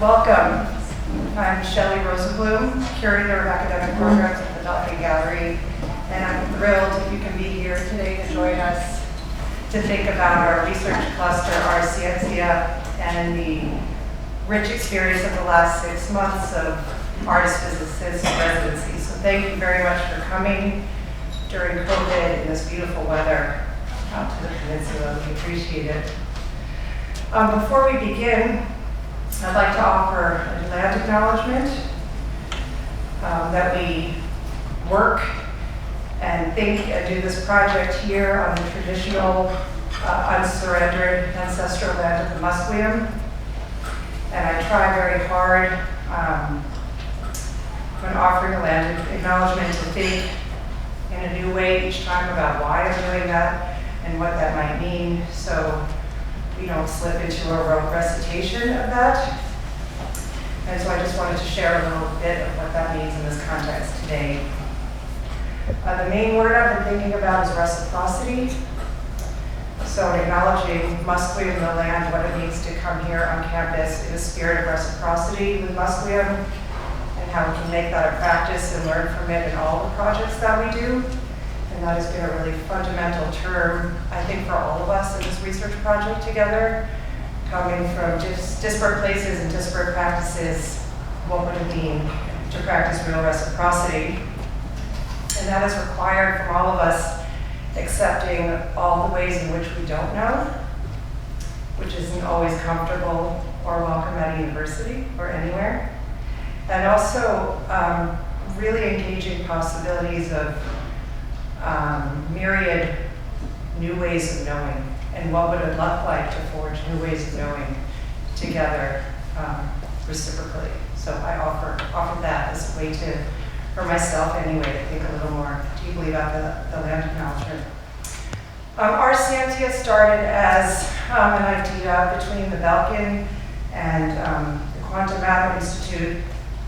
Welcome. I'm Shelley Rosenblum, Curator of Academic Programs at the Belkin Gallery, and I'm thrilled if you can be here today to join us to think about our research cluster, Ars Scientia, and the rich experience of the last 6 months of artist physicist residency. So thank you very much for coming during COVID in this beautiful weather out to the peninsula. We appreciate it. Before we begin, I'd like to offer a land acknowledgement that we work and think and do this project here on the traditional, unsurrendered ancestral land of the Musqueam. And I try very hard when offering a land acknowledgement to think in a new way each time about why I'm doing that and what that might mean, so we don't slip into a rote recitation of that. And so I just wanted to share a little bit of what that means in this context today. The main word I've been thinking about is reciprocity. So acknowledging Musqueam, the land, what it means to come here on campus in a spirit of reciprocity with Musqueam, and how we can make that a practice and learn from it in all the projects that we do. And that has been a really fundamental term, I think, for all of us in this research project together, coming from disparate places and disparate practices. What would it mean to practice real reciprocity? And that is required from all of us accepting all the ways in which we don't know, which isn't always comfortable or welcome at university or anywhere. And also really engaging possibilities of myriad new ways of knowing, and what would it look like to forge new ways of knowing together reciprocally. So I offer that as a way to, for myself anyway, to think a little more deeply about the land acknowledgement. Ars Scientia started as an idea between the Belkin and the Quantum Matter Institute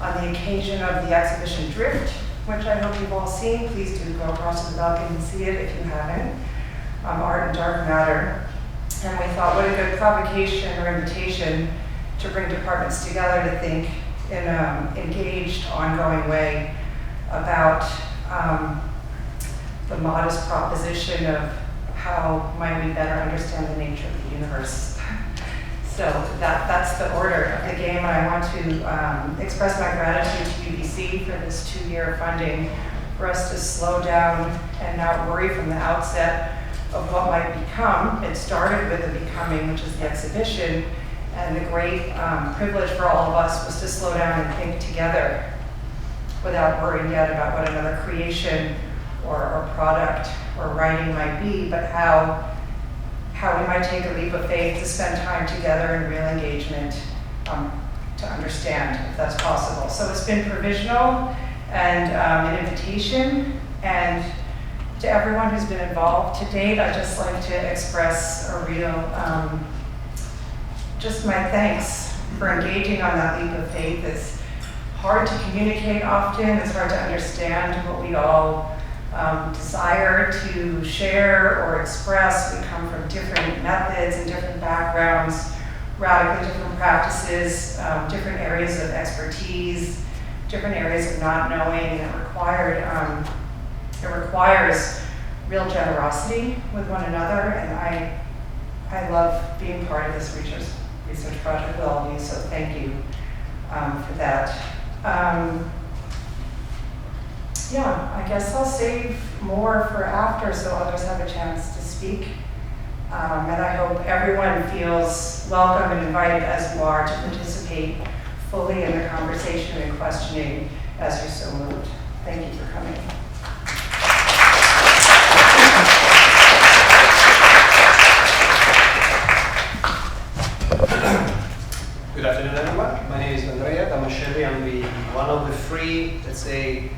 on the occasion of the exhibition Drift, which I hope you've all seen. Please do go across to the Belkin and see it if you haven't. Art and Dark Matter. And we thought, what a good provocation or invitation to bring departments together to think in an engaged, ongoing way about the modest proposition of how might we better understand the nature of the universe. So that's the order of the game, and I want to express my gratitude to UBC for this 2-year funding for us to slow down and not worry from the outset of what might become. It started with the becoming, which is the exhibition, and the great privilege for all of us was to slow down and think together without worrying yet about what another creation or product or writing might be, but how we might take a leap of faith to spend time together in real engagement to understand if that's possible. So it's been provisional and an invitation, and to everyone who's been involved to date, I'd just like to express a real, just my thanks for engaging on that leap of faith. It's hard to communicate often, it's hard to understand what we all desire to share or express. We come from different methods and different backgrounds, radically different practices, different areas of expertise, different areas of not knowing, and it requires real generosity with one another, and I love being part of this research project with all of you, so thank you for that. Yeah, I guess I'll save more for after so others have a chance to speak. And I hope everyone feels welcome and invited as you are to participate fully in the conversation and questioning as you're so moved. Thank you for coming. Good afternoon, everyone. My name is Andrea Damascelli. I'm one of the three, let's say,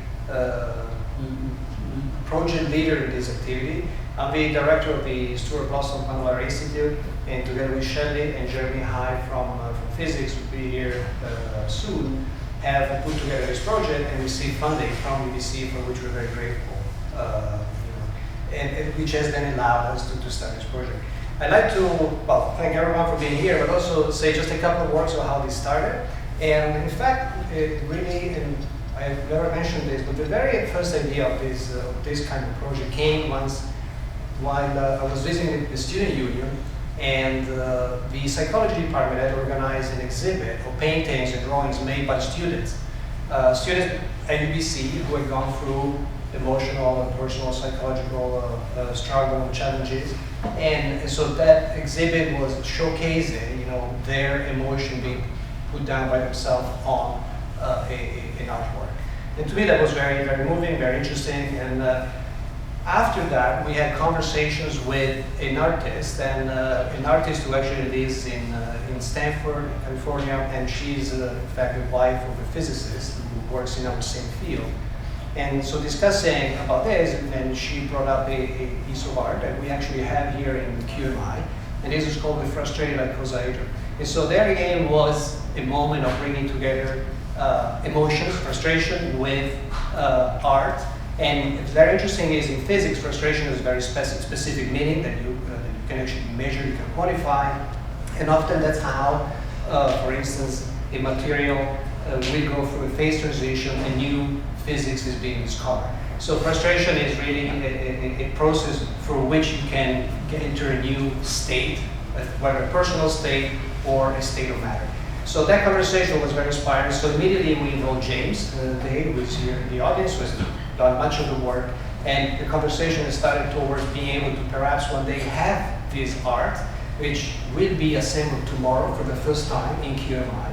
project leader in this activity. I'm the director of the Stuart Blossom Paneler Institute, and together with Shelley and Jeremy High from physics, will be here soon, have put together this project and received funding from UBC, for which we're very grateful, and which has then allowed us to start this project. I'd like to, well, thank everyone for being here, but also say just a couple of words on how this started. And in fact, it really, and I've never mentioned this, but the very first idea of this kind of project came once while I was visiting the student union, and the psychology department had organized an exhibit of paintings and drawings made by students. Students at UBC who had gone through emotional and personal psychological struggle and challenges. And so that exhibit was showcasing, their emotion being put down by themselves on an artwork. And to me that was very, very moving, very interesting. And after that, we had conversations with an artist, and an artist who actually lives in Stanford, California, and she's in fact the wife of a physicist who works in our same field. And so discussing about this, and she brought up a piece of art that we actually have here in QMI, and this is called the Frustrated Icosahedron. And so there again was a moment of bringing together emotions, frustration with art. And what's very interesting is in physics, frustration has a very specific meaning that you can actually measure, you can quantify. And often that's how, for instance, a material will go through a phase transition and new physics is being discovered. So frustration is really a process through which you can enter a new state, whether a personal state or a state of matter. So that conversation was very inspiring. So immediately we involved James Day, who is here in the audience, who has done much of the work. And the conversation has started towards being able to perhaps one day have this art, which will be assembled tomorrow for the first time in QMI.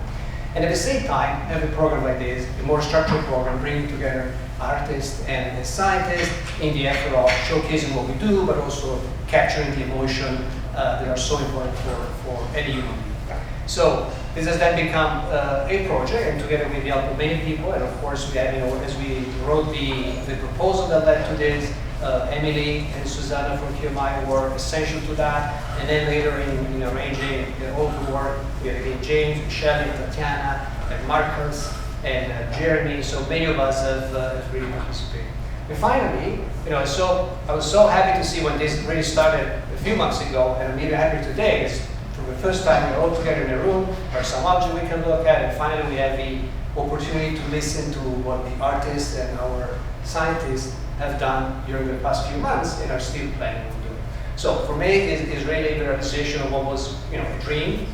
And at the same time, have a program like this, a more structured program, bringing together artists and scientists in the effort of showcasing what we do, but also capturing the emotion that are so important for any human being. So this has then become a project, and together with the help of many people, and of course we had, as we wrote the proposal that led to this, Emily and Susanna from QMI were essential to that, and then later in arranging all the work, we had again James, Shelley, Tatiana, and Marcus, and Jeremy. So many of us have really participated. And finally, I was so happy to see when this really started a few months ago, and I'm even happier today. Is for the first time we're all together in a room. There are some objects we can look at, and finally we have the opportunity to listen to what the artists and our scientists have done during the past few months and are still planning to do. So for me, it is really the realization of what was a dream,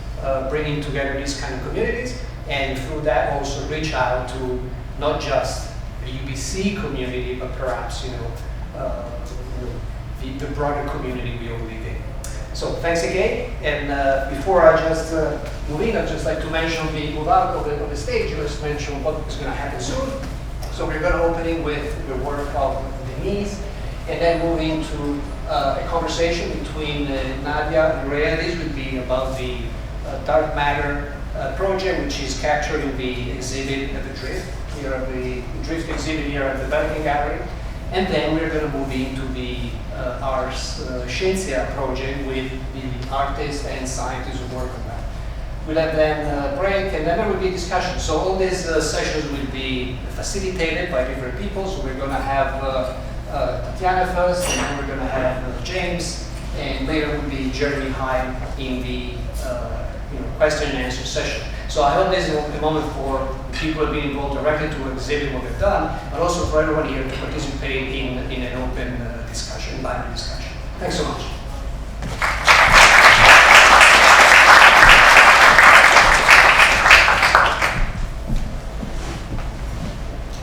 bringing together these kind of communities, and through that also reach out to not just the UBC community, but perhaps the broader community we all live in. So thanks again, and before I just move in, I'd just like to mention the move out of the stage, just mention what is going to happen soon. So we're going to open with the work of Denise, and then move into a conversation between Nadia and Rhea. This would be about the dark matter project, which is captured in the exhibit at the Drift, here at the Drift exhibit here at the Belkin Gallery. And then we're going to move into the Ars Scientia project with the artists and scientists who work on that. We'll have then a break, and then there will be discussion. So all these sessions will be facilitated by different people. So we're going to have Tatiana first, and then we're going to have James, and later will be Jeremy Hyde in the question and answer session. So I hope this is a moment for people who have been involved directly to exhibit what they've done, but also for everyone here to participate in an open discussion, live discussion. Thanks so much.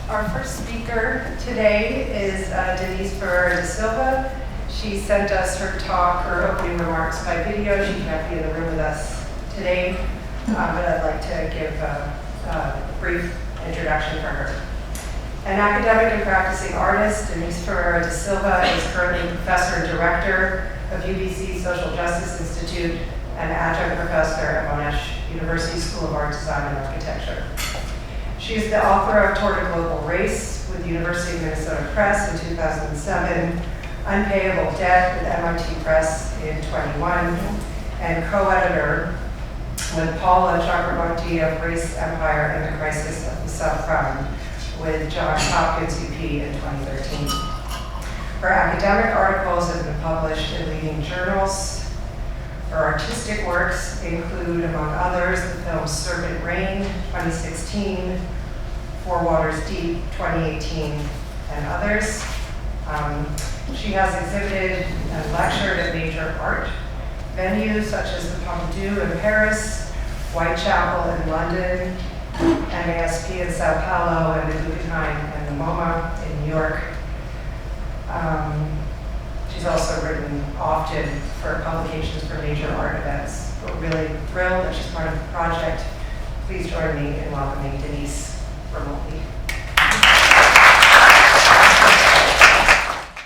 Our first speaker today is Denise Ferreira da Silva. She sent us her talk, her opening remarks by video. She can't be in the room with us today, but I'd like to give a brief introduction for her. An academic and practicing artist, Denise Ferreira da Silva is currently professor and director of UBC Social Justice Institute and adjunct professor at Monash University School of Art, Design, and Architecture. She is the author of Toward a Global Race with the University of Minnesota Press in 2007, Unpayable Debt with MIT Press in 21, and co-editor with Paula Chakraborty of Race, Empire, and the Crisis of the Subprime with Johns Hopkins UP in 2013. Her academic articles have been published in leading journals. Her artistic works include, among others, the films Serpent Rain, 2016, Four Waters Deep, 2018, and others. She has exhibited and lectured at major art venues such as the Pompidou in Paris, Whitechapel in London, MASP in Sao Paulo, and the Guggenheim and the MoMA in New York. She's also written often for publications for major art events. We're really thrilled that she's part of the project. Please join me in welcoming Denise remotely.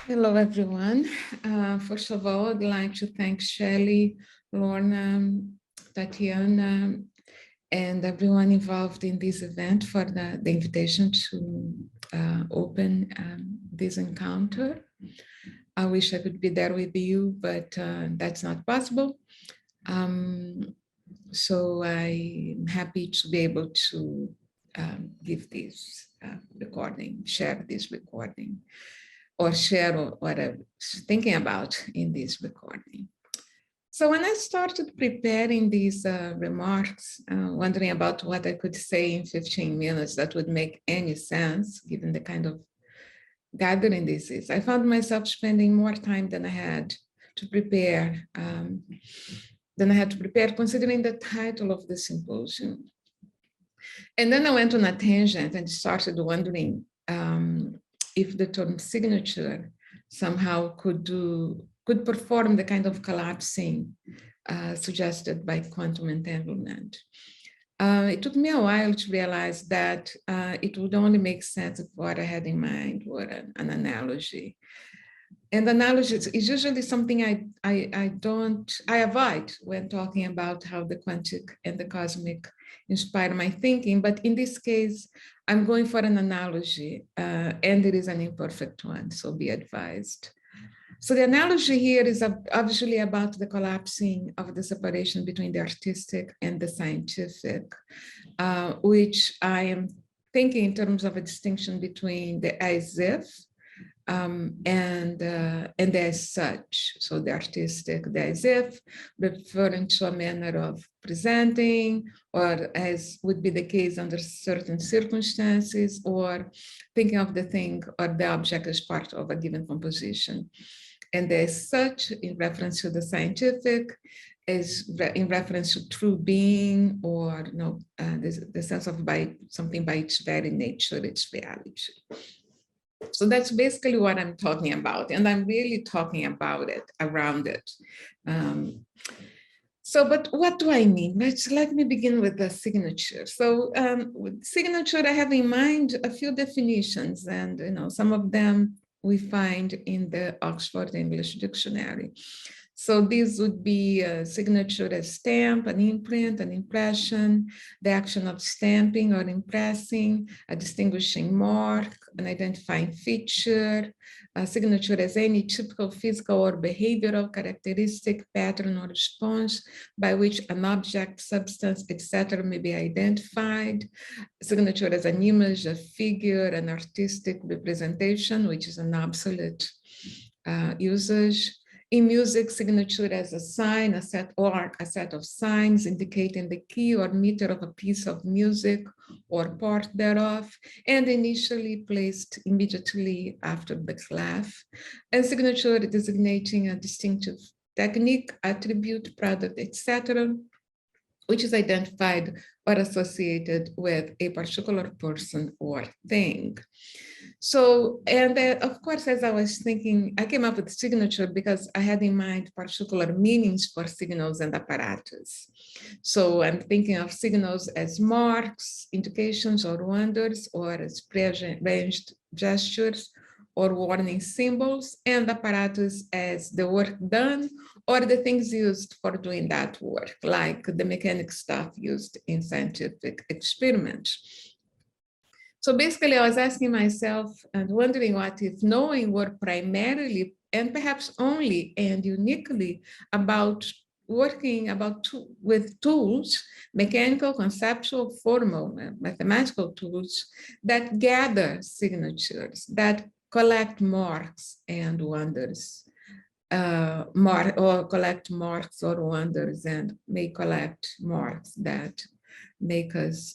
Hello, everyone. First of all, I'd like to thank Shelley, Lorna, Tatiana, and everyone involved in this event for the invitation to open this encounter. I wish I could be there with you, but that's not possible. So I'm happy to be able to give this recording, share this recording, or share what I was thinking about in this recording. So when I started preparing these remarks, wondering about what I could say in 15 minutes that would make any sense, given the kind of gathering this is, I found myself spending more time than I had to prepare, considering the title of the symposium. And then I went on a tangent and started wondering if the term signature somehow could perform the kind of collapsing suggested by quantum entanglement. It took me a while to realize that it would only make sense if what I had in mind were an analogy. And analogies is usually something I avoid when talking about how the quantic and the cosmic inspire my thinking. But in this case, I'm going for an analogy, and it is an imperfect one, so be advised. So the analogy here is obviously about the collapsing of the separation between the artistic and the scientific, which I am thinking in terms of a distinction between the as if and the as such. So the artistic, the as if, referring to a manner of presenting, or as would be the case under certain circumstances, or thinking of the thing or the object as part of a given composition. And as such, in reference to the scientific, is in reference to true being, or the sense of something by its very nature, its reality. So that's basically what I'm talking about, and I'm really talking about it, around it. But what do I mean? Let me begin with the signature. So with signature, I have in mind a few definitions, and some of them we find in the Oxford English Dictionary. So these would be a signature as stamp, an imprint, an impression, the action of stamping or impressing, a distinguishing mark, an identifying feature, a signature as any typical physical or behavioral characteristic, pattern, or response by which an object, substance, etc. may be identified. Signature as an image, a figure, an artistic representation, which is an obsolete usage. In music, signature as a sign, a set of signs indicating the key or meter of a piece of music or part thereof, and initially placed immediately after the clef. And signature designating a distinctive technique, attribute, product, etc., which is identified or associated with a particular person or thing. So, and of course, as I was thinking, I came up with signature because I had in mind particular meanings for signals and apparatus. So I'm thinking of signals as marks, indications, or wonders, or as prearranged gestures or warning symbols, and apparatus as the work done or the things used for doing that work, like the mechanic stuff used in scientific experiments. So basically, I was asking myself and wondering what if knowing were primarily and perhaps only and uniquely about working with tools, mechanical, conceptual, formal, mathematical tools that gather signatures, that collect marks and wonders, or collect marks or wonders, and may collect marks that make us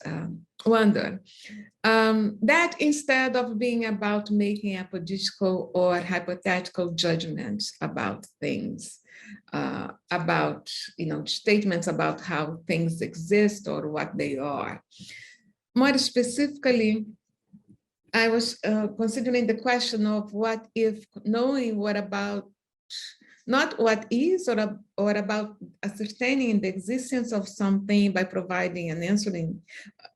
wonder. That instead of being about making apodictical or hypothetical judgments about things, about statements about how things exist or what they are. More specifically, I was considering the question of what if knowing what about, not what is or about ascertaining the existence of something by providing an answering,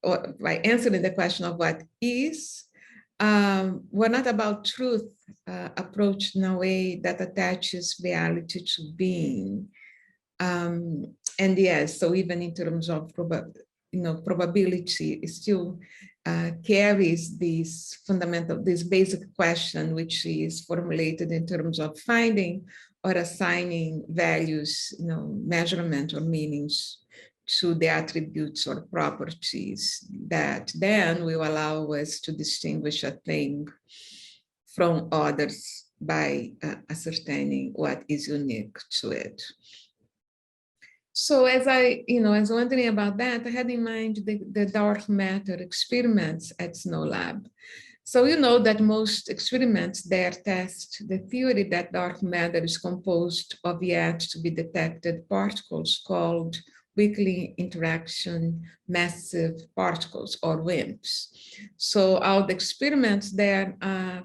or by answering the question of what is, we're not about truth approached in a way that attaches reality to being. And yes, so even in terms of probability, it still carries this fundamental, this basic question, which is formulated in terms of finding or assigning values, measurement or meanings to the attributes or properties that then will allow us to distinguish a thing from others by ascertaining what is unique to it. So as I was wondering about that, I had in mind the dark matter experiments at Snow Lab. So you know that most experiments there test the theory that dark matter is composed of yet to be detected particles called weakly interaction massive particles, or WIMPs. So all the experiments there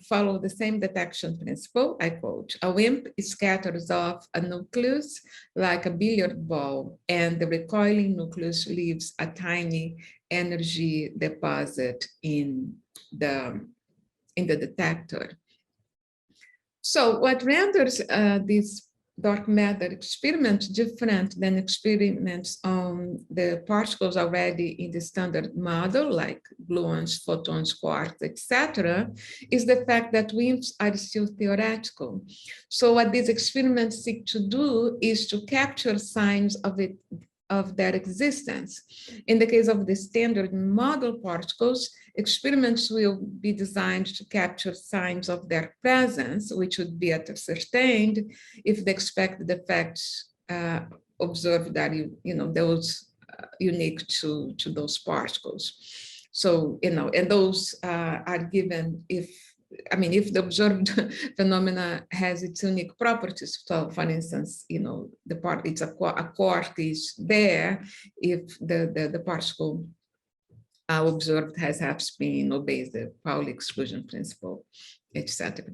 follow the same detection principle. I quote, a WIMP scatters off a nucleus like a billiard ball, and the recoiling nucleus leaves a tiny energy deposit in the detector. So what renders these dark matter experiments different than experiments on the particles already in the standard model, like gluons, photons, quarks, etc., is the fact that WIMPs are still theoretical. So what these experiments seek to do is to capture signs of their existence. In the case of the standard model particles, experiments will be designed to capture signs of their presence, which would be ascertained if the expected effects observed are, those unique to those particles. So, and those are given if the observed phenomena has its unique properties. So for instance, the part, it's a quark is there if the particle observed has half spin, obeys the Pauli exclusion principle, etc.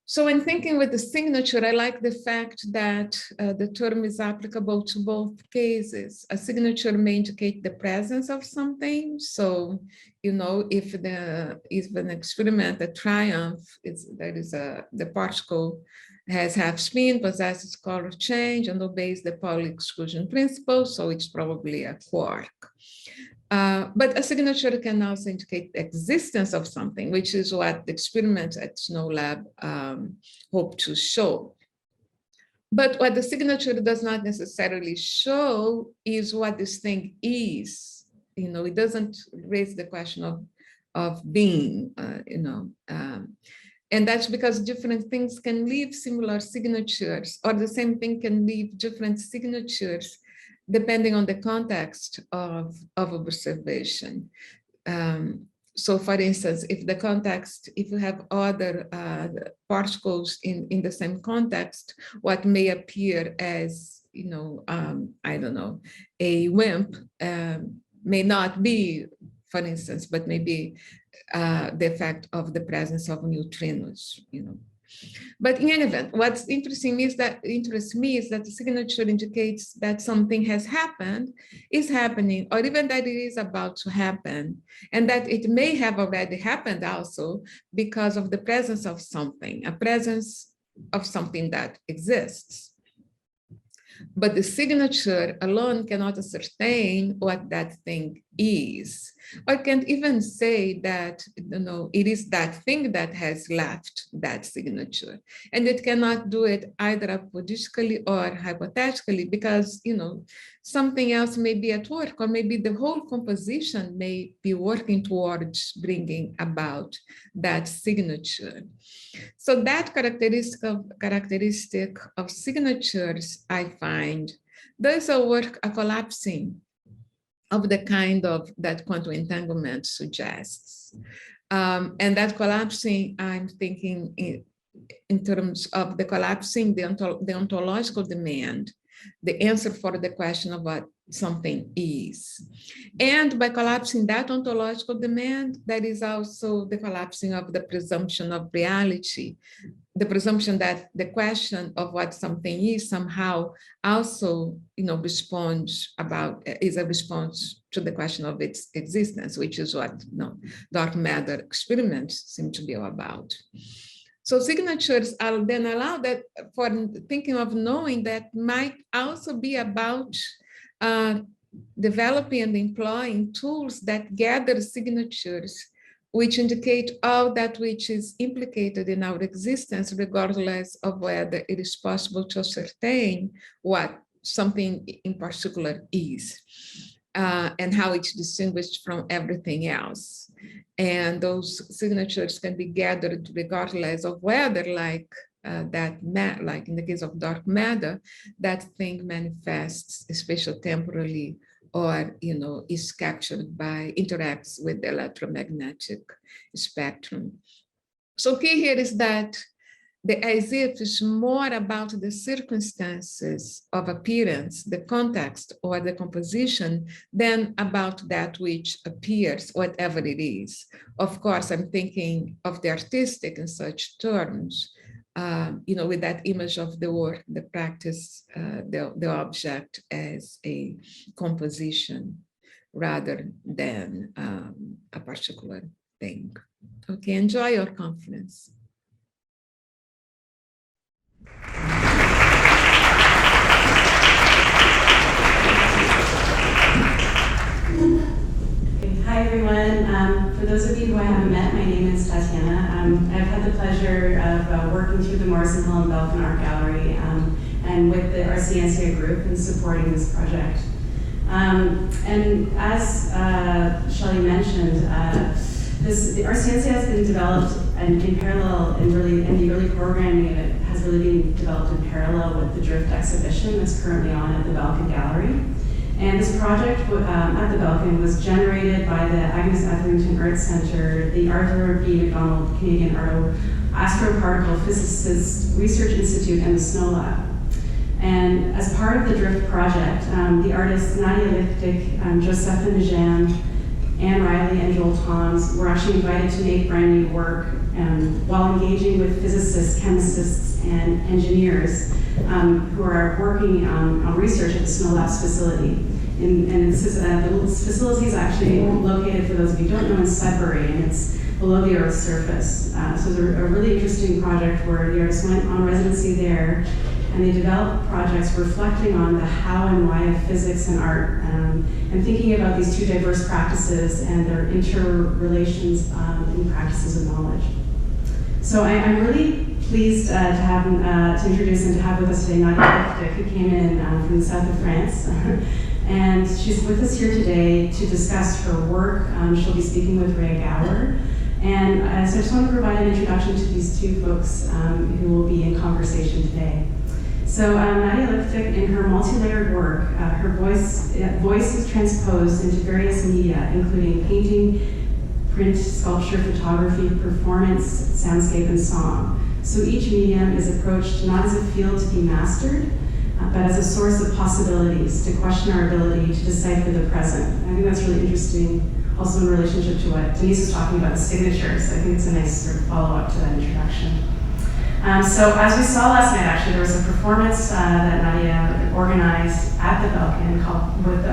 So in thinking with the signature, I like the fact that the term is applicable to both cases. A signature may indicate the presence of something. So, if an experiment, a triumph, the particle has half spin, possesses color change, and obeys the Pauli exclusion principle, so it's probably a quark. But a signature can also indicate the existence of something, which is what the experiments at Snow Lab hope to show. But what the signature does not necessarily show is what this thing is. It doesn't raise the question of being, and that's because different things can leave similar signatures, or the same thing can leave different signatures depending on the context of observation. So for instance, if you have other particles in the same context, what may appear as, I don't know, a WIMP may not be, for instance, but maybe the effect of the presence of neutrinos, But in any event, what's interesting me is that the signature indicates that something has happened, is happening, or even that it is about to happen, and that it may have already happened also because of the presence of something, a presence of something that exists. But the signature alone cannot ascertain what that thing is. I can even say that, it is that thing that has left that signature. And it cannot do it either apodictically or hypothetically because, something else may be at work, or maybe the whole composition may be working towards bringing about that signature. So that characteristic of signatures, I find, there's a collapsing of the kind of that quantum entanglement suggests. And that collapsing, I'm thinking in terms of the collapsing, the ontological demand, the answer for the question of what something is. And by collapsing that ontological demand, that is also the collapsing of the presumption of reality, the presumption that the question of what something is somehow also, is a response to the question of its existence, which is what dark matter experiments seem to be all about. So signatures are then allowed that for thinking of knowing that might also be about developing and employing tools that gather signatures which indicate all that which is implicated in our existence, regardless of whether it is possible to ascertain what something in particular is, and how it's distinguished from everything else. And those signatures can be gathered regardless of whether, like in the case of dark matter, that thing manifests spatiotemporally or is captured by, interacts with the electromagnetic spectrum. So key here is that the as if is more about the circumstances of appearance, the context or the composition, than about that which appears, whatever it is. Of course, I'm thinking of the artistic in such terms, with that image of the work, the practice, the object as a composition rather than a particular thing. Okay, enjoy your conference. Hi, everyone. For those of you who I haven't met, my name is Tatiana. I've had the pleasure of working through the Morris and Helen Belkin Art Gallery and with the Ars Scientia group in supporting this project. And as Shelley mentioned, the Ars Scientia has been developed in parallel, and the early programming of it has really been developed in parallel with the Drift exhibition that's currently on at the Belkin Gallery. And this project at the Belkin was generated by the Agnes Etherington Art Center, the Arthur B. McDonald Canadian Astroparticle Physicists Research Institute, and the Snow Lab. And as part of the Drift project, the artists Nadia Lichtig, Josephine A, Anne Riley, and Joel Toms were actually invited to make brand new work while engaging with physicists, chemists, and engineers who are working on research at the Snow Labs facility. And the facility is actually located, for those of you who don't know, in Sudbury, and it's below the Earth's surface. So it's a really interesting project where the artists went on residency there, and they developed projects reflecting on the how and why of physics and art, and thinking about these two diverse practices and their interrelations in practices of knowledge. So I'm really pleased to introduce and to have with us today Nadia Lichtig, who came in from the south of France. And she's with us here today to discuss her work. She'll be speaking with Rhea Gaur. And so I just want to provide an introduction to these two folks who will be in conversation today. So Nadia Lichtig, in her multi-layered work, her voice is transposed into various media, including painting, print, sculpture, photography, performance, soundscape, and song. So each medium is approached not as a field to be mastered, but as a source of possibilities to question our ability to decipher the present. And I think that's really interesting, also in relationship to what Denise was talking about, the signatures. I think it's a nice sort of follow-up to that introduction. So as we saw last night, actually, there was a performance that Nadia organized at the Belkin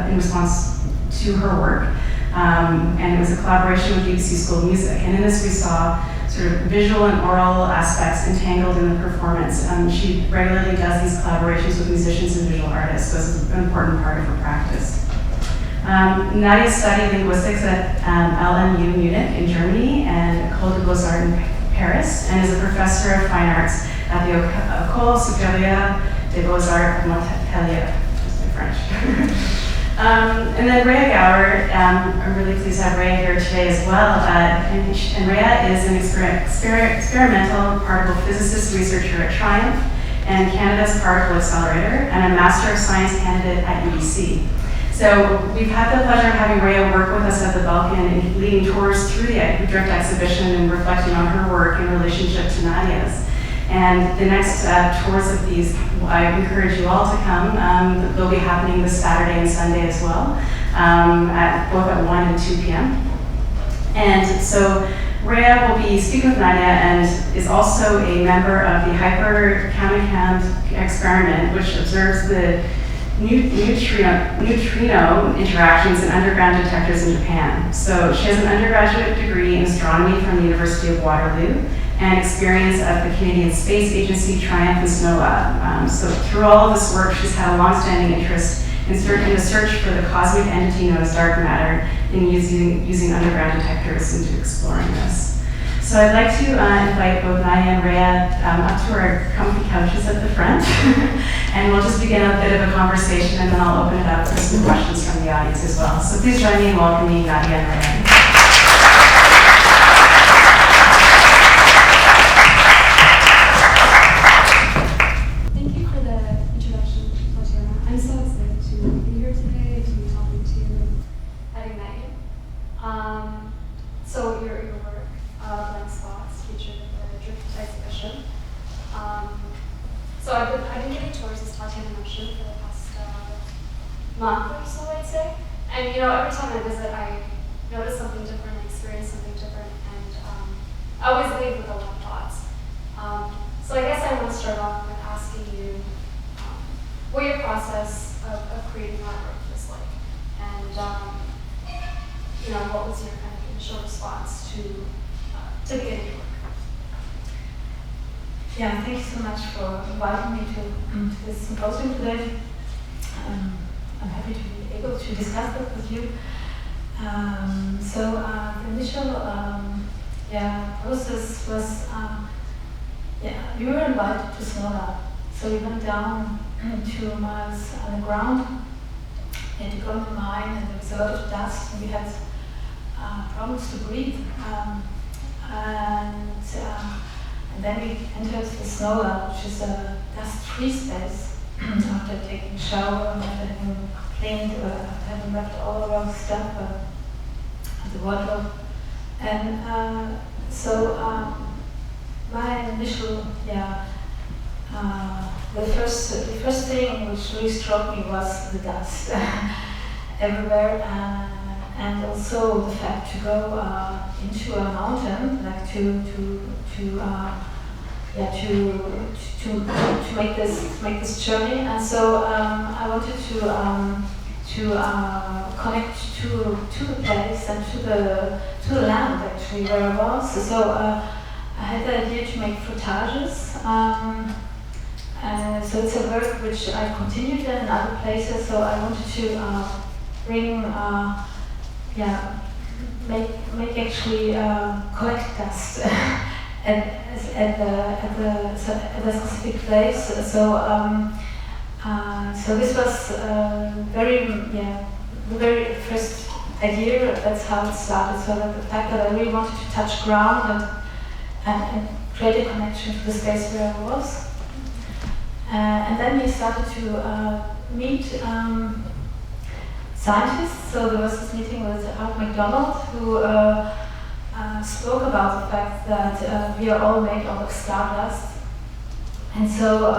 in response to her work. And it was a collaboration with the UBC School of Music. And in this we saw sort of visual and oral aspects entangled in the performance. She regularly does these collaborations with musicians and visual artists, so it's an important part of her practice. Nadia studied linguistics at LMU Munich in Germany and École des Beaux-Arts in Paris, and is a professor of fine arts at the École Supérieure des Beaux-Arts of Montpellier. That's my French. And then Rhea Gaur, I'm really pleased to have Rhea here today as well. And Rhea is an experimental particle physicist researcher at Triumph and Canada's Particle Accelerator, and a Master of Science candidate at UBC. So we've had the pleasure of having Rhea work with us at the Belkin and leading tours through the Drift exhibition and reflecting on her work in relationship to Nadia's. And the next tours of these, I encourage you all to come. They'll be happening this Saturday and Sunday as well, both at 1 and 2 p.m. And so Rhea will be speaking with Nadia and is also a member of the Hyper-Kamikaze experiment, which observes the neutrino interactions in underground detectors in Japan. So she has an undergraduate degree in astronomy from the University of Waterloo and experience at the Canadian Space Agency, Triumph, and Snow Lab. So through all of this work, she's had a long-standing interest in the search for the cosmic entity known as dark matter and using underground detectors into exploring this. So I'd like to invite both Nadia and Rhea up to our comfy couches at the front, and we'll just begin a bit of a conversation, and then I'll open it up for some questions from the audience as well. So please join me in welcoming Nadia and Rhea. Thank you for the introduction, Tatiana. I'm so excited to be here today, to be talking to you, having met you. So your work, Blank Spots, featured in the Drift exhibition. So I've been giving tours, as Tatiana mentioned, for the past month or so, I'd say. And every time I visit, I notice something different, experience something different, and I always leave with a lot of thoughts. So I guess I want to start off with asking you what your process of creating artwork was like, and what was your kind of initial response to beginning your work? Yeah, thank you so much for inviting me to this symposium today. I'm happy to be able to discuss that with you. The initial process was, we were invited to Snow Lab. So we went down 2 miles underground into gold mine, and there was a lot of dust, and we had problems to breathe. And then we entered the Snow Lab, which is a dust-free space. After taking a shower, after having cleaned, after having left all of our stuff at the wardrobe. And my initial, the first thing which really struck me was the dust everywhere, and also the fact to go into a mountain, like to make this journey. And so I wanted to connect to the place and to the land actually where I was. So I had the idea to make Apparatuses. So it's a work which I continued in other places. So I wanted to bring, make actually collect dust at a specific place. So this was the very first idea. That's how it started. So that the fact that I really wanted to touch ground and create a connection to the space where I was. And then we started to meet scientists. So there was this meeting with Art McDonald, who spoke about the fact that we are all made out of stardust. And so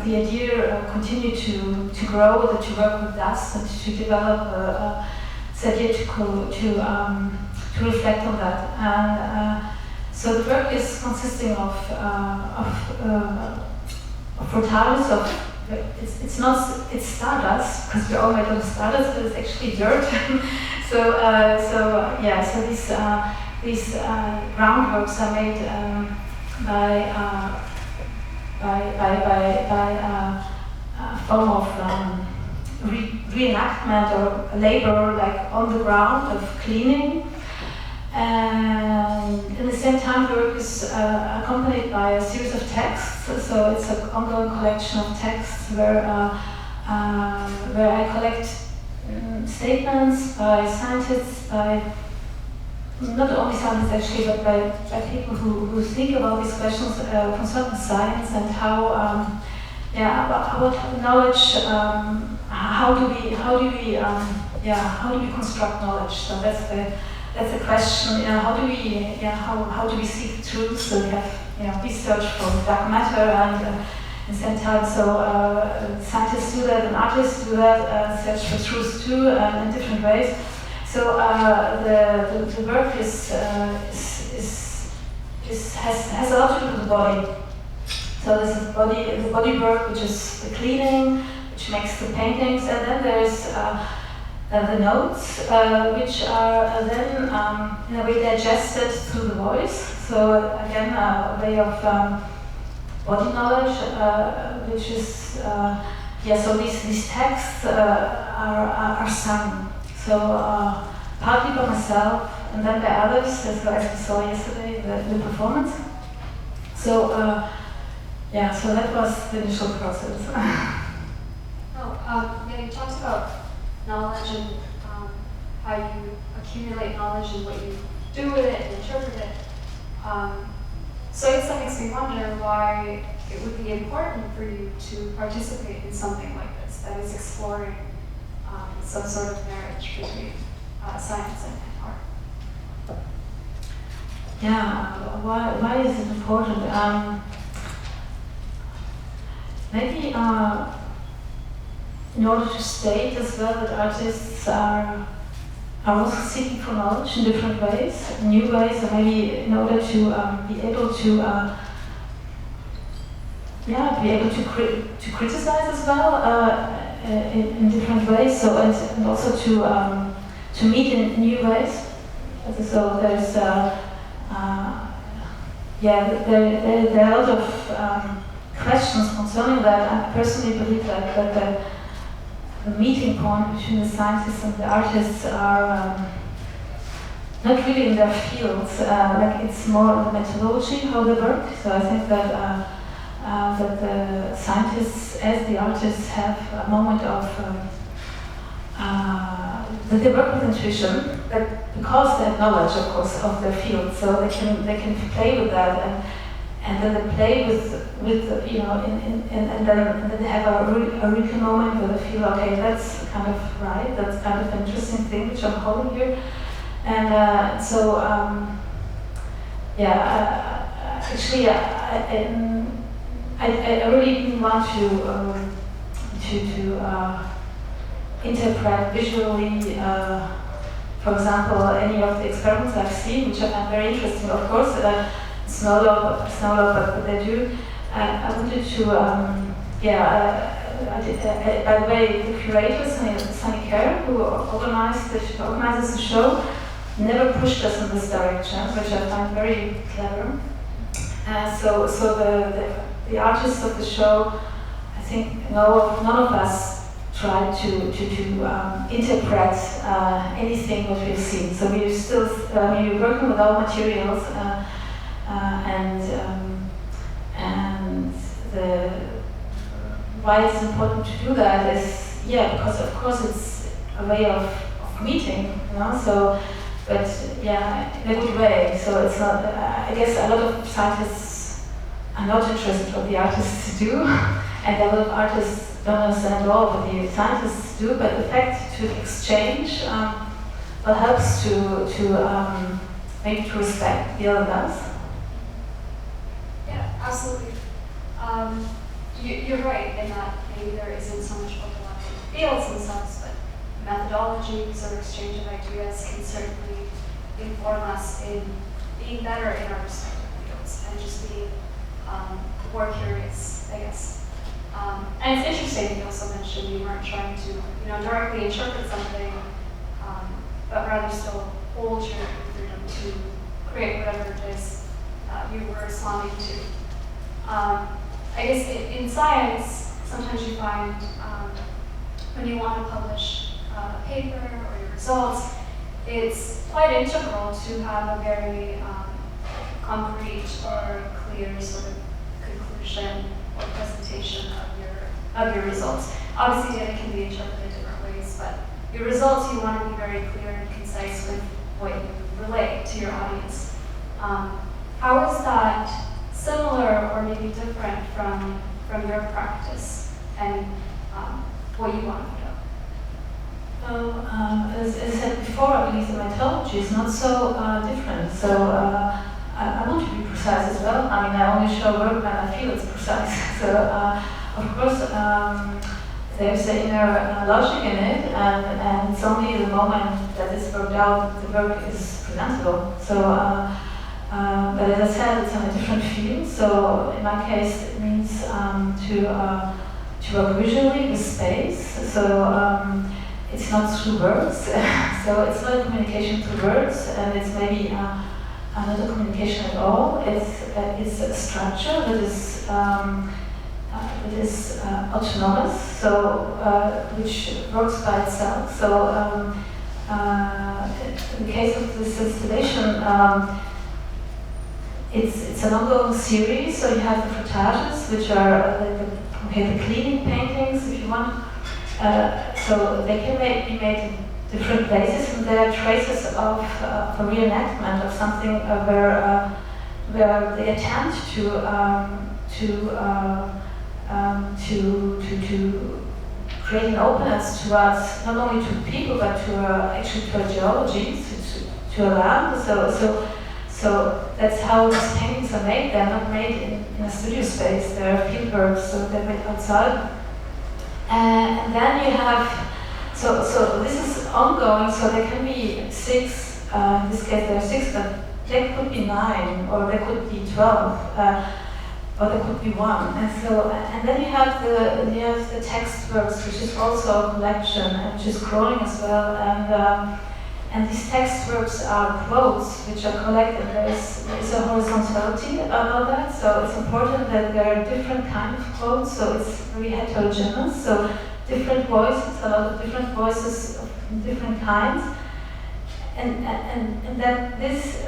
the idea continued to grow, that to work with dust and to develop this idea to reflect on that. And so the work is consisting of Apparatuses, it's stardust, because we're all made of stardust, but it's actually dirt. So these groundhogs are made by a form of reenactment or labor like on the ground of cleaning. And at the same time, the work is accompanied by a series of texts. So it's an ongoing collection of texts where I collect statements by scientists, by not only scientists actually, but by people who think about these questions concerning science and how, what knowledge, how do we construct knowledge? So that's the question. How do we seek truth? So we have research from dark matter and at the same time, so scientists do that and artists do that, search for truth too in different ways. So the work has a lot to do with the body. So this is the body work, which is the cleaning, which makes the paintings, and then there's the notes, which are then in a way digested through the voice. So again, a way of body knowledge, which is so these texts are sung. So partly by myself, and then by others, as we saw yesterday, the performance. So so that was the initial process. You talked about knowledge and how you accumulate knowledge and what you do with it and interpret it. So I guess that makes me wonder why it would be important for you to participate in something like this, that is exploring some sort of marriage between science and art. Why is it important? Maybe in order to state as well that artists are also seeking for knowledge in different ways, new ways, or maybe in order to be able to criticize as well in different ways. So and also to meet in new ways. So there's there are a lot of questions concerning that. I personally believe that the meeting point between the scientists and the artists are not really in their fields. Like it's more in the methodology, how they work. So I think that the scientists, as the artists, have a moment of that they work with intuition, but because they have knowledge, of course, of their field, so they can play with that, and then they play with and then they have a eureka moment where they feel, okay, that's kind of right, that's kind of an interesting thing which I'm holding here, and actually I really didn't want to interpret visually, for example, any of the experiments I've seen, which I find very interesting, of course. Snow lobe, but they do. I wanted to, by the way, the curator, Sunny Kerr, who organizes the show, never pushed us in this direction, which I find very clever. So the artists of the show, I think none of us tried to interpret anything what we've seen. So we're still we're working with our materials, and why it's important to do that is because of course it's a way of meeting, So, but in a good way. So it's not. I guess a lot of scientists are not interested in what the artists do, and a lot of artists don't understand at all what the scientists do. But the fact to exchange helps to maybe to respect the other does. Yeah, absolutely. You're right in that maybe there isn't so much overlap in fields themselves, but methodologies or exchange of ideas can certainly inform us in being better in our respective fields and just being more curious, I guess. And it's interesting you also mentioned you weren't trying to directly interpret something, but rather still hold your freedom to create whatever it is you were responding to. I guess in science, sometimes you find when you want to publish a paper or your results, it's quite integral to have a very concrete or clear sort of conclusion or presentation of your results. Obviously, data can be interpreted different ways, but your results, you want to be very clear and concise with what you relate to your audience. How is that similar or maybe different from your practice and what you want to put up? Well, as I said before, I believe the methodology is not so different. So I want to be precise as well. I mean, I only show work when I feel it's precise. So of course, there's an inner logic in it, and it's only the moment that it's worked out, the work is presentable. So, but as I said, it's on a different field. So in my case, it means to work visually with space. So it's not through words. So it's not a communication through words, and it's maybe not a communication at all. It's a structure that is autonomous, so which works by itself. So in the case of this installation, it's an ongoing series. So you have the Apparatuses, which are the cleaning paintings, if you want. So they can be made in different places, and there are traces of a reenactment of something where they attempt to create an openness towards not only to people but to actually to a geology, to a land. So that's how these paintings are made. They're not made in a studio space. They're field works, so they're made outside. And then you have so this is ongoing. So there can be 6. In this case, there are 6, but there could be 9, or there could be 12. Or there could be 1, and then you have the text works, which is also a collection and which is growing as well, and these text works are quotes which are collected. There is a horizontality about that, so it's important that there are different kind of quotes. So it's very heterogeneous. So different voices, a lot of different voices of different kinds. And that these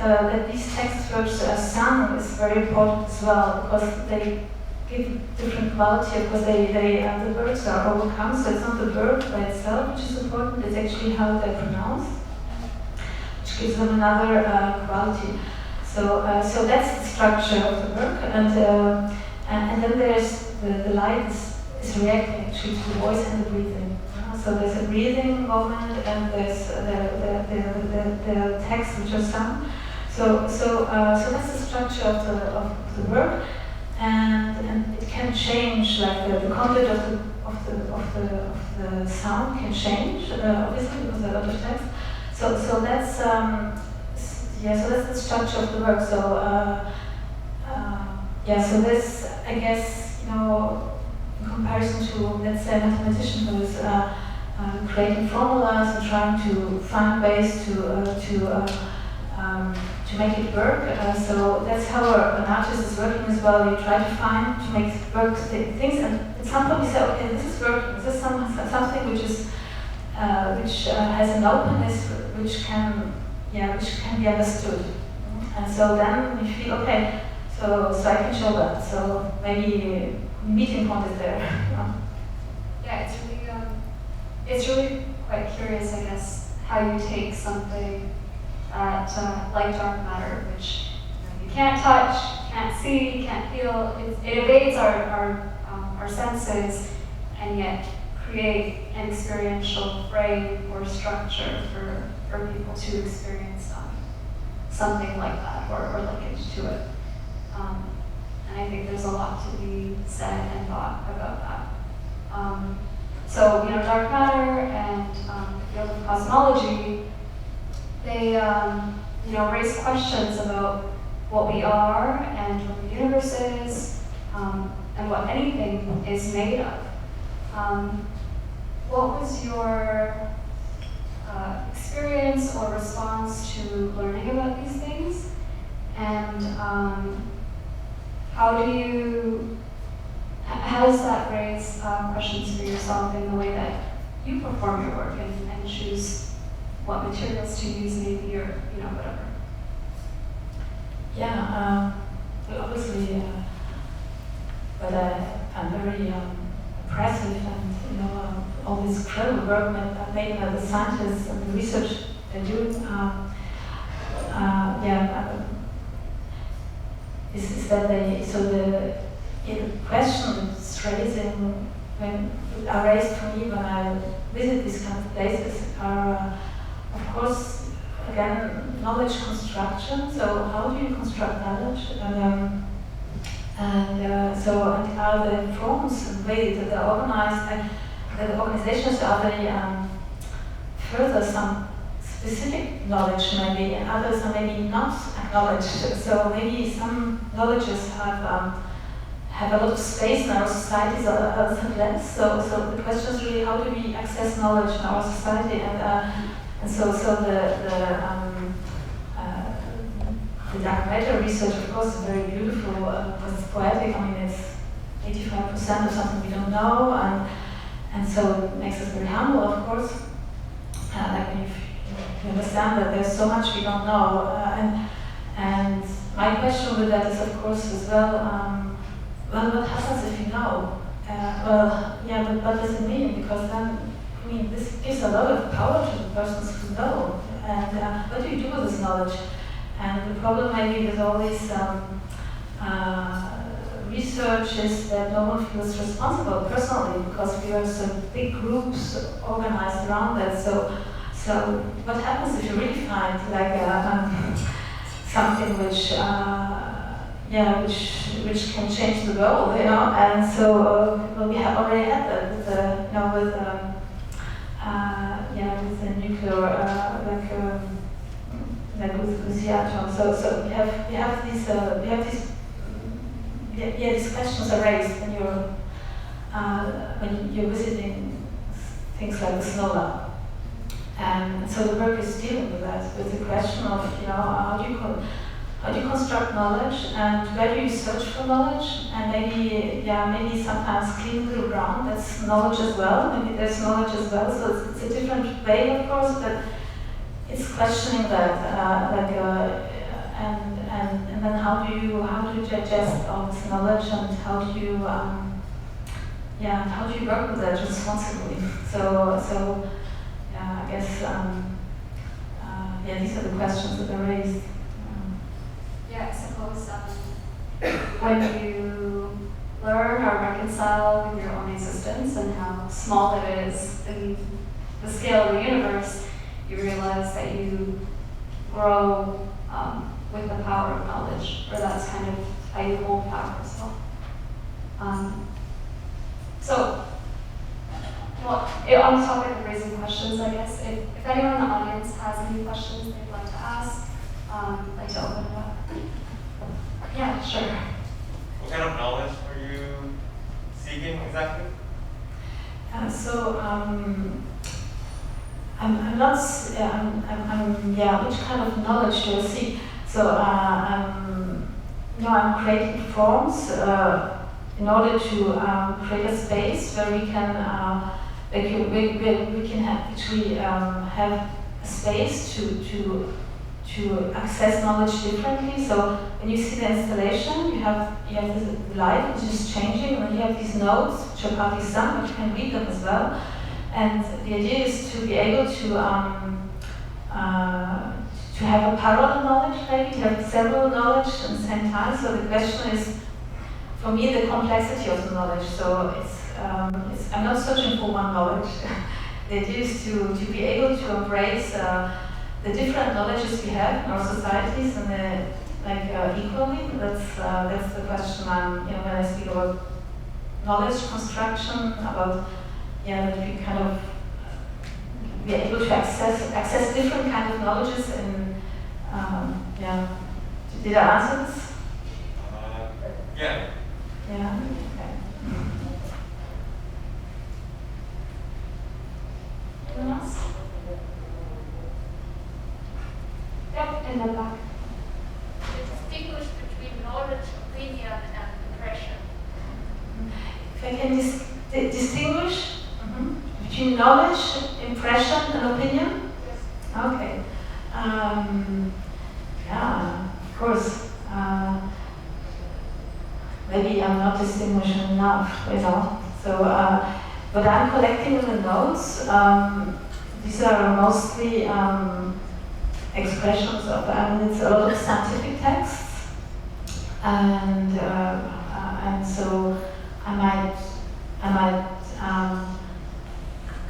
text works are sung is very important as well, because they give different quality, because the words are overcome. So it's not the word by itself which is important, it's actually how they're pronounced, which gives them another quality. So that's the structure of the work, and then there's the light is reacting actually to the voice and the breathing. So there's a breathing moment, and there's the text which are sung. So that's the structure of the work, and it can change. Like the content of the sound can change, obviously, because there are a lot of text. So that's so that's the structure of the work. So so this, I guess, in comparison to, let's say, a mathematician who is creating formulas and trying to find ways to make it work. So that's how an artist is working as well. You try to make it work things, and at some point you say, okay, this is working. This is something which is which has an openness which can be understood. And so then you feel, okay, so I can show that. So maybe meeting point is there. Yeah, it's really quite curious, I guess, how you take something like dark matter, which you can't touch, can't see, can't feel. It evades our senses, and yet create an experiential frame or structure for people to experience something like that or linkage to it. And I think there's a lot to be said and thought about that. So, dark matter and the field of cosmology, they, raise questions about what we are and what the universe is, and what anything is made of. What was your experience or response to learning about these things? And how does that raise questions for yourself in the way that you perform your work and choose what materials to use, maybe, or whatever. Yeah, obviously, but I'm very impressive, and all this incredible work made by the scientists and the research they're doing. Is that the question it's raising are raised for me when I visit these kind of places are, of course, again, knowledge construction. So how do you construct knowledge? And are the forms and ways that they're organized, the organizations, are they further some specific knowledge maybe, and others are maybe not acknowledged. So maybe some knowledges have a lot of space in our societies, others have less. So the question is really, how do we access knowledge in our society? And so the dark matter research, of course, is very beautiful, because it's poetic. I mean, it's 85% of something we don't know, and so it makes us very humble, of course. Like when you understand that there's so much we don't know, and my question with that is, of course, as well, what happens if you know? But what does it mean? Because then, I mean, this gives a lot of power to the persons who know, and what do you do with this knowledge? And the problem maybe with all these research is that no one feels responsible personally, because we are so big groups organized around that. So what happens if you really find like something which can change the world, And so we have already had that with with the nuclear like with the atom. So we have these questions are raised when you're visiting things like the snow lab. And so the work is dealing with that, with the question of how do you construct knowledge, and where do you search for knowledge, and maybe sometimes clean little ground, that's knowledge as well. Maybe there's knowledge as well. So it's a different way, of course, but it's questioning that, and then how do you digest all this knowledge, and how do you work with that responsibly? So I guess these are the questions that are raised. Yeah, I suppose when you learn or reconcile with your own existence and how small it is in the scale of the universe, you realize that you grow with the power of knowledge, or that's kind of how you hold power as well. On the topic of raising questions, I guess, if anyone in the audience has any questions they'd like to ask, I'd like to open it up. Yeah, sure. What kind of knowledge are you seeking exactly? I'm not. Which kind of knowledge do I seek? So I'm creating forms in order to create a space where we can actually have a space to access knowledge differently. So when you see the installation, you have the light which is changing, and then you have these nodes which are partly sung, but you can read them as well. And the idea is to be able to have a parallel knowledge, maybe to have several knowledge at the same time. So the question is, for me, the complexity of the knowledge. So I'm not searching for one knowledge. The idea is to be able to embrace the different knowledges we have in our societies, and equally. That's the question. When I speak about knowledge construction, about that we kind of be able to access different kind of knowledges. And did I answer this? Yeah. Yeah. Okay. Anyone else? Yep, in the back. Distinguish between knowledge, opinion, and impression. If I can distinguish between between knowledge, impression, and opinion? Yes. Okay. Yeah, of course. Maybe I'm not distinguishing enough, So what I'm collecting in the notes, these are mostly expressions of, it's a lot of scientific texts, and so I might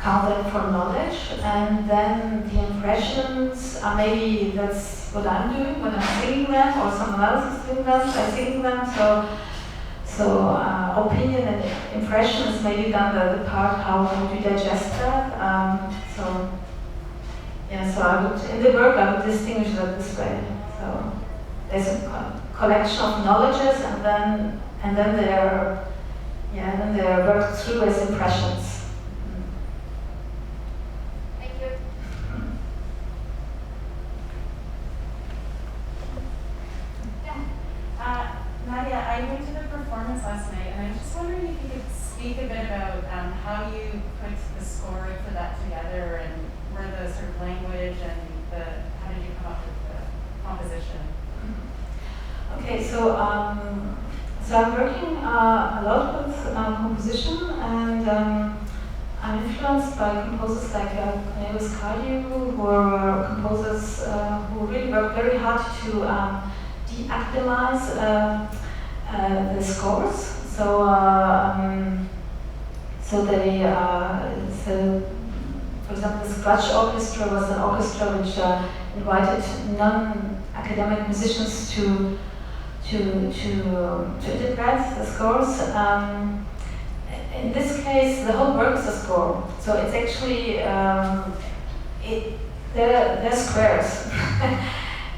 count them for knowledge, and then the impressions are maybe that's what I'm doing when I'm singing them, or someone else is doing them, I'm singing them. So opinion and impression is maybe then the part how do you digest that. So I would in the work I would distinguish that this way. So there's a collection of knowledges, and then they're worked through as impressions. Thank you. Nadia, I went to the performance last night, and I was just wondering if you could speak a bit about how you put the score for that together, and where the sort of language and how did you come up with the composition? Okay, so I'm working a lot with composition, and I'm influenced by composers like Cornelius Cardew, who are composers who really work very hard to de-academize the scores. So for example, the Scratch Orchestra was an orchestra which invited non-academic musicians to interpret the scores. In this case, the whole work is a score. So it's actually they're squares.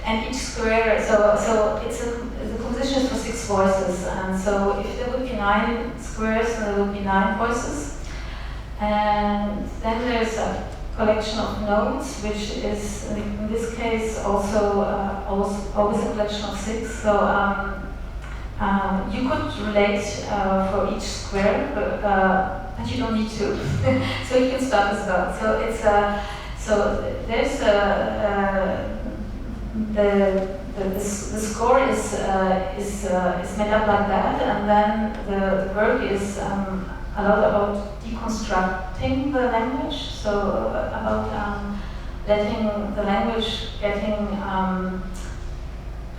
And each square, so the composition is for 6 voices, and so if there would be 9 squares, there would be 9 voices. And then there's a collection of notes, which is in this case also always a collection of 6. So you could relate for each square, but you don't need to. So you can start as well. So it's there's the score is made up like that, and then the work is a lot about deconstructing the language. So about letting the language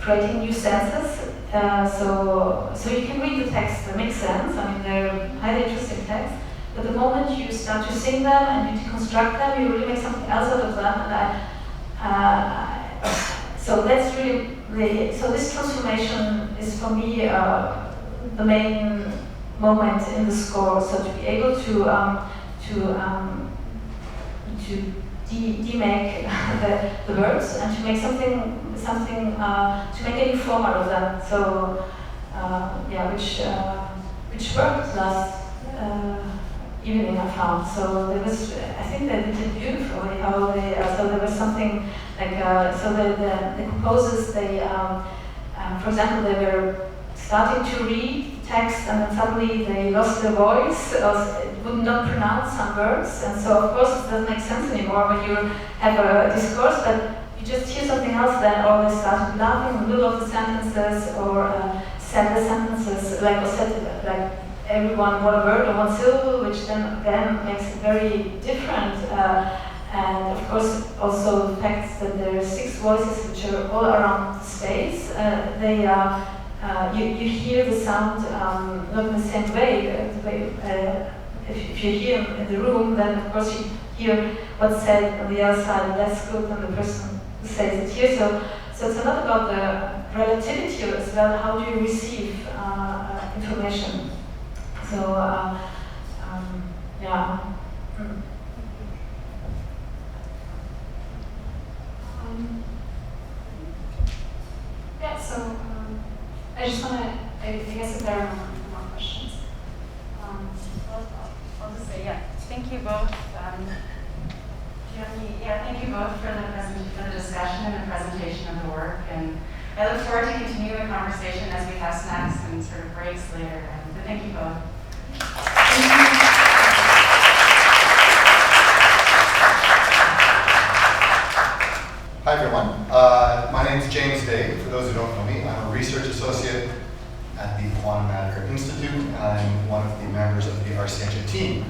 creating new senses. So you can read the text; they make sense. I mean, they're highly interesting texts. But the moment you start to sing them and you deconstruct them, you really make something else out of them. And so that's really so this transformation is for me the main moment in the score. So to be able to demake the words and to make something to make any form out of them. So which worked last evening I found. So there was, I think they did it beautifully. How they so there was something like so the composers they for example they were starting to read text and then suddenly they lost their voice or would not pronounce some words, and so of course it doesn't make sense anymore when you have a discourse, but you just hear something else then, or they started laughing in the middle of the sentences, or said the sentences like everyone one word or one syllable, which then again makes it very different. And of course also the fact that there are 6 voices which are all around the space, you hear the sound not in the same way. If you hear in the room, then of course you hear what's said on the other side less good than the person who says it here. So it's a lot about the relativity as well. How do you receive information? So yeah. So I just want to, I guess if there are more questions. I'll just say, thank you both. Thank you both for the discussion and the presentation of the work. And I look forward to continuing the conversation as we have snacks and sort of breaks later. But thank you both. James Day. For those who don't know me, I'm a research associate at the Quantum Matter Institute, and I'm one of the members of the Ars Scientia team.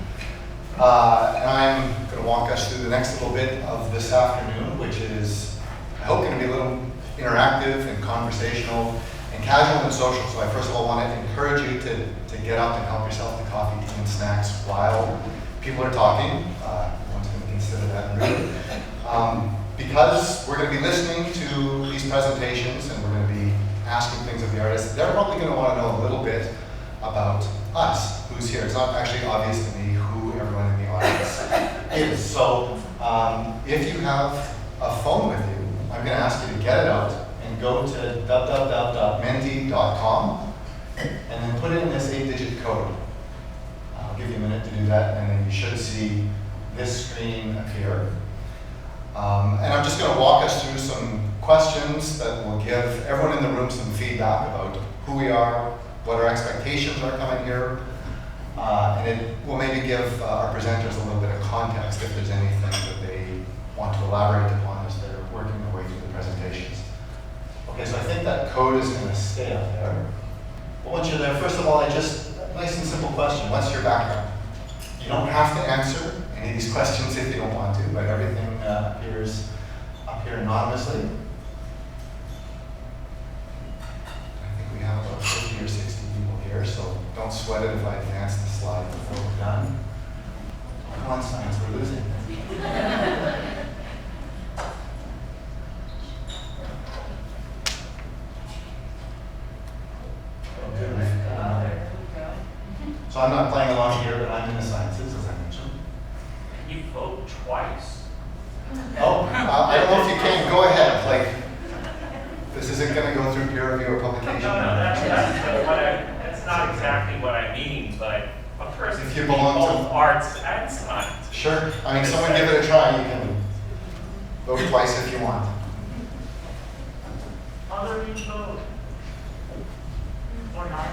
And I'm going to walk us through the next little bit of this afternoon, which is, I hope, going to be a little interactive and conversational and casual and social. So I first of all want to encourage you to get up and help yourself to coffee, tea, and snacks while people are talking. Everyone's going to consider that rude. Because we're going to be listening to these presentations and we're going to be asking things of the artists, they're probably going to want to know a little bit about us, who's here. It's not actually obvious to me who everyone in the audience is. So if you have a phone with you, I'm going to ask you to get it out and go to www.menti.com and then put in this 8-digit code. I'll give you a minute to do that, and then you should see this screen appear. And I'm just going to walk us through some questions that will give everyone in the room some feedback about who we are, what our expectations are coming here, and it will maybe give our presenters a little bit of context if there's anything that they want to elaborate upon as they're working their way through the presentations. Okay, so I think that code is going to stay up there. But once you're there, first of all, nice and simple question, what's your background? You don't have to answer any of these questions if you don't want to, but everything appears up here anonymously. I think we have about 50 or 60 people here, so don't sweat it if I advance the slide before we're done. Come on, science, we're losing. So I'm not playing along here, but I'm in the sciences, as I mentioned. You vote twice. Oh, I don't know if you can. Go ahead. Like, this isn't going to go through peer review or publication. No, that's not exactly what I mean, but a person If you can be belong to- both arts and science. Sure. I mean, someone give it a try. You can vote twice if you want. Other than vote. Or not.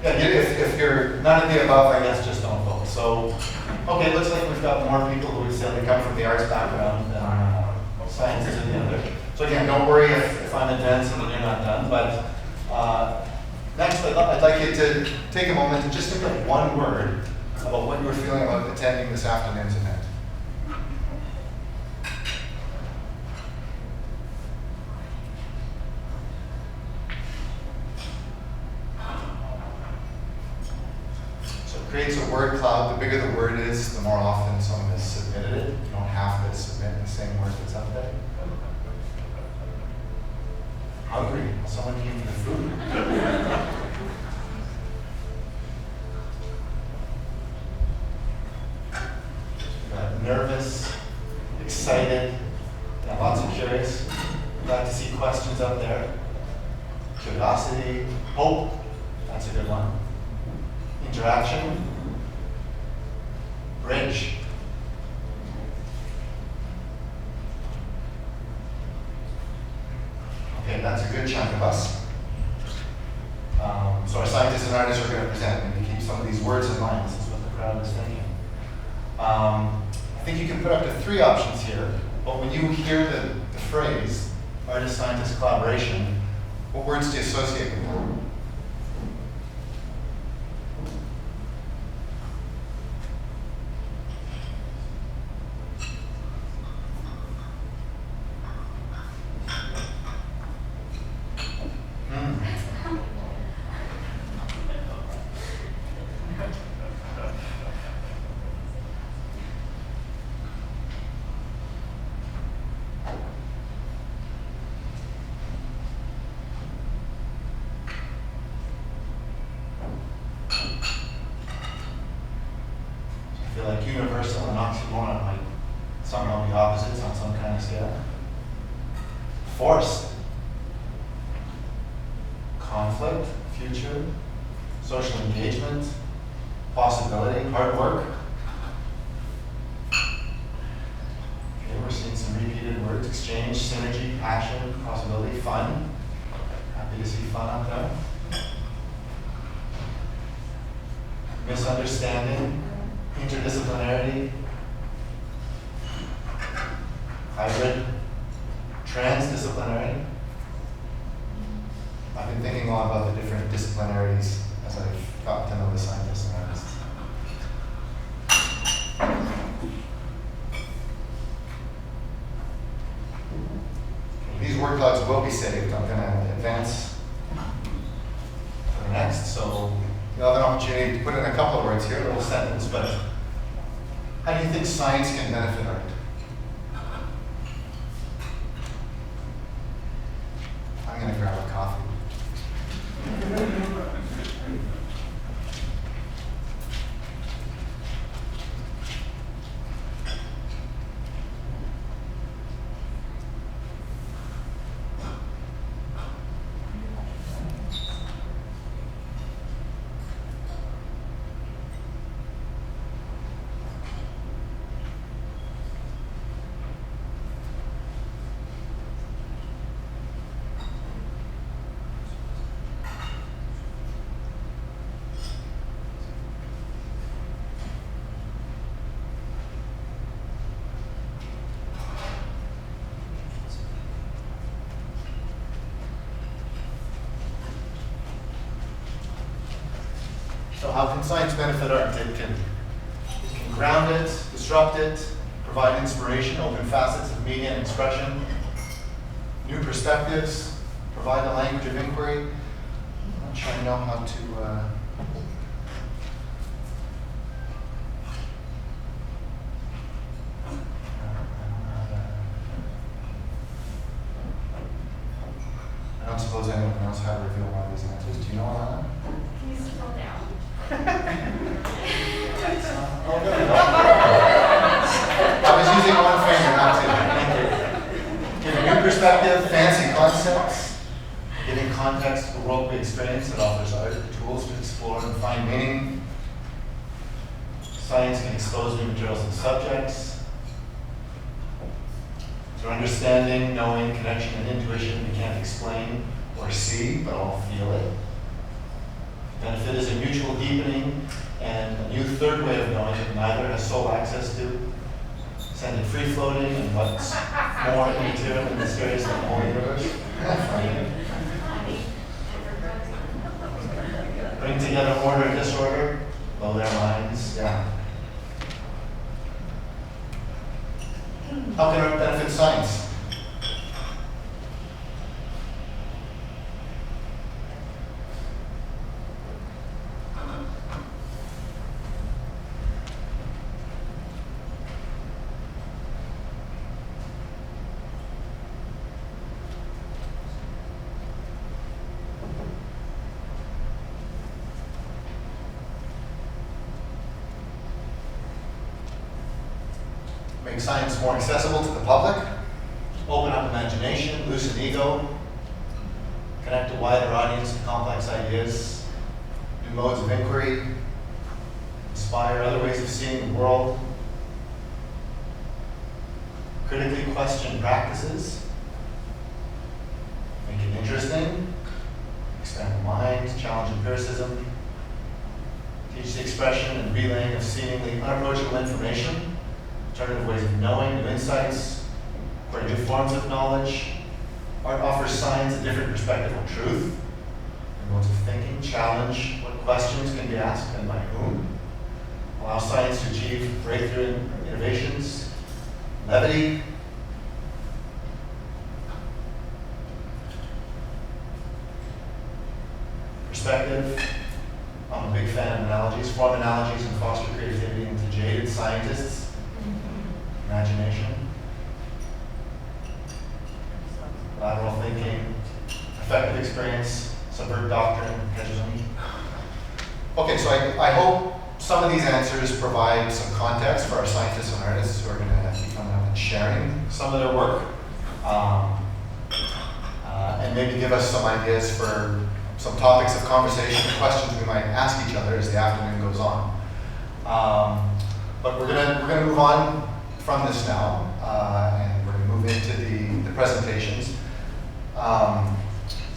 Yeah, if you're none of the above, I guess just don't vote. So, okay, looks like we've got more people who would say they come from the arts background than sciences and the other. So again, don't worry if I'm advancing and you're not done. But next, I'd like you to take a moment and just think of one word about what you were feeling about attending this afternoon's event. Creates a word cloud. The bigger the word is, the more often someone has submitted it. You don't have to submit the same word that's up there. Hungry. Someone came for the food. Nervous, excited, and lots of curious. Glad to see questions up there. Curiosity, hope. That's a good one. Interaction, bridge, okay, that's a good chunk of us. So our scientists and artists are going to present, and keep some of these words in mind. This is what the crowd is thinking. I think you can put up to 3 options here, but when you hear the phrase artist-scientist collaboration, what words do you associate with that? Universal and oxymoron might somehow be opposites on some kind of scale. Force, conflict, future, social engagement, possibility, hard work. Okay, we're seeing some repeated words: exchange, synergy, passion, possibility, fun. Happy to see fun up there. Misunderstanding, interdisciplinarity, hybrid, transdisciplinary. I've been thinking a lot about the different disciplinarities as I've gotten to know the scientists and artists. These word clouds will be saved. I'm going to advance to the next. So you'll have an opportunity to put in a couple of words here, a little sentence, but how do you think science can benefit art? I'm going to grab a coffee. So how can science benefit art? It can ground it, disrupt it, provide inspiration, open facets of media and expression, new perspectives, provide a language of inquiry. I'm not sure I know how to I don't suppose anyone knows how to reveal one of these answers. Do you know, Alannah? Can you scroll down? Oh, no. I was using one finger, not two. Thank you. Giving new perspective, fancy concepts, giving context to the world we experience that offers art tools to explore and find meaning. Science can expose new materials and subjects. Through understanding, knowing, connection, and intuition, we can't explain or see, but all feel it. Benefit is a mutual deepening and a new third way of knowing that neither has sole access to. Send it free-floating and what's more immaterial and mysterious than the whole universe. Bring together order and disorder, blow their minds, yeah. How can art benefit science? Make science more accessible to the public, open up imagination, loosen ego, connect a wider audience to complex ideas, new modes of inquiry, inspire other ways of seeing the world, critically question practices, make it interesting, expand the mind, challenge empiricism, teach the expression and relaying of seemingly unapproachable information, alternative ways of knowing, new insights, or new forms of knowledge. Art offers science a different perspective on truth, new modes of thinking, challenge what questions can be asked and by whom, allow science to achieve breakthrough innovations, levity, perspective. I'm a big fan of analogies, form analogies and foster creativity into jaded scientists. Imagination, lateral thinking, effective experience, subvert doctrine, catechism. Okay, so I hope some of these answers provide some context for our scientists and artists who are going to be coming up and sharing some of their work, and maybe give us some ideas for some topics of conversation and questions we might ask each other as the afternoon goes on. But we're gonna move on from this now, and we're going to move into the presentations.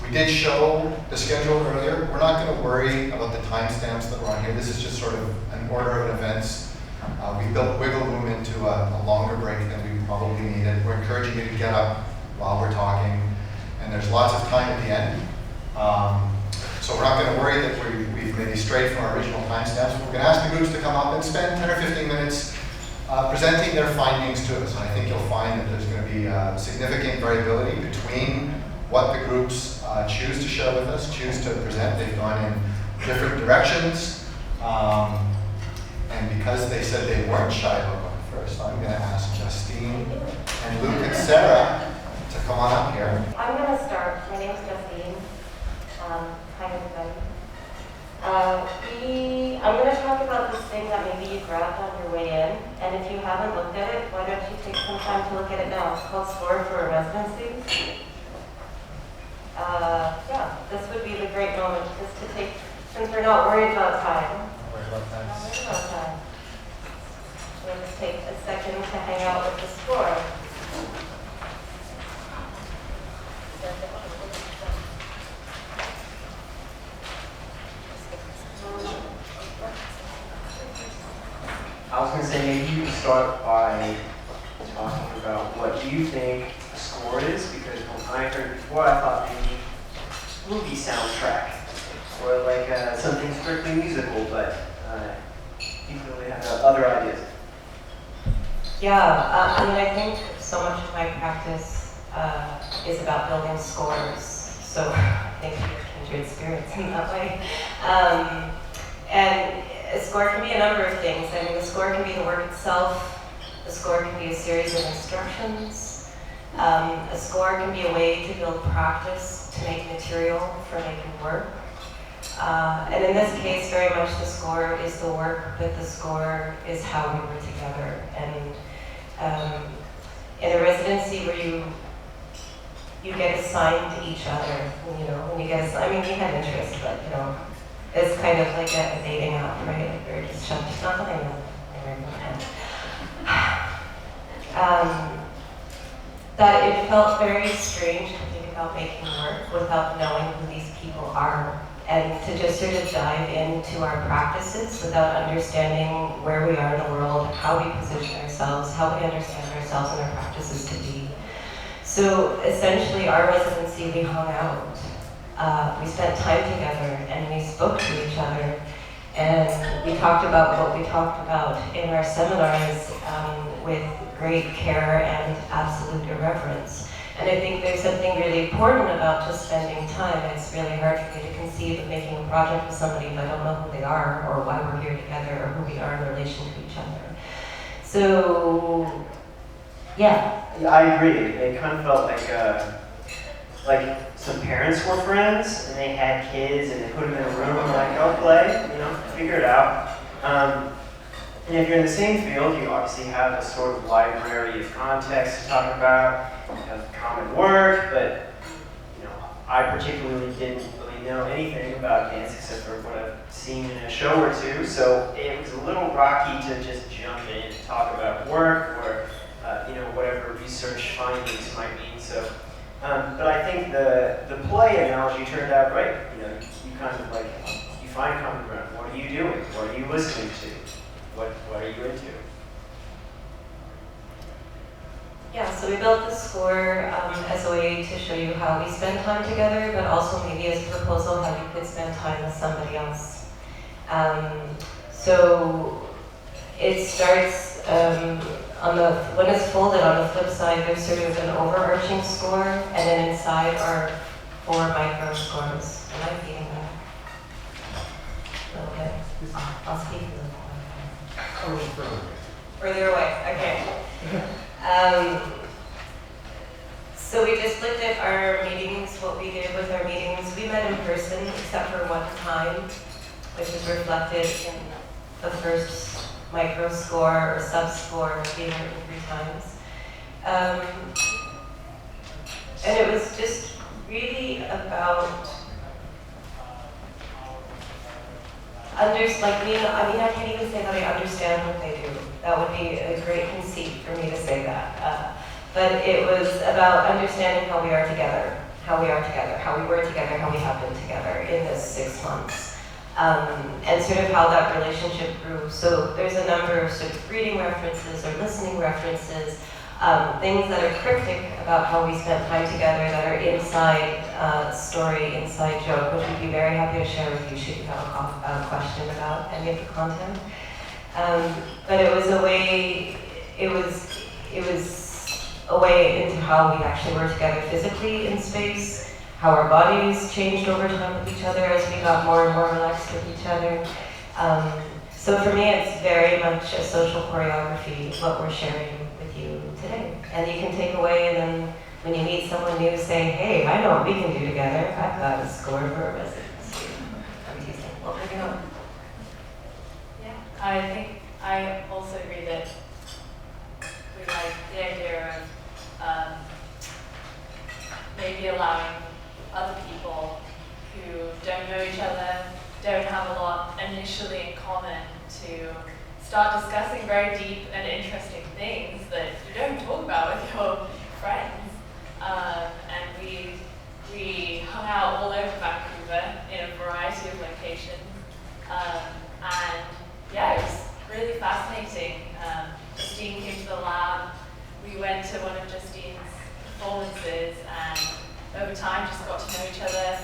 We did show the schedule earlier. We're not going to worry about the timestamps that were on here. This is just sort of an order of events. We built wiggle room into a longer break than we probably needed. We're encouraging you to get up while we're talking, and there's lots of time at the end. So we're not going to worry that we've maybe strayed from our original timestamps. We're going to ask the groups to come up and spend 10 or 15 minutes presenting their findings to us. And I think you'll find that there's going to be significant variability between what the groups choose to share with us, choose to present. They've gone in different directions. And because they said they weren't shy about going first, I'm going to ask Justine and Luke and Sarah to come on up here. I'm going to start. My name is Justine. Hi, everybody. I'm going to talk about this thing that maybe you grabbed on your way in, and if you haven't looked at it, why don't you take some time to look at it now? It's called Score for Residencies. Yeah, this would be the great moment just to take, since we're not worried about time. Not worried about time. We'll just take a second to hang out with the score. I was going to say maybe you can start by talking about what you think a score is, because when I heard before, I thought maybe movie soundtrack or like something strictly musical, but you clearly have other ideas. Yeah, I mean, I think so much of my practice is about building scores, so I think we're kindred spirits in that way. And a score can be a number of things. I mean, the score can be the work itself. A score can be a series of instructions. A score can be a way to build practice, to make material for making work. And in this case, very much the score is the work, but the score is how we were together. And in a residency where you get assigned to each other, you know, when you get assigned, I mean, we had interest, but, you know, it's kind of like a dating app, right? Like we're just shoved to nothing. That it felt very strange to think about making work without knowing who these people are, and to just sort of dive into our practices without understanding where we are in the world, how we position ourselves, how we understand ourselves and our practices to be. So essentially, our residency, we hung out. We spent time together and we spoke to each other, and we talked about what we talked about in our seminars with great care and absolute irreverence. And I think there's something really important about just spending time. It's really hard for me to conceive of making a project with somebody if I don't know who they are or why we're here together or who we are in relation to each other. So, yeah. I agree. It kind of felt like some parents were friends and they had kids and they put them in a room and like, oh, play, you know, figure it out. And if you're in the same field, you obviously have a sort of library of context to talk about. You have common work, but you know, I particularly didn't really know anything about dance except for what I've seen in a show or two. So it was a little rocky to just jump in and talk about work or you know, whatever research findings might mean. So. But I think the play analogy turned out great. You know, you kind of like, you find common ground. What are you doing? What are you listening to? What are you into? Yeah, so we built the score as a way to show you how we spend time together, but also maybe as a proposal how you could spend time with somebody else. So it starts when it's folded on the flip side, there's sort of an overarching score, and then inside are 4 micro scores. Am I feeding that? A little bit. I'll speak a little bit. Further away, okay. So we just looked at our meetings, what we did with our meetings. We met in person, except for one time, which is reflected in the first micro score or sub score being written 3 times. And it was just really about I can't even say that I understand what they do. That would be a great conceit for me to say that. But it was about understanding how we are together, how we were together, how we have been together in this 6 months. And sort of how that relationship grew. So there's a number of sort of reading references or listening references, things that are cryptic about how we spent time together that are inside story, inside joke, which we'd be very happy to share with you should you have a question about any of the content. But it was a way, it was a way into how we actually were together physically in space, how our bodies changed over time with each other as we got more and more relaxed with each other. So for me, it's very much a social choreography, what we're sharing with you today. And you can take away, and then when you meet someone new, say, hey, I know what we can do together. I've got a score for a residency. Well, moving on. Yeah, I think I also agree that we like the idea of maybe allowing other people who don't know each other, don't have a lot initially in common, to start discussing very deep and interesting things that you don't talk about with your friends. And we hung out all over Vancouver in a variety of locations. And yeah, it was really fascinating. Justine came to the lab. We went to one of Justine's performances, and over time just got to know each other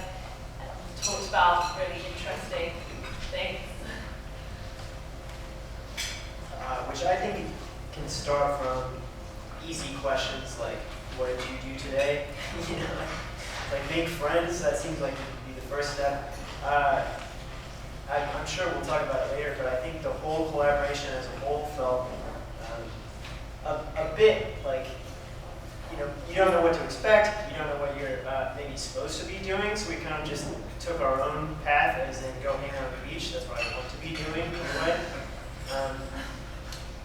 and talked about really interesting things. Which I think can start from easy questions like, what did you do today? You know, like being friends, that seems like it would be the first step. I'm sure we'll talk about it later, but I think the whole collaboration as a whole felt a bit like, you know, you don't know what to expect, you don't know what you're maybe supposed to be doing, so we kind of just took our own path, as in go hang out on the beach. That's what I want to be doing anyway.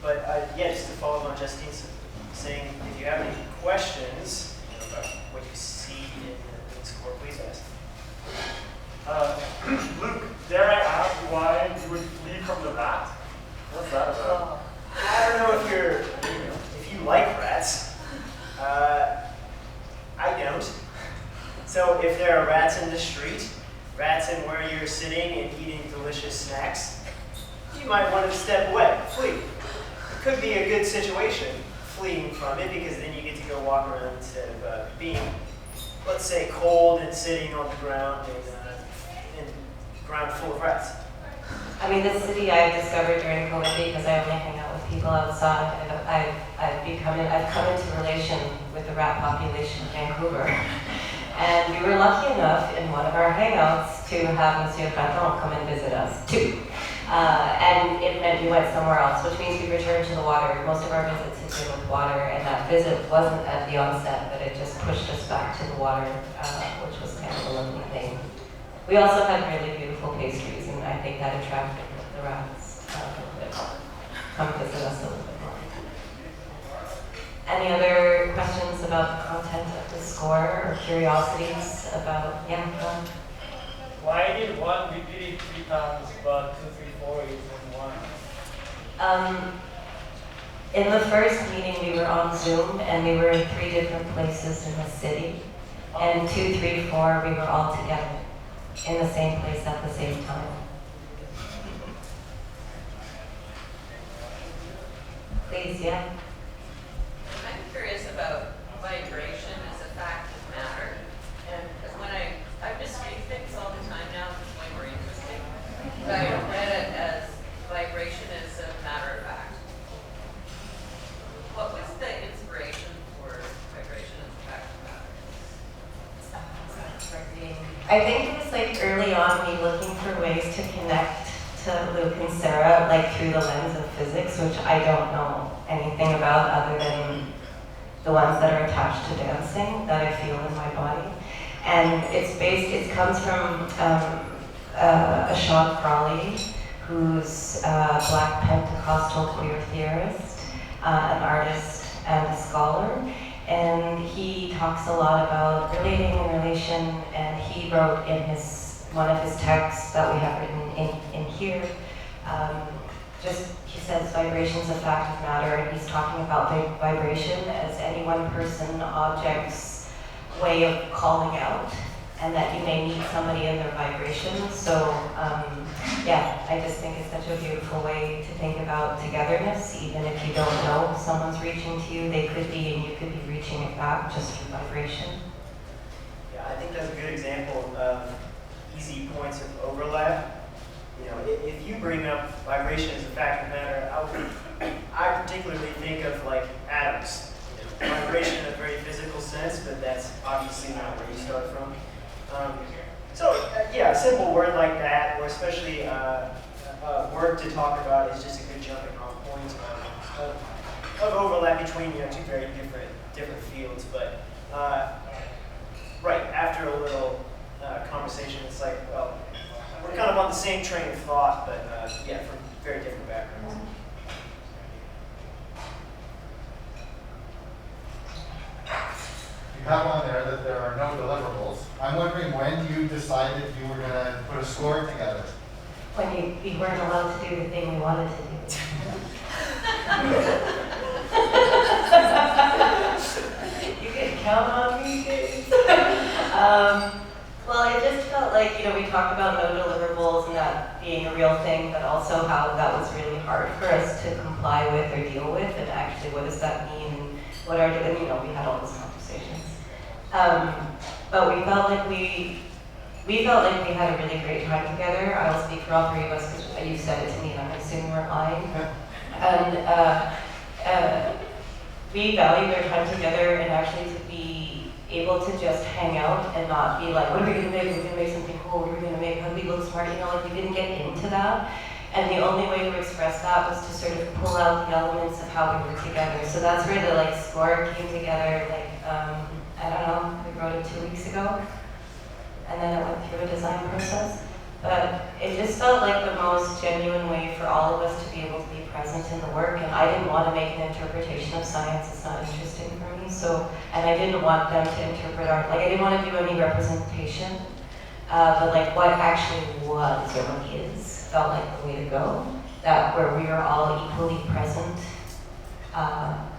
But yeah, just to follow on Justine's saying, if you have any questions about what you see in the score, please ask. Luke, dare I ask why you would flee from the rat? What's that about? I don't know if if you like rats. I don't. So if there are rats in the street, rats in where you're sitting and eating delicious snacks, you might want to step away, flee. It could be a good situation, fleeing from it, because then you get to go walk around instead of being, let's say, cold and sitting on the ground and ground full of rats. I mean, this city I discovered during COVID because I only hang out with people outside. I've come into relation with the rat population of Vancouver. And we were lucky enough in one of our hangouts to have Monsieur Raton come and visit us too. And it meant we went somewhere else, which means we returned to the water. Most of our visits had been with water, and that visit wasn't at the onset, but it just pushed us back to the water, which was kind of a lovely thing. We also had really beautiful pastries, and I think that attracted the rats a little bit more. Come visit us a little bit more. Any other questions about the content of the score or curiosities about, Why did one repeat it 3 times, but 2, 3, 4 is in one? In the first meeting, we were on Zoom, and we were in 3 different places in the city. And 2, 3, 4, we were all together in the same place at the same time. Please, yeah. I'm curious about vibration as a fact of matter. And because when I just read things all the time now, it's way more interesting. But I read it as vibration as a matter of fact. What was the inspiration for vibration as a fact of matter? I think it was like early on me looking for ways to connect to Luke and Sarah, like through the lens of physics, which I don't know anything about other than the ones that are attached to dancing that I feel in my body. And it comes from Ashok Crawley, who's a Black Pentecostal queer theorist, an artist and a scholar. And he talks a lot about relating and relation, and he wrote in one of his texts that we have written in here, he says vibration's a fact of matter, and he's talking about vibration as any one person, object's way of calling out, and that you may meet somebody in their vibration. So, I just think it's such a beautiful way to think about togetherness. Even if you don't know someone's reaching to you, they could be, and you could be reaching it back just through vibration. Yeah, I think that's a good example of easy points of overlap. You know, if you bring up vibration as a fact of matter, I particularly think of like atoms. You know, vibration in a very physical sense, but that's obviously not where you start from. Yeah, a simple word like that, or especially a word to talk about, is just a good jumping off point of overlap between, you know, two very different fields. But right after a little conversation, it's like, well, we're kind of on the same train of thought, but yeah, from very different backgrounds. You have on there that there are no deliverables. I'm wondering when you decided you were going to put a score together. When we weren't allowed to do the thing we wanted to do. You can count on me, Dave. Well, it just felt like, you know, we talked about no deliverables and that being a real thing, but also how that was really hard for us to comply with or deal with, and actually what does that mean, and what are, and, you know, we had all those conversations. But we felt like we had a really great time together. I'll speak for all three of us because you said it to me, and I'm assuming we're lying. And we valued our time together, and actually to be able to just hang out and not be like, what are we gonna make? We're gonna make something cool. We're gonna make, how do we look smart? You know, like we didn't get into that. And the only way to express that was to sort of pull out the elements of how we were together. So that's where the like score came together. Like I don't know, we wrote it 2 weeks ago, and then it went through a design process. But it just felt like the most genuine way for all of us to be able to be present in the work. And I didn't want to make an interpretation of science. It's not interesting for me. So, and I didn't want them to interpret art. Like I didn't want to do any representation, but like what actually was or what is felt like the way to go. That where we are all equally present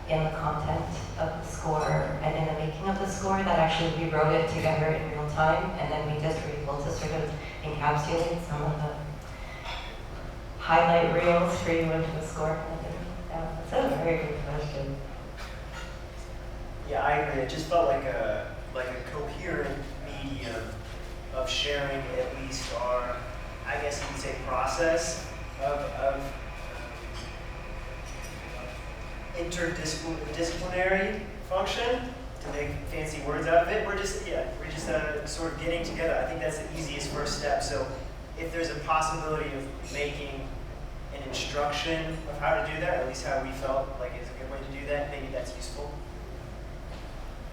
in the content of the score and in the making of the score. That actually we wrote it together in real time, and then we just were able to sort of encapsulate some of the highlight reels for you into the score. That's a very good question. Yeah, I agree. It just felt like a coherent medium of sharing at least our, I guess you could say, process of interdisciplinary function, to make fancy words out of it. We're just sort of getting together. I think that's the easiest first step. So if there's a possibility of making an instruction of how to do that, at least how we felt like it's a good way to do that, maybe that's useful.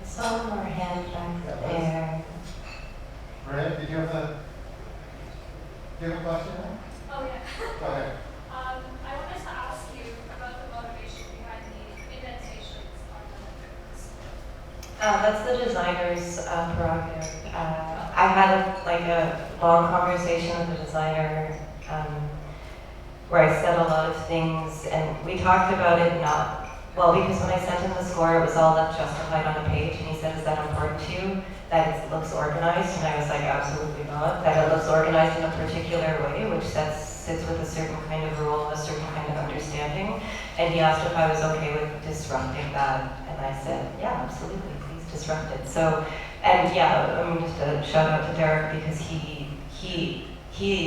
I saw our hand back there. Rhea, did you have a question? Oh, yeah. Go ahead. I wanted to ask you about the motivation behind the indentations on the That's the designer's prerogative. I had a long conversation with the designer where I said a lot of things, and we talked about it because when I sent him the score, it was all left justified on a page, and he said, is that important to you? That it looks organized? And I was like, absolutely not. That it looks organized in a particular way, which sits with a certain kind of rule, a certain kind of understanding. And he asked if I was okay with disrupting that, and I said, yeah, absolutely, please disrupt it. So, and yeah, I mean, just a shout out to Derek, because he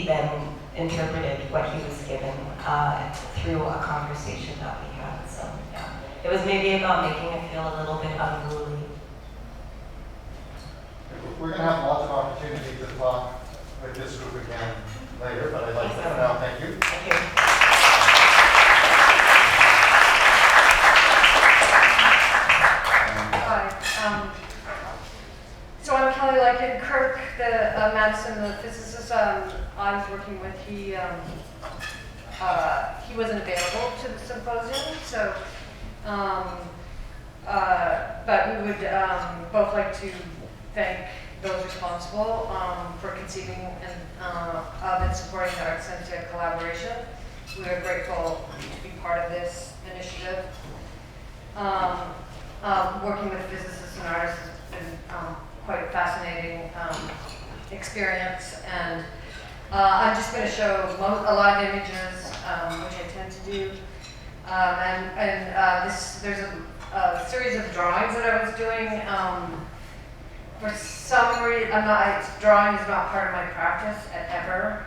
then interpreted what he was given through a conversation that we had. So yeah, it was maybe about making it feel a little bit unruly. We're going to have lots of opportunity to talk with this group again later, but I'd like to for now thank you. Thank you. Hi. So I'm Kelly Lycan. Kirk Madison, the physicist I was working with, he wasn't available to the symposium, so but we would both like to thank those responsible for conceiving of and supporting the Ars Scientia collaboration. We are grateful to be part of this initiative. Working with physicists and artists has been quite a fascinating experience, and I'm just going to show a lot of images, which I tend to do. There's a series of drawings that I was doing. For some reason, drawing is not part of my practice ever.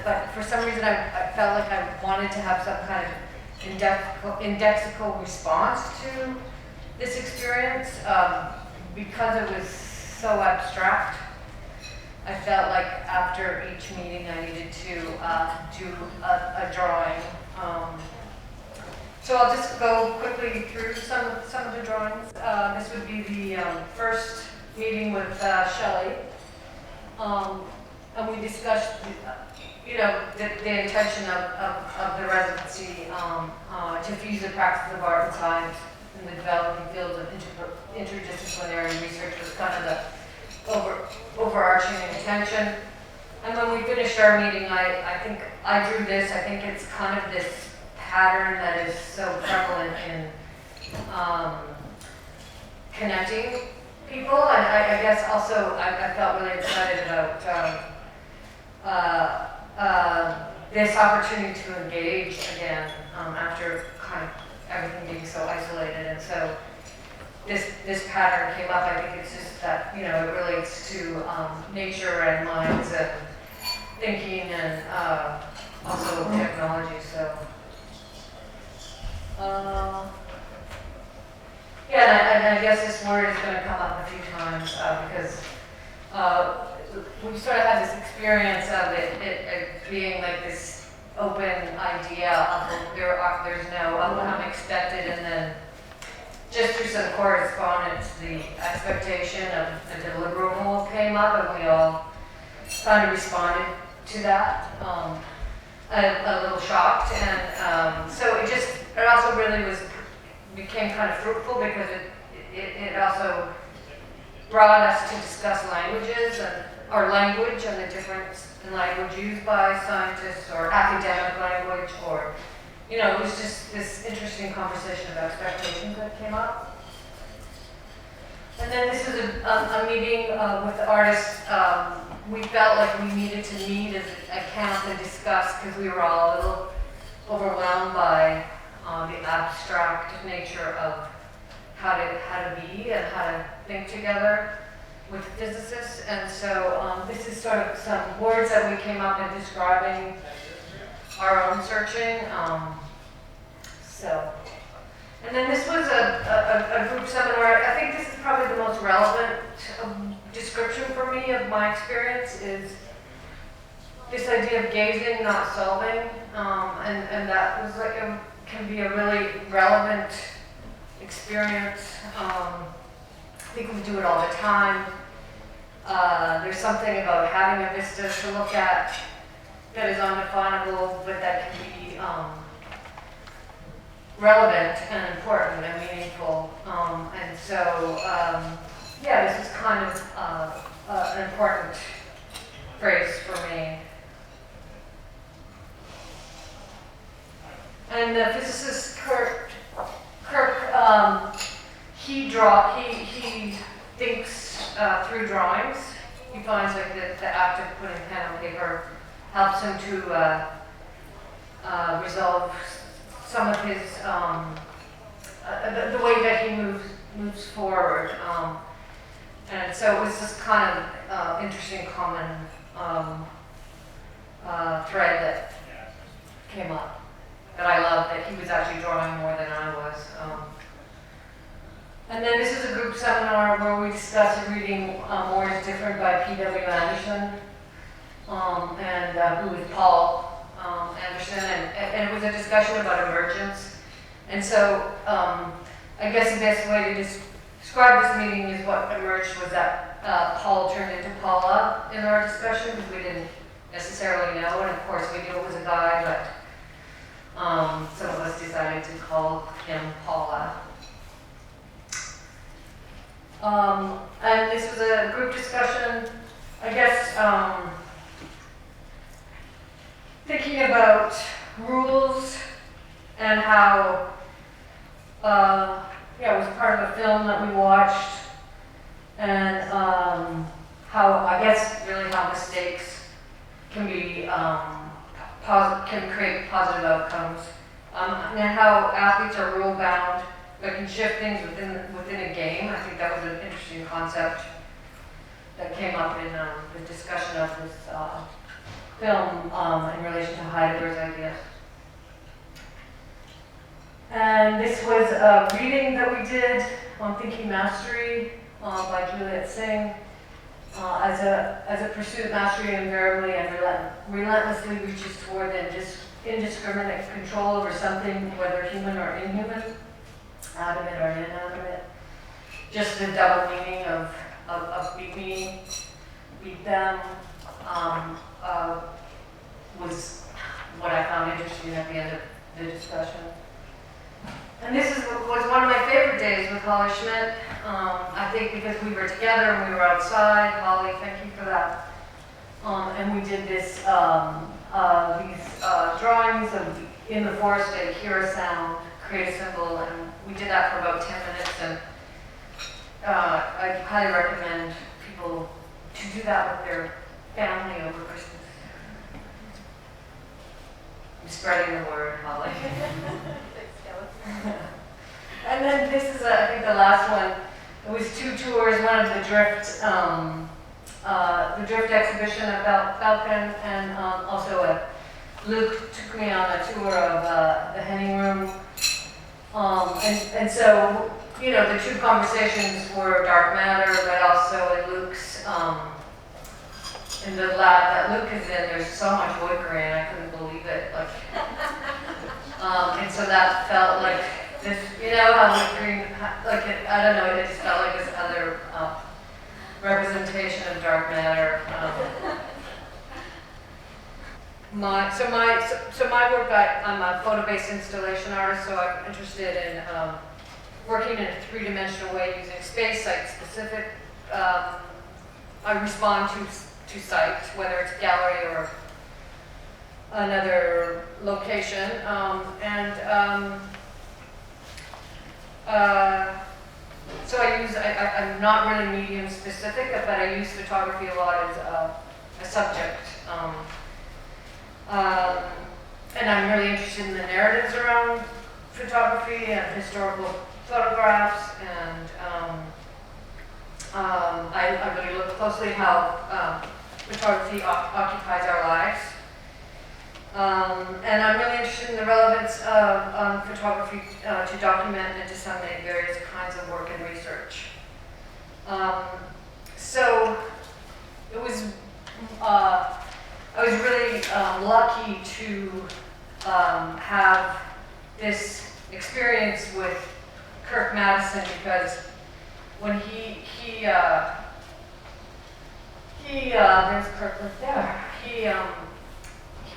But for some reason, I felt like I wanted to have some kind of indexical response to this experience because it was so abstract. I felt like after each meeting I needed to do a drawing. So I'll just go quickly through some of the drawings. This would be the first meeting with Shelley. And we discussed the intention of the residency to fuse the practice of art and science in the developing fields of interdisciplinary research was kind of the overarching intention. And when we finished our meeting, I think I drew this. I think it's kind of this pattern that is so prevalent in connecting people. And I guess also I felt really excited about this opportunity to engage again after kind of everything being so isolated. And so this pattern came up. I think it's just that, it relates to nature and minds and thinking and also technology. So, and I guess this word is going to come up a few times because we sort of had this experience of it being like this open idea of there's no unexpected, and then just through some correspondence, the expectation of a deliverable came up, and we all kind of responded to that, a little shocked, and so it also really became kind of fruitful because it also brought us to discuss languages or language and the difference in language used by scientists or academic language, or it was just this interesting conversation about expectations that came up. And then this is a meeting with the artists. We felt like we needed to meet as a camp and discuss because we were all a little overwhelmed by the abstract nature of how to be and how to think together with physicists. And so this is sort of some words that we came up with describing our own searching. And then this was a group seminar. I think this is probably the most relevant description for me of my experience, is this idea of gazing, not solving. And that was can be a really relevant experience. I think we do it all the time. There's something about having a vista to look at that is undefinable, but that can be relevant and important and meaningful. And so, this is kind of an important phrase for me. And the physicist Kirk, he thinks through drawings. He finds like the act of putting pen on paper helps him to resolve some of his the way that he moves forward. And so it was this kind of interesting common thread that came up. That I love, that he was actually drawing more than I was. And then this is a group seminar where we discussed reading More is Different by P.W. Anderson, and who is Paul Anderson, and it was a discussion about emergence. And so I guess the best way to describe this meeting is what emerged was that Paul turned into Paula in our discussion, because we didn't necessarily know, and of course we knew it was a guy, but some of us decided to call him Paula. And this was a group discussion, I guess, thinking about rules and how, it was part of a film that we watched, and how, I guess, really how mistakes can be can create positive outcomes, and how athletes are rule bound, but can shift things within a game. I think that was an interesting concept that came up in the discussion of this film in relation to Heidegger's ideas. And this was a reading that we did on Thinking Mastery by Juliet Singh. As a pursuit, mastery invariably and relentlessly reaches toward the indiscriminate control over something, whether human or inhuman, adamant or inanimate. Just the double meaning of beat me, beat them, was what I found interesting at the end of the discussion. And this was one of my favorite days with Holly Schmidt. I think because we were together and we were outside. Holly, thank you for that. And we did this these drawings of in the forest. They hear a sound, create a symbol, and we did that for about 10 minutes. And I highly recommend people to do that with their family over Christmas. I'm spreading the word, Holly. And then this is, I think, the last one. It was 2 tours, one of the Drift exhibition at Belkin, and also Luke took me on a tour of the Henning Room. And so, you know, the 2 conversations were dark matter, but also in Luke's, in the lab that Luke is in, there's so much wood grain, I couldn't believe it. Like, and so that felt like this, you know, how wood grain, like, I don't know, it just felt like this other representation of dark matter. My work, I'm a photo-based installation artist, so I'm interested in working in a 3-dimensional way using space, site-specific. I respond to site, whether it's a gallery or another location, so I'm not really medium specific, but I use photography a lot as a subject. And I'm really interested in the narratives around photography and historical photographs, and I really look closely how photography occupies our lives. And I'm really interested in the relevance of photography to document and disseminate various kinds of work and research. So it was, I was really lucky to have this experience with Kirk Madison, because when there's Kirk right there.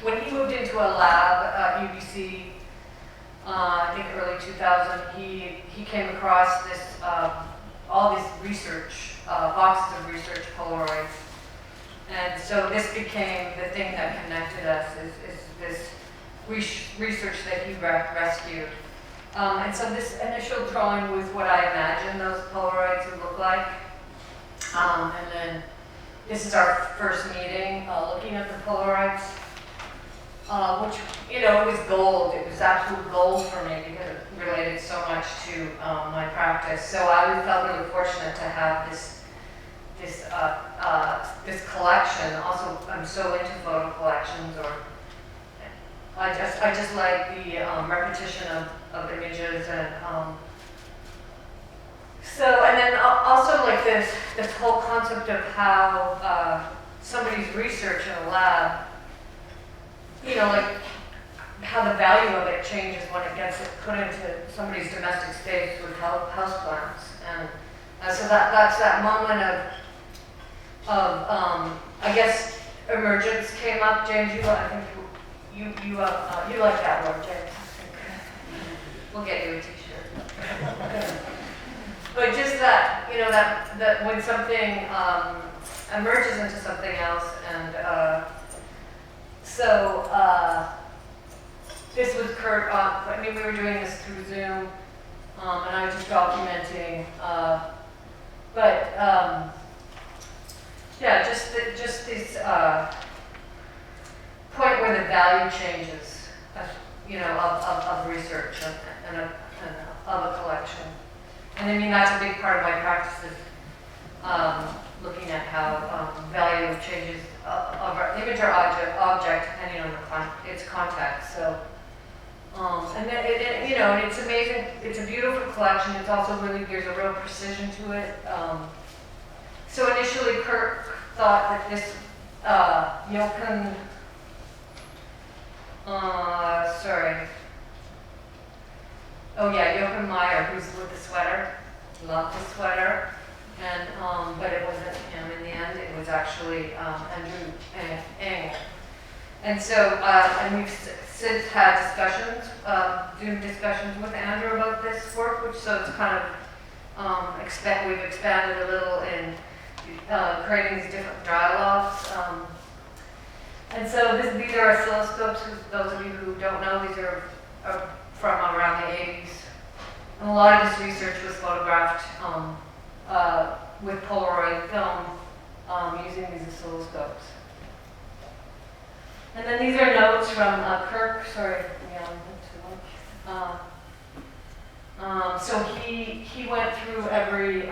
When he moved into a lab at UBC, I think early 2000, he came across this all this research, boxes of research Polaroids, and so this became the thing that connected us. Is this research that he rescued, and so this initial drawing was what I imagined those Polaroids would look like, and then this is our first meeting looking at the Polaroids. Which, you know, it was gold. It was absolute gold for me because it related so much to my practice. So I felt really fortunate to have this collection. Also, I'm so into photo collections, or I just like the repetition of images, and and then also like this whole concept of how somebody's research in a lab, you know, like how the value of it changes when it gets put into somebody's domestic space with houseplants. And so that's that moment of I guess emergence came up. James, I think you like that word, James. We'll get you a t-shirt. But just that, you know, that when something emerges into something else, and so this was Kurt. I mean, we were doing this through Zoom, and I was just documenting. Yeah, just this exploring the value changes, of research and of a collection. And I mean, that's a big part of my practice, looking at how value changes of our image or object depending on its context. So, and then and it's amazing. It's a beautiful collection. It's also really, there's a real precision to it. So initially, Kirk thought that this Jochen, Jochen Meyer, who's with the sweater, loved the sweater, and but it wasn't him in the end. It was actually Andrew Ng. And so, and we've since had discussions, Zoom discussions with Andrew about this work, which so it's kind of we've expanded a little in creating these different dialogues. And so these are oscilloscopes. Those of you who don't know, these are from around the 80s. And a lot of this research was photographed with Polaroid film using these oscilloscopes. And then these are notes from Kirk. Sorry, so he went through every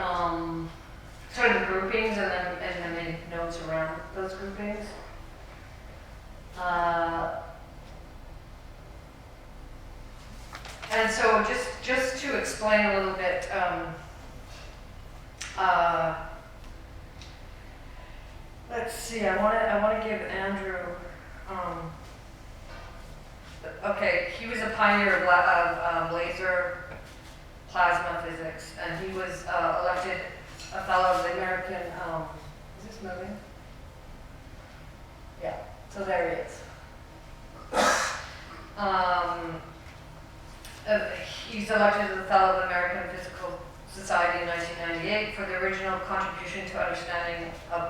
sort of the groupings and then made notes around those groupings. And so just to explain a little bit, let's see. I want to give Andrew. Okay, he was a pioneer of laser plasma physics, and he was elected a fellow of the American. Is this moving? Yeah. So there he is. He's elected as a fellow of the American Physical Society in 1998 for the original contribution to understanding of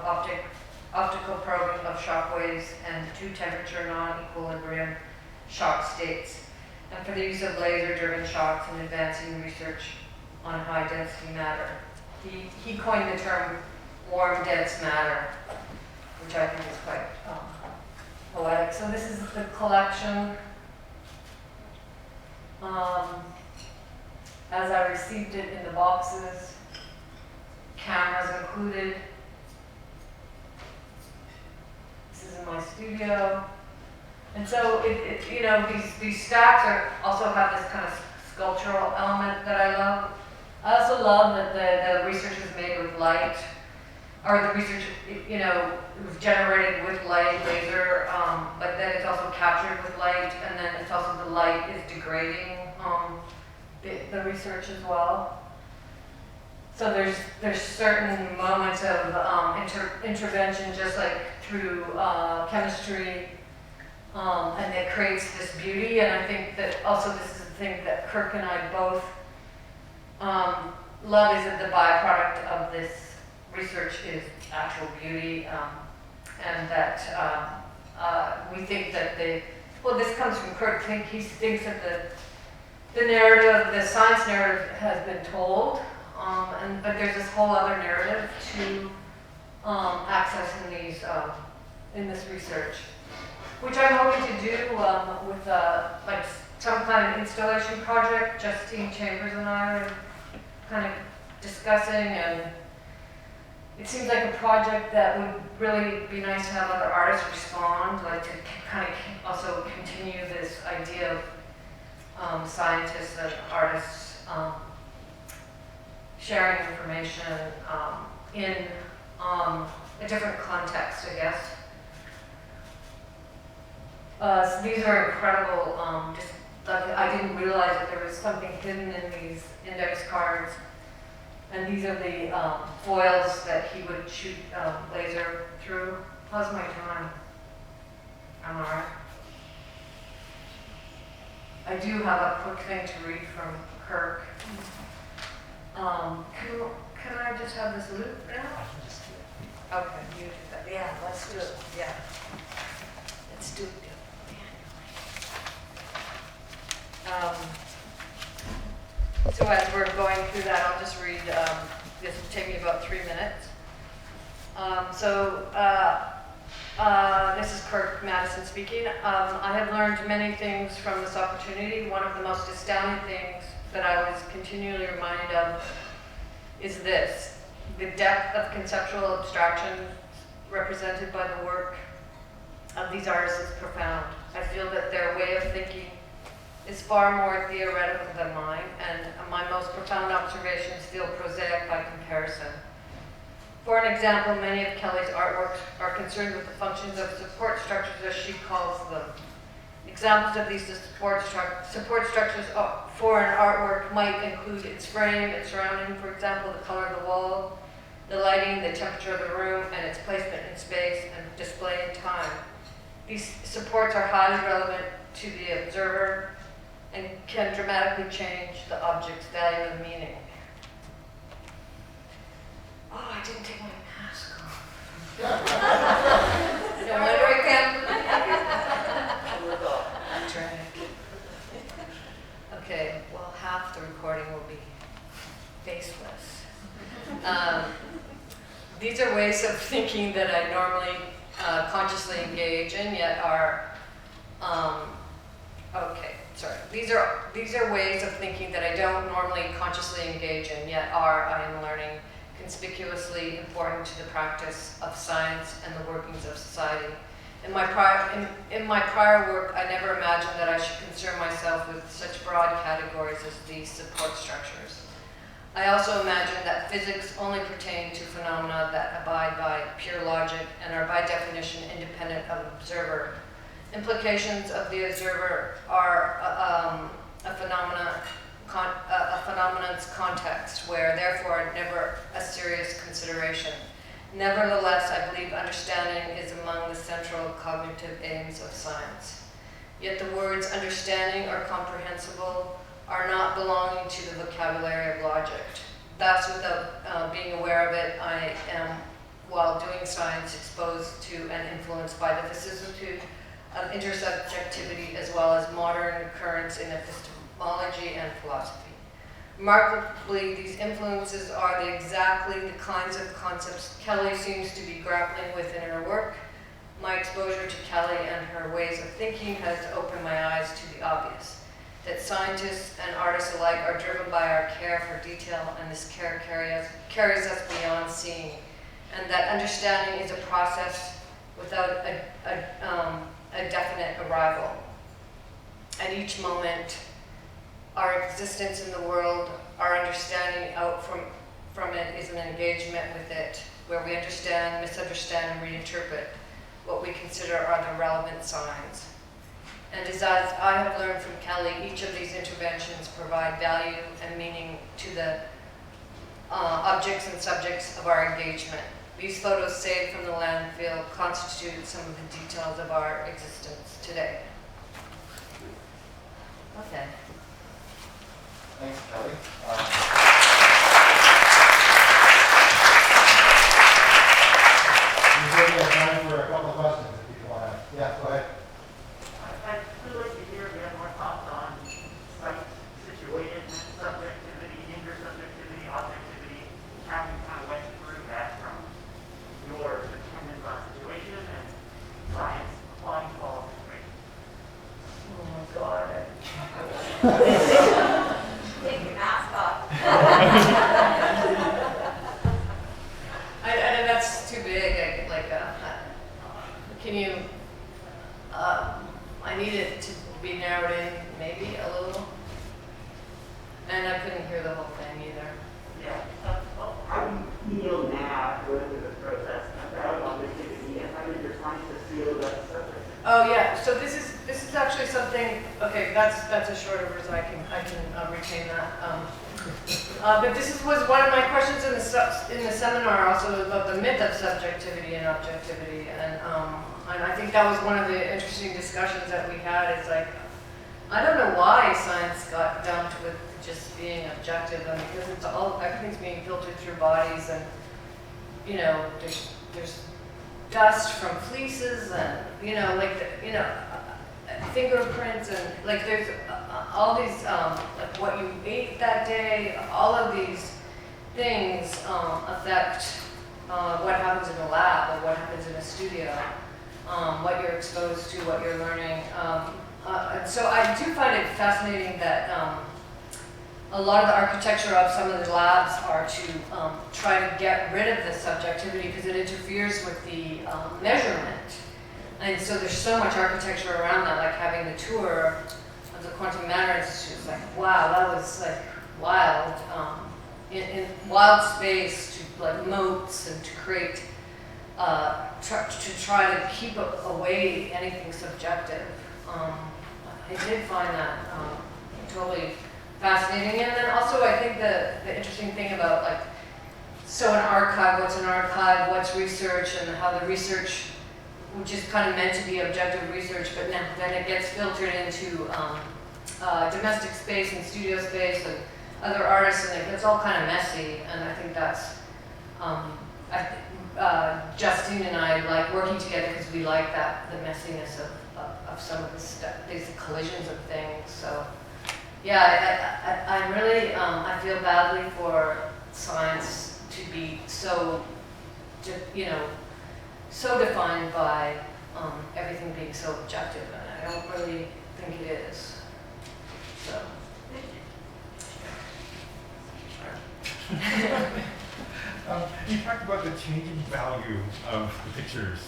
optical probing of shock waves and two-temperature non-equilibrium shock states, and for the use of laser-driven shocks in advancing research on high-density matter. He coined the term warm, dense matter, which I think is quite poetic. So this is the collection as I received it in the boxes, cameras included. This is in my studio. And so these stacks also have this kind of sculptural element that I love. I also love that the research is made with light, or the research, it was generated with light, laser, but then it's also captured with light, and then it's also the light is degrading the research as well. So there's certain moments of intervention, just like through chemistry, and it creates this beauty. And I think that also this is the thing that Kirk and I both love, is that the byproduct of this research is actual beauty, and that we think that this comes from Kirk. He thinks that the narrative, the science narrative, has been told, but there's this whole other narrative to access in this research, which I'm hoping to do with like some kind of installation project. Justine Chambers and I are kind of discussing, and it seems like a project that would really be nice to have other artists respond, like to kind of also continue this idea of scientists and artists sharing information in a different context, I guess. So these are incredible. Just like I didn't realize that there was something hidden in these index cards. And these are the foils that he would shoot laser through. How's my time? I'm all right. I do have a quick thing to read from Kirk. Can I just have this loop now? Okay, you do that. Yeah, let's do it. Yeah. Let's do it. So as we're going through that, I'll just read, this will take me about 3 minutes. This is Kirk Madison speaking. I have learned many things from this opportunity. One of the most astounding things that I was continually reminded of is this: the depth of conceptual abstraction represented by the work of these artists is profound. I feel that their way of thinking is far more theoretical than mine, and my most profound observations feel prosaic by comparison. For an example, many of Kelly's artworks are concerned with the functions of support structures, as she calls them. Examples of these support structures for an artwork might include its frame, its surrounding, for example, the color of the wall, the lighting, the temperature of the room, and its placement in space and display in time. These supports are highly relevant to the observer and can dramatically change the object's value and meaning. Oh, I didn't take my mask off. No wonder I can't Okay, well, half the recording will be faceless. These are ways of thinking that I normally consciously engage in, yet are, These are ways of thinking that I don't normally consciously engage in, yet are, I am learning, conspicuously important to the practice of science and the workings of society. In my prior work, I never imagined that I should concern myself with such broad categories as these support structures. I also imagined that physics only pertain to phenomena that abide by pure logic and are by definition independent of the observer. Implications of the observer are a phenomenon's context, where therefore never a serious consideration. Nevertheless, I believe understanding is among the central cognitive aims of science. Yet the words understanding or comprehensible are not belonging to the vocabulary of logic. Thus, without being aware of it, I am, while doing science, exposed to and influenced by the vicissitude of intersubjectivity as well as modern currents in epistemology and philosophy. Remarkably, these influences are exactly the kinds of concepts Kelly seems to be grappling with in her work. My exposure to Kelly and her ways of thinking has opened my eyes to the obvious, that scientists and artists alike are driven by our care for detail, and this care carries us beyond seeing, and that understanding is a process without a definite arrival. At each moment, our existence in the world, our understanding out from it is an engagement with it, where we understand, misunderstand, and reinterpret what we consider are the relevant signs. And as I have learned from Kelly, each of these interventions provide value and meaning to the objects and subjects of our engagement. These photos saved from the landfill constitute some of the details of our existence today. Okay. Thanks, Kelly. We have time for a couple of questions if people want to. Yeah, go ahead. I'd really like to hear a bit more thoughts on site situatedness, subjectivity, intersubjectivity, objectivity, how you kind of went through that from your dependence on situation and science applying to all situations. Oh my God. Take your mask off. I that's too big. Can you? I need it to be narrowed in, maybe a little. And I couldn't hear the whole thing either. Yeah. How do you feel now going through this process about objectivity and how do your scientists feel about the subject? Oh yeah. So this is actually something. Okay, that's as short of as I can retain that. But this was one of my questions in the seminar, also about the myth of subjectivity and objectivity, and I think that was one of the interesting discussions that we had. It's like, I don't know why science got dumped with just being objective, and because it's all, everything's being filtered through bodies, and you know, there's dust from fleeces, and fingerprints, and like there's all these like what you ate that day. All of these things affect what happens in the lab or what happens in a studio. what you're exposed to, what you're learning. And so I do find it fascinating that a lot of the architecture of some of the labs are to try to get rid of the subjectivity because it interferes with the measurement. And so there's so much architecture around that, like having the tour of the Quantum Matter Institute. It's like, wow, that was like wild. In wild space to like moats and to create, to try to keep away anything subjective. I did find that totally fascinating. And then also I think the interesting thing about like, so an archive, what's research, and how the research, which is kind of meant to be objective research, but then it gets filtered into domestic space and studio space and other artists, and it gets all kind of messy. And I think that's, Justine and I like working together because we like the messiness of some of this stuff, these collisions of things. So yeah, I really, I feel badly for science to be so, so defined by everything being so objective, and I don't really think it is. So. You talked about the changing value of the pictures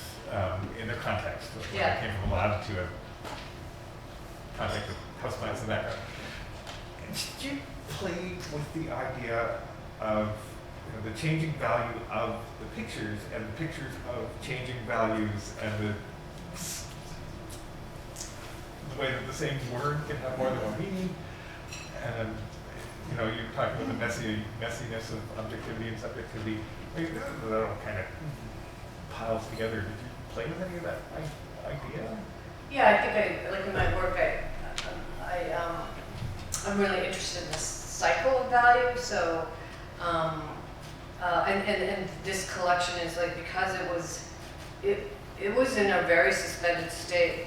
in their context. Yeah. I came from a lab to a context of houseplants and that. Did you play with the idea of the changing value of the pictures and the pictures of changing values and the way that the same word can have more than one meaning? And you're talking about the messiness of objectivity and subjectivity. That all kind of piles together. Did you play with any of that idea? Yeah, I think like in my work, I'm really interested in this cycle of value. So, and this collection is like, because it was in a very suspended state.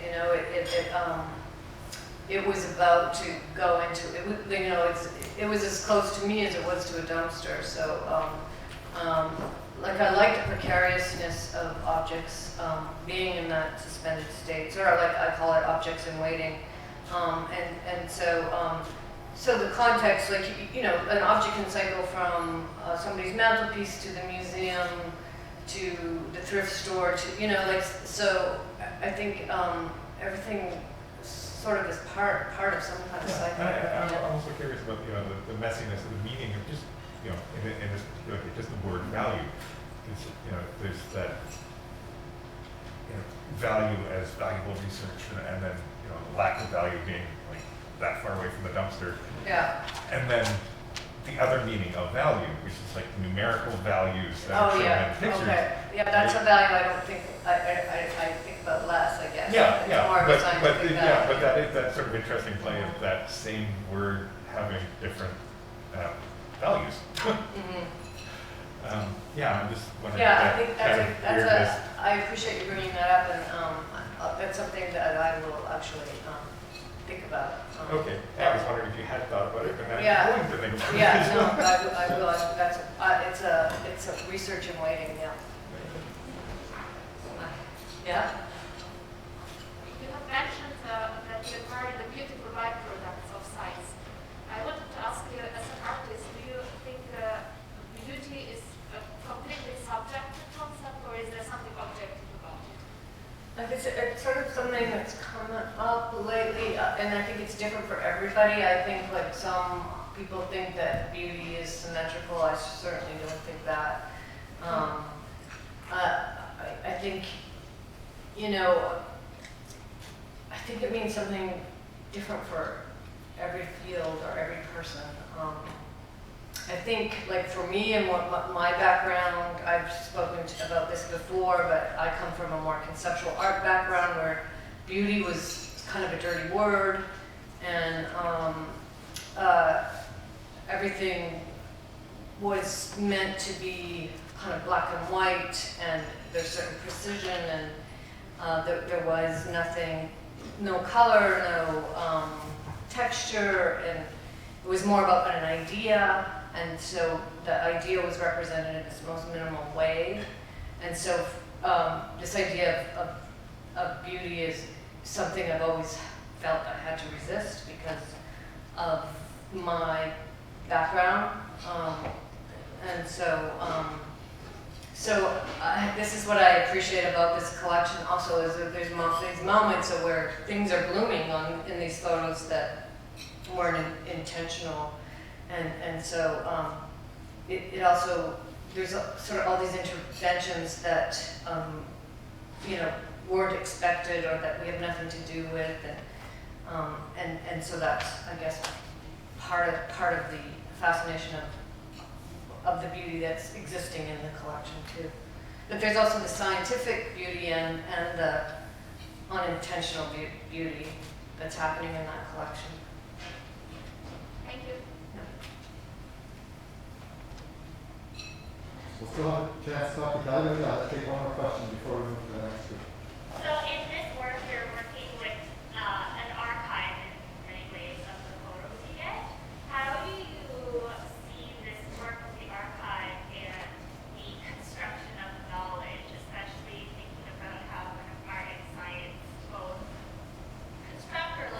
It was about to go into it was as close to me as it was to a dumpster. So like I like the precariousness of objects being in that suspended state, or like I call it objects in waiting. And so the context, like an object can cycle from somebody's mantelpiece to the museum to the thrift store to so I think everything sort of is part of some kind of cycle. I'm also curious about the messiness of the meaning of just in this particular case, just the word value. There's that value as valuable research, and then lack of value being like that far away from the dumpster. Yeah. And then the other meaning of value, which is like numerical values that are shown in pictures. Okay. Yeah, that's a value I don't think I think about less, I guess. Yeah, it's more of a scientific value. but that sort of interesting play of that same word having different values. I'm just wondering. Yeah, I think I appreciate you bringing that up, and that's something that I will actually think about. Okay, I was wondering if you had thought about it, but now yeah. you're going to think about it. Yeah, no, I will. It's a research and waiting. Yeah. Yeah. You have mentioned that you admire the beautiful byproducts of science. I wanted to ask you, as an artist, do you think beauty is a completely subjective concept, or is there something objective about it? It's sort of something that's come up lately, and I think it's different for everybody. I think like some people think that beauty is symmetrical. I certainly don't think that. I think, I think it means something different for every field or every person. I think, like for me and what my background, I've spoken about this before, but I come from a more conceptual art background where beauty was kind of a dirty word, and everything was meant to be kind of black and white, and there's certain precision, and there was no color, no texture, and it was more about an idea. And so the idea was represented in this most minimal way. And so this idea of of beauty is something I've always felt I had to resist because of my background. And so, this is what I appreciate about this collection also is that there's these moments of where things are blooming in these photos that weren't intentional. And so it also, there's sort of all these interventions that, weren't expected or that we have nothing to do with. And so that's, I guess, part of the fascination of the beauty that's existing in the collection too. But there's also the scientific beauty and the unintentional beauty that's happening in that collection. Thank you. We'll still have a chance to talk to Kelly. I'll take one more question before we move to the next group. So in this work, you're working with an archive in many ways of the photos you get. How do you see this work of the archive and the construction of knowledge, especially thinking about how art and science both construct or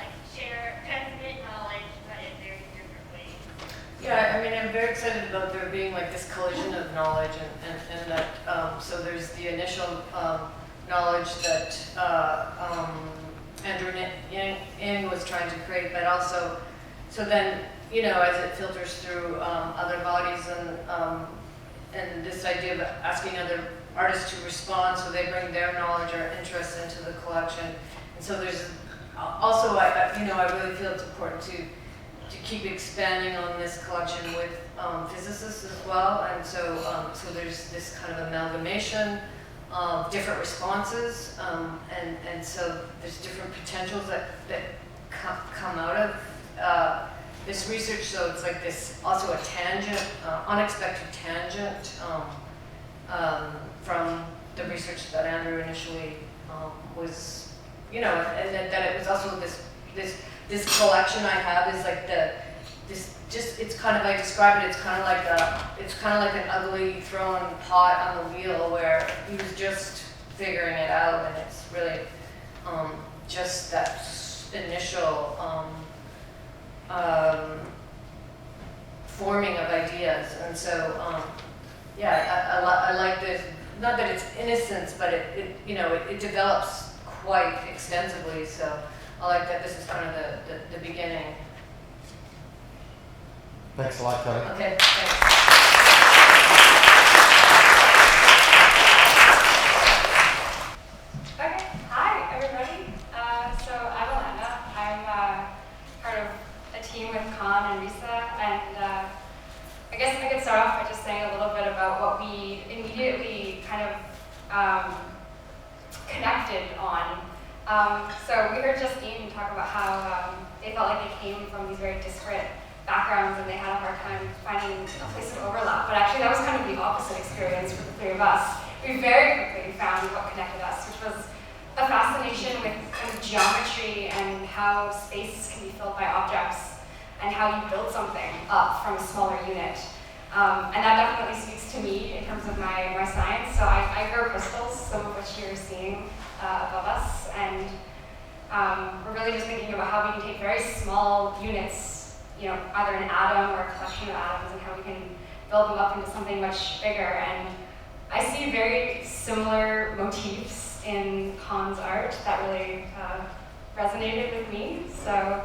transmit knowledge, but in very different ways? Yeah, I mean, I'm very excited about there being like this collision of knowledge and that, so there's the initial knowledge that Andrew Ng was trying to create, but also, so then, as it filters through other bodies and this idea of asking other artists to respond so they bring their knowledge or interest into the collection. And so there's also, I really feel it's important to keep expanding on this collection with physicists as well. And so there's this kind of amalgamation of different responses, and so there's different potentials that come out of this research. So it's like this, also a tangent, unexpected tangent from the research that Andrew initially was, and that it was also this collection I have is like it's kind of, I describe it, it's kind of like an ugly thrown pot on the wheel where he was just figuring it out, and it's really just that initial forming of ideas. And so I like this, not that it's innocence, but it develops quite extensively. So I like that this is kind of the beginning. Thanks a lot, Kelly. Okay, thanks. Okay, hi everybody. So I'm Alannah. I'm part of a team with Khan and Rysa, and I guess I could start off by just saying a little bit about what we immediately kind of connected on. So we heard Justine talk about how they felt like they came from these very disparate backgrounds and they had a hard time finding a place of overlap. But actually that was kind of the opposite experience for the three of us. We very quickly found what connected us, which was a fascination with kind of geometry and how space can be filled by objects and how you build something up from a smaller unit. And that definitely speaks to me in terms of my science. So I grow crystals, some of which you're seeing above us, and we're really just thinking about how we can take very small units, either an atom or a collection of atoms, and how we can build them up into something much bigger. And I see very similar motifs in Khan's art that really resonated with me. So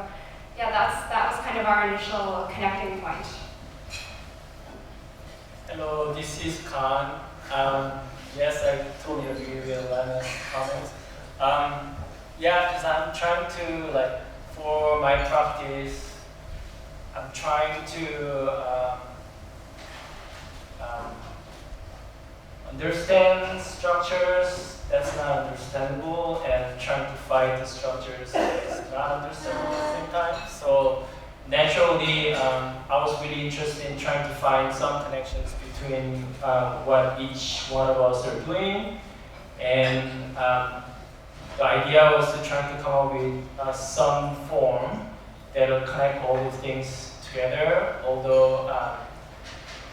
yeah, that was kind of our initial connecting point. Hello, this is Khan. Yes, I totally agree with Alannah's comments. Because I'm trying to, for my practice, I'm trying to understand structures that's not understandable, and trying to find the structures that's not understandable at the same time. So naturally, I was really interested in trying to find some connections between what each one of us are doing, and the idea was to try to come up with some form that will connect all these things together, although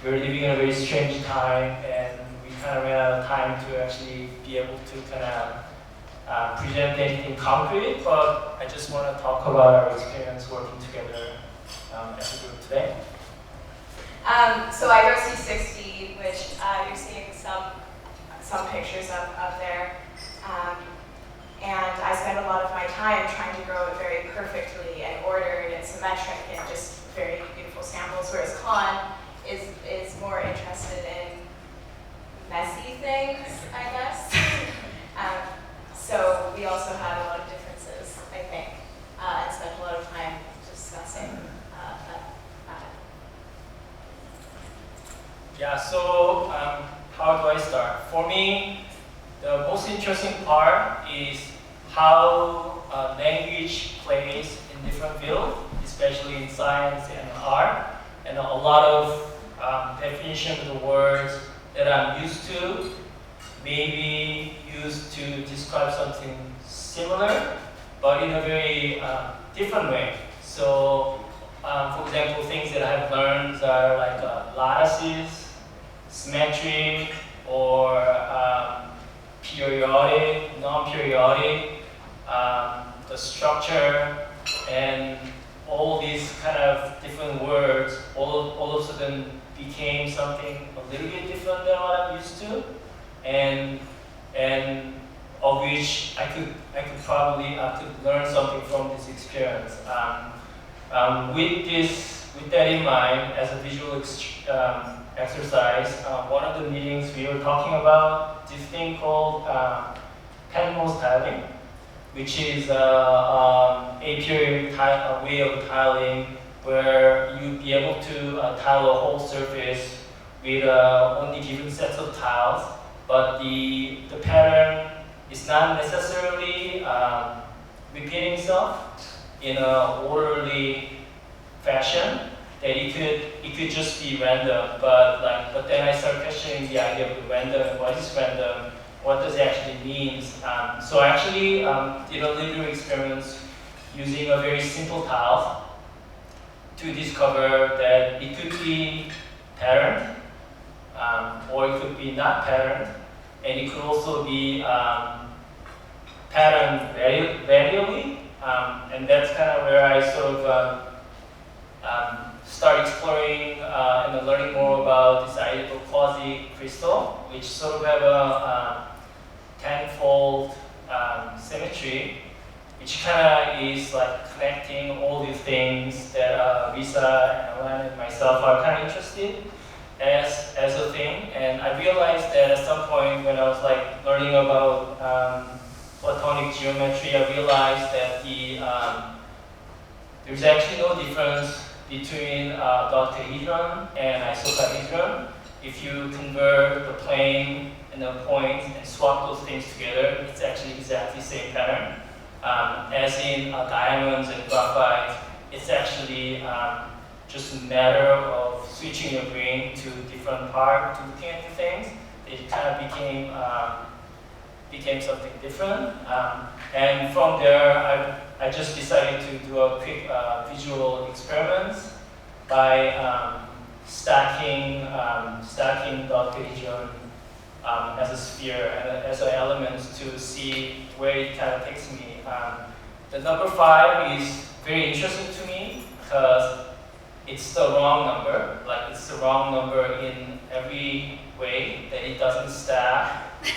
we're living in a very strange time and we kind of ran out of time to actually be able to kind of present anything concrete, but I just want to talk about our experience working together as a group today. So I grow C60, which you're seeing some pictures of up there. And I spend a lot of my time trying to grow it very perfectly and ordered and symmetric and just very beautiful samples, whereas Khan is more interested in messy things, I guess. So we also had a lot of differences, I think, and spent a lot of time discussing that. Yeah, so how do I start? For me, the most interesting part is how language plays in different fields, especially in science and art, and a lot of definition of the words that I'm used to, maybe used to describe something similar, but in a very different way. So, for example, things that I've learned are like lattices, symmetry, or periodic, non-periodic, the structure, and all these kind of different words all of a sudden became something a little bit different than what I'm used to, and of which I could learn something from this experience. With that in mind, as a visual exercise, one of the meetings we were talking about this thing called penmose tiling, which is a periodic way of tiling where you'd be able to tile a whole surface with only given sets of tiles, but the pattern is not necessarily repeating itself in an orderly fashion. That it could just be random, but then I start questioning the idea of random. What is random? What does it actually mean? So I actually did a little experiment using a very simple tile to discover that it could be patterned, or it could be not patterned, and it could also be patterned variably, and that's kind of where I sort of start exploring and learning more about this idea of quasi-crystal, which sort of have a tenfold symmetry, which kind of is like connecting all these things that Rysa and Alannah and myself are kind of interested as a thing. And I realized that at some point when I was like learning about Platonic geometry, I realized that there's actually no difference between dodecahedron and isocahedron. If you convert the plane and the point and swap those things together, it's actually exactly the same pattern. As in diamonds and graphite, it's actually just a matter of switching your brain to different parts, to looking at the things. It kind of became something different. And from there, I just decided to do a quick visual experiment by stacking dodecahedron as a sphere and as an element to see where it kind of takes me. The number 5 is very interesting to me because it's the wrong number. Like it's the wrong number in every way. That it doesn't stack. It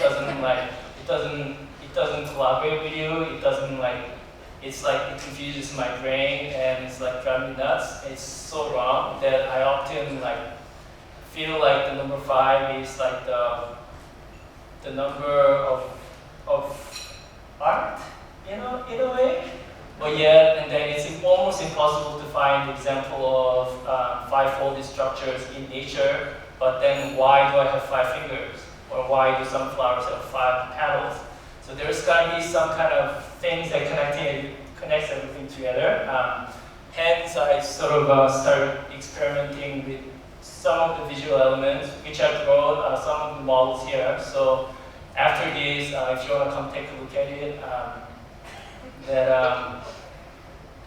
doesn't collaborate with you. It doesn't like. It's like it confuses my brain and it's like driving me nuts. It's so wrong that I often like feel like the number 5 is like the number of art, in a way. But yet, and then it's almost impossible to find example of 5-folded structures in nature. But then why do I have 5 fingers? Or why do some flowers have 5 petals? So there's got to be some kind of things that connects everything together. Hence, I sort of started experimenting with some of the visual elements, which I wrote some of the models here. So after this, if you want to come take a look at it, that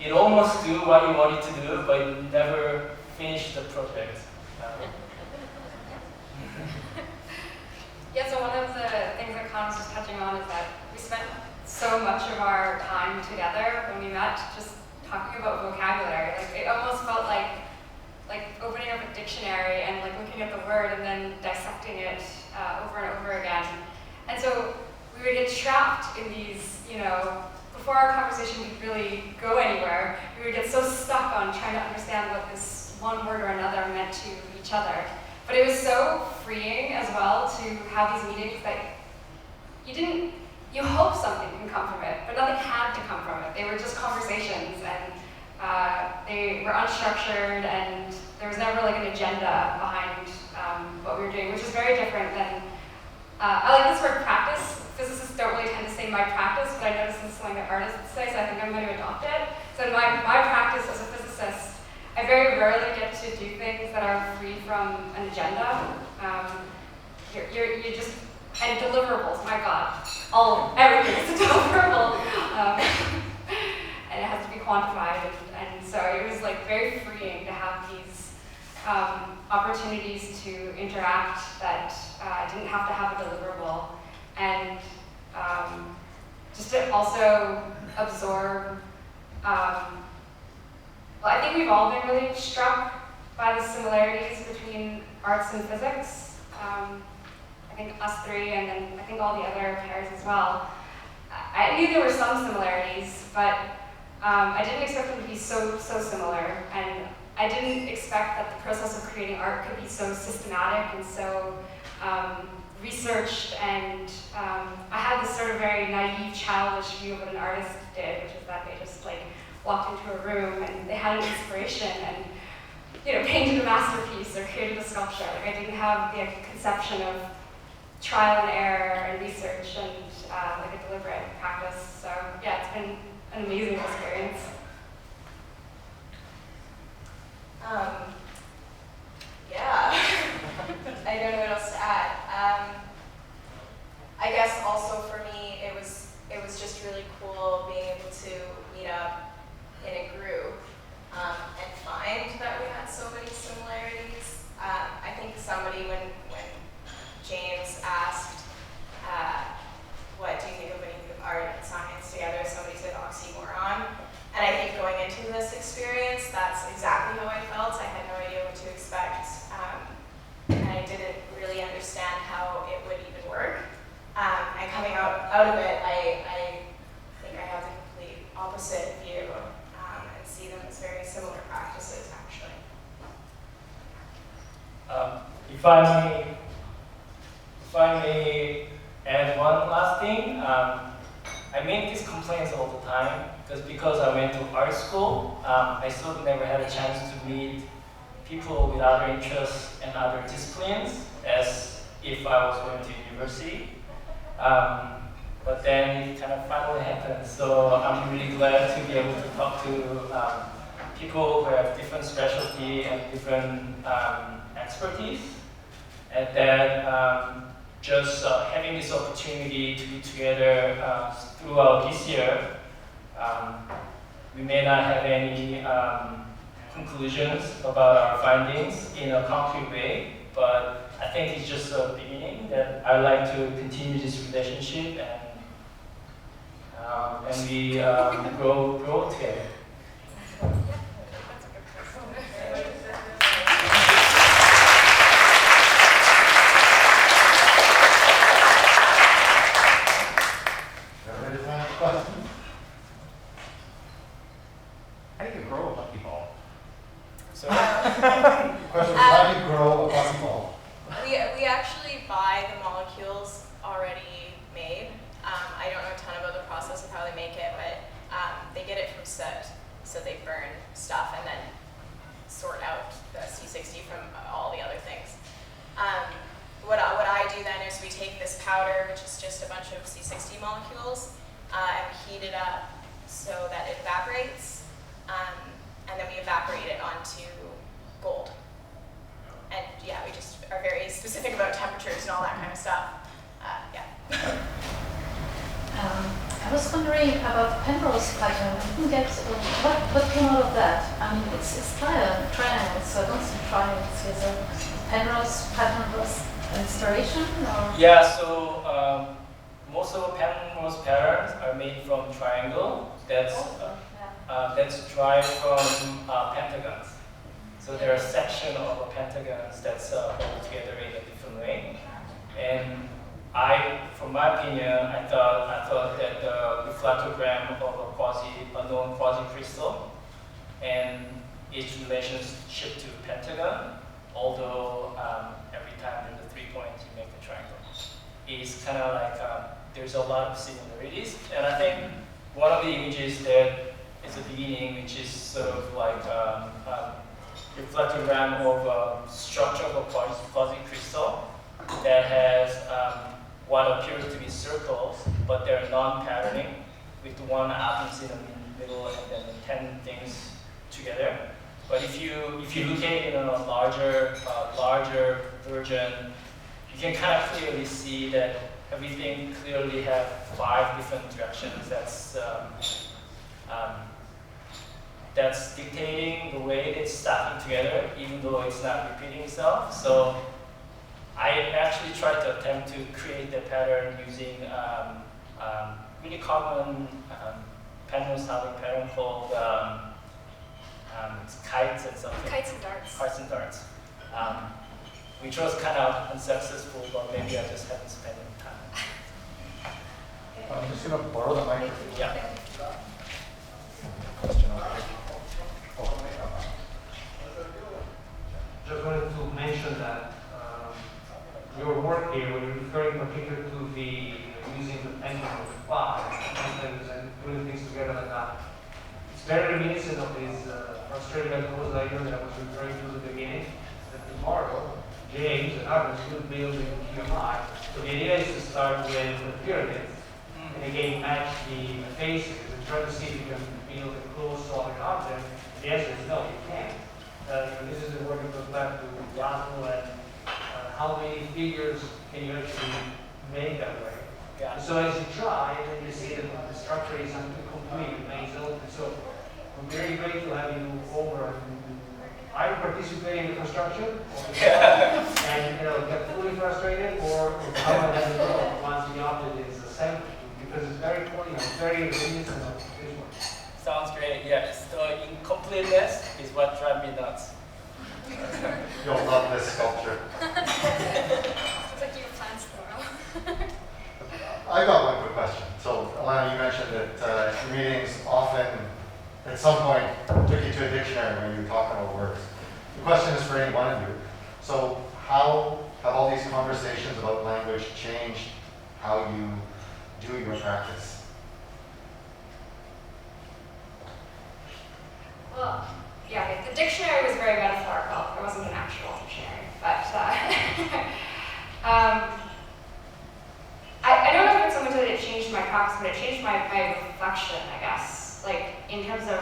it almost do what you want it to do, but it never finish the project. Yeah, so one of the things that Con was just touching on is that we spent so so much of our time together when we met, just talking about vocabulary. Like it almost felt like opening up a dictionary and like looking at the word and then dissecting it over and over again. And so we would get trapped in these, you know, before our conversation would really go anywhere, we would get so stuck on trying to understand what this one word or another meant to each other. But it was so freeing as well to have these meetings that you hope something can come from it, but nothing had to come from it. They were just conversations, and they were unstructured, and there was never like an agenda behind what we were doing, which is very different than, I like this word practice. Physicists don't really tend to say my practice, but I notice this is something that artists say, so I think I'm going to adopt it. So my practice as a physicist, I very rarely get to do things that are free from an agenda. You just, and deliverables, my God, everything is a deliverable. And it has to be quantified, and so it was like very freeing to have these opportunities to interact that didn't have to have a deliverable, and just to also absorb. Well, I think we've all been really struck by the similarities between arts and physics. I think us three, and then I think all the other pairs as well. I knew there were some similarities, but I didn't expect them to be so similar, and I didn't expect that the process of creating art could be so systematic and so researched, and I had this sort of very naive, childish view of what an artist did, which is that they just like walked into a room and they had an inspiration and, you know, painted a masterpiece or created a sculpture. Like I didn't have the conception of trial and error and research and like a deliberate practice. So yeah, it's been an amazing experience. Yeah, I don't know what else to add. I guess also for me, it was just really cool being able to meet up in a group and find that we had so many similarities. I think somebody, when James asked, what do you think of when you think of art and science together, somebody said oxymoron. And I think going into this experience, that's exactly how I felt. I had no idea what to expect. And I didn't really understand how it would even work. And coming out of it, I think I have the complete opposite view and see them as very similar practices, actually. If I may add one last thing, I make these complaints all the time because I went to art school, I still never had a chance to meet people with other interests and other disciplines as if I was going to university. But then it kind of finally happened, so I'm really glad to be able to talk to people who have different specialty and different expertise, and then just having this opportunity to be together throughout this year. We may not have any conclusions about our findings in a concrete way, but I think it's just a beginning that I'd like to continue this relationship and we grow together. How do you grow a bucky ball? So, question is, how do you grow a bucky ball? We actually buy the molecules already made. I don't know a ton about the process of how they make it, but they get it from soot, so they burn stuff and then sort out the C60 from all the other things. What I do then is we take this powder, which is just a bunch of C60 molecules, and we heat it up so that it evaporates, and then we evaporate it onto gold. And yeah, we just are very specific about temperatures and all that kind of stuff. Yeah. I was wondering about Penrose pattern. I didn't get what came out of that. I mean, it's triangle, so I don't see triangles here. So Penrose pattern was inspiration, or? Yeah. So most of Penrose patterns are made from triangle that's derived from pentagons. So there are sections of pentakons that's held together in a different way. And from my opinion, I thought that the reflectogram of a known quasi-crystal and its relationship to pentagon, although every time there's a 3 points, you make the triangle, is kind of like there's a lot of similarities. And I think one of the images that is the beginning, which is sort of like reflectogram of structure of a quasi-crystal that has what appears to be circles, but they're non-patterning, with one atoms in the middle and then 10 things together. But if you look at it in a larger version, you can kind of clearly see that everything clearly have 5 different directions. That's dictating the way it's stacking together, even though it's not repeating itself. So I actually tried to attempt to create the pattern using really common Penrose housing pattern called kites and something. Kites and darts. Kites and darts. Which was kind of unsuccessful, but maybe I just haven't spent any time. I'm just going to borrow the microphone. Yeah. Question over here. Just wanted to mention that your work here, when you're referring particularly to the using the pendulum of 5 systems and putting things together like that, it's very reminiscent of this Australian cause idea that I was referring to at the beginning. That tomorrow, James and others will build in QMI. So the idea is to start with the pyramids and again match the faces and try to see if you can build a closed solid object. The answer is no, you can't. This is the work that goes back to Yahoo and how many figures can you actually make that way. Yeah. So as you try, then you see that the structure is incomplete, remains open. So I'm very grateful to have you over and either participate in the construction and get fully frustrated, or how I let it go once the object is assembled, because it's very important, very reminiscent of this one. Sounds great, yes. The incompleteness is what drives me nuts. You'll love this sculpture. It's like you have plans tomorrow. I got one quick question. So, Alannah, you mentioned that your meetings often, at some point, took you to a dictionary when you were talking about words. The question is for any one of you. So, how have all these conversations about language changed how you do your practice? Well, yeah, the dictionary was very metaphorical. There wasn't an actual dictionary, but I don't know if it's so much that it changed my practice, but it changed my reflection, I guess. Like, in terms of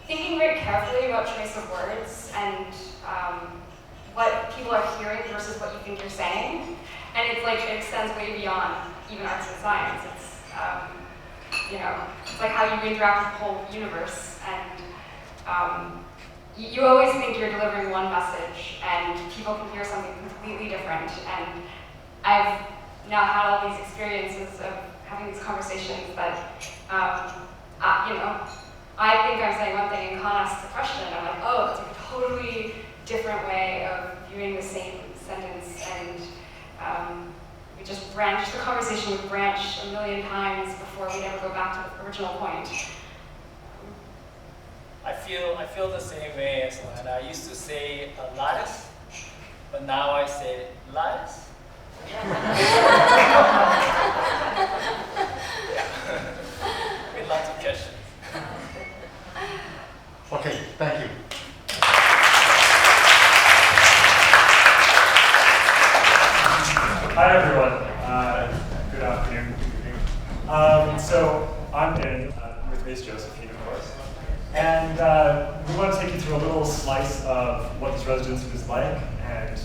thinking very carefully about choice of words and what people are hearing versus what you think you're saying. And it's like, it extends way beyond even arts and science. It's, it's like how you interact with the whole universe. And you always think you're delivering one message, and people can hear something completely different. And I've now had all these experiences of having these conversations that, I think I'm saying one thing and Khan asks a question, and I'm like, oh, that's like a totally different way of viewing the same sentence. And we just branch, the conversation would branch a million times before we'd ever go back to the original point. I feel the same way as when I used to say lattice, but now I say lattice. With lots of questions. Okay, thank you. Hi everyone. Good afternoon. Good evening. So I'm Daniel with Miss Josephine, of course, and we want to take you through a little slice of what this residency was like, and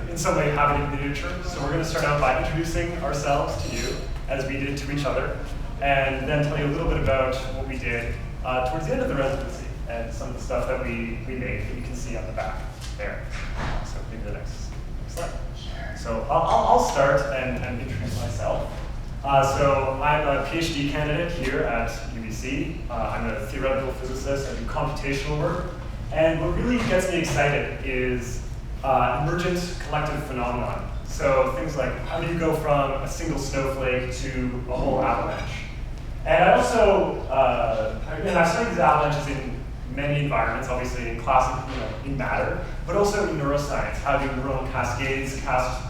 in some way have it in miniature. So we're going to start out by introducing ourselves to you, as we did to each other, and then tell you a little bit about what we did towards the end of the residency and some of the stuff that we made that you can see on the back there. So maybe the next slide. So I'll start and introduce myself. So I'm a PhD candidate here at UBC. I'm a theoretical physicist. I do computational work. And what really gets me excited is emergent collective phenomenon. So things like, how do you go from a single snowflake to a whole avalanche? And I also, I've studied these avalanches in many environments, obviously in classic, in matter, but also in neuroscience. How do neuronal cascades cascade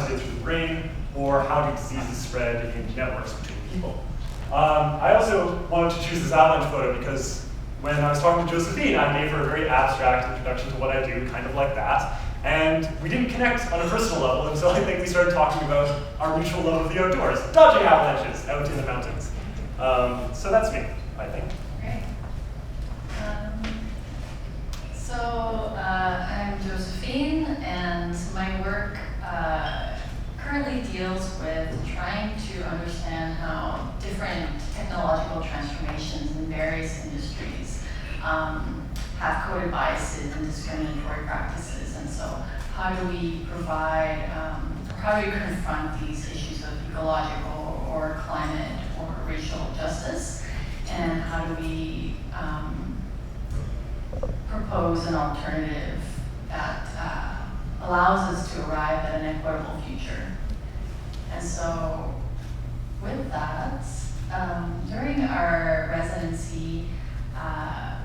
through the brain, or how do diseases spread in networks between people? I also wanted to choose this avalanche photo because when I was talking to Josephine, I gave her a very abstract introduction to what I do, kind of like that. And we didn't connect on a personal level until I think we started talking about our mutual love of the outdoors, dodging avalanches out in the mountains. So that's me, I think. Great. I'm Josephine, and my work currently deals with trying to understand how different technological transformations in various industries have coded biases and discriminatory practices. And so how do we provide, how do we confront these issues of ecological or climate or racial justice? And how do we propose an alternative that allows us to arrive at an equitable future? And so with that, during our residency,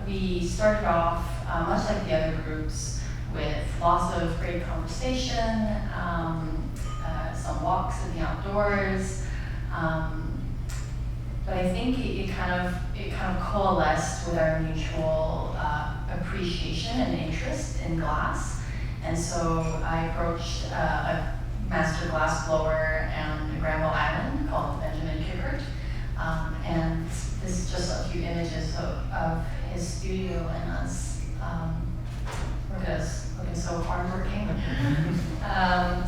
we started off, much like the other groups, with lots of great conversation, some walks in the outdoors, but I think it kind of coalesced with our mutual appreciation and interest in glass. And so I approached a master glass blower on Granville Island called Benjamin Kickert. And this is just a few images of his studio and us. Look at us looking so hardworking.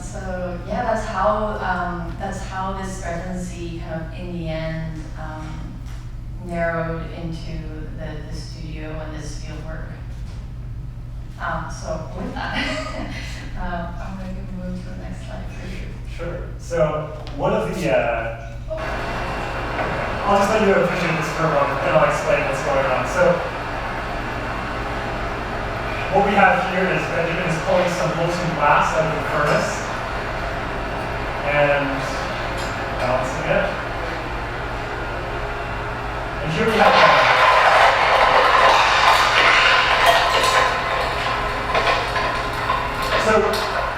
So yeah, that's how this residency kind of in the end narrowed into the studio and this field work. So with that, I'm going to move to the next slide for you. Sure. So one of the, I'll just let you appreciate this for a moment, then I'll explain what's going on. So what we have here is Benjamin is pulling some molten glass out of the furnace and balancing it. And here we have So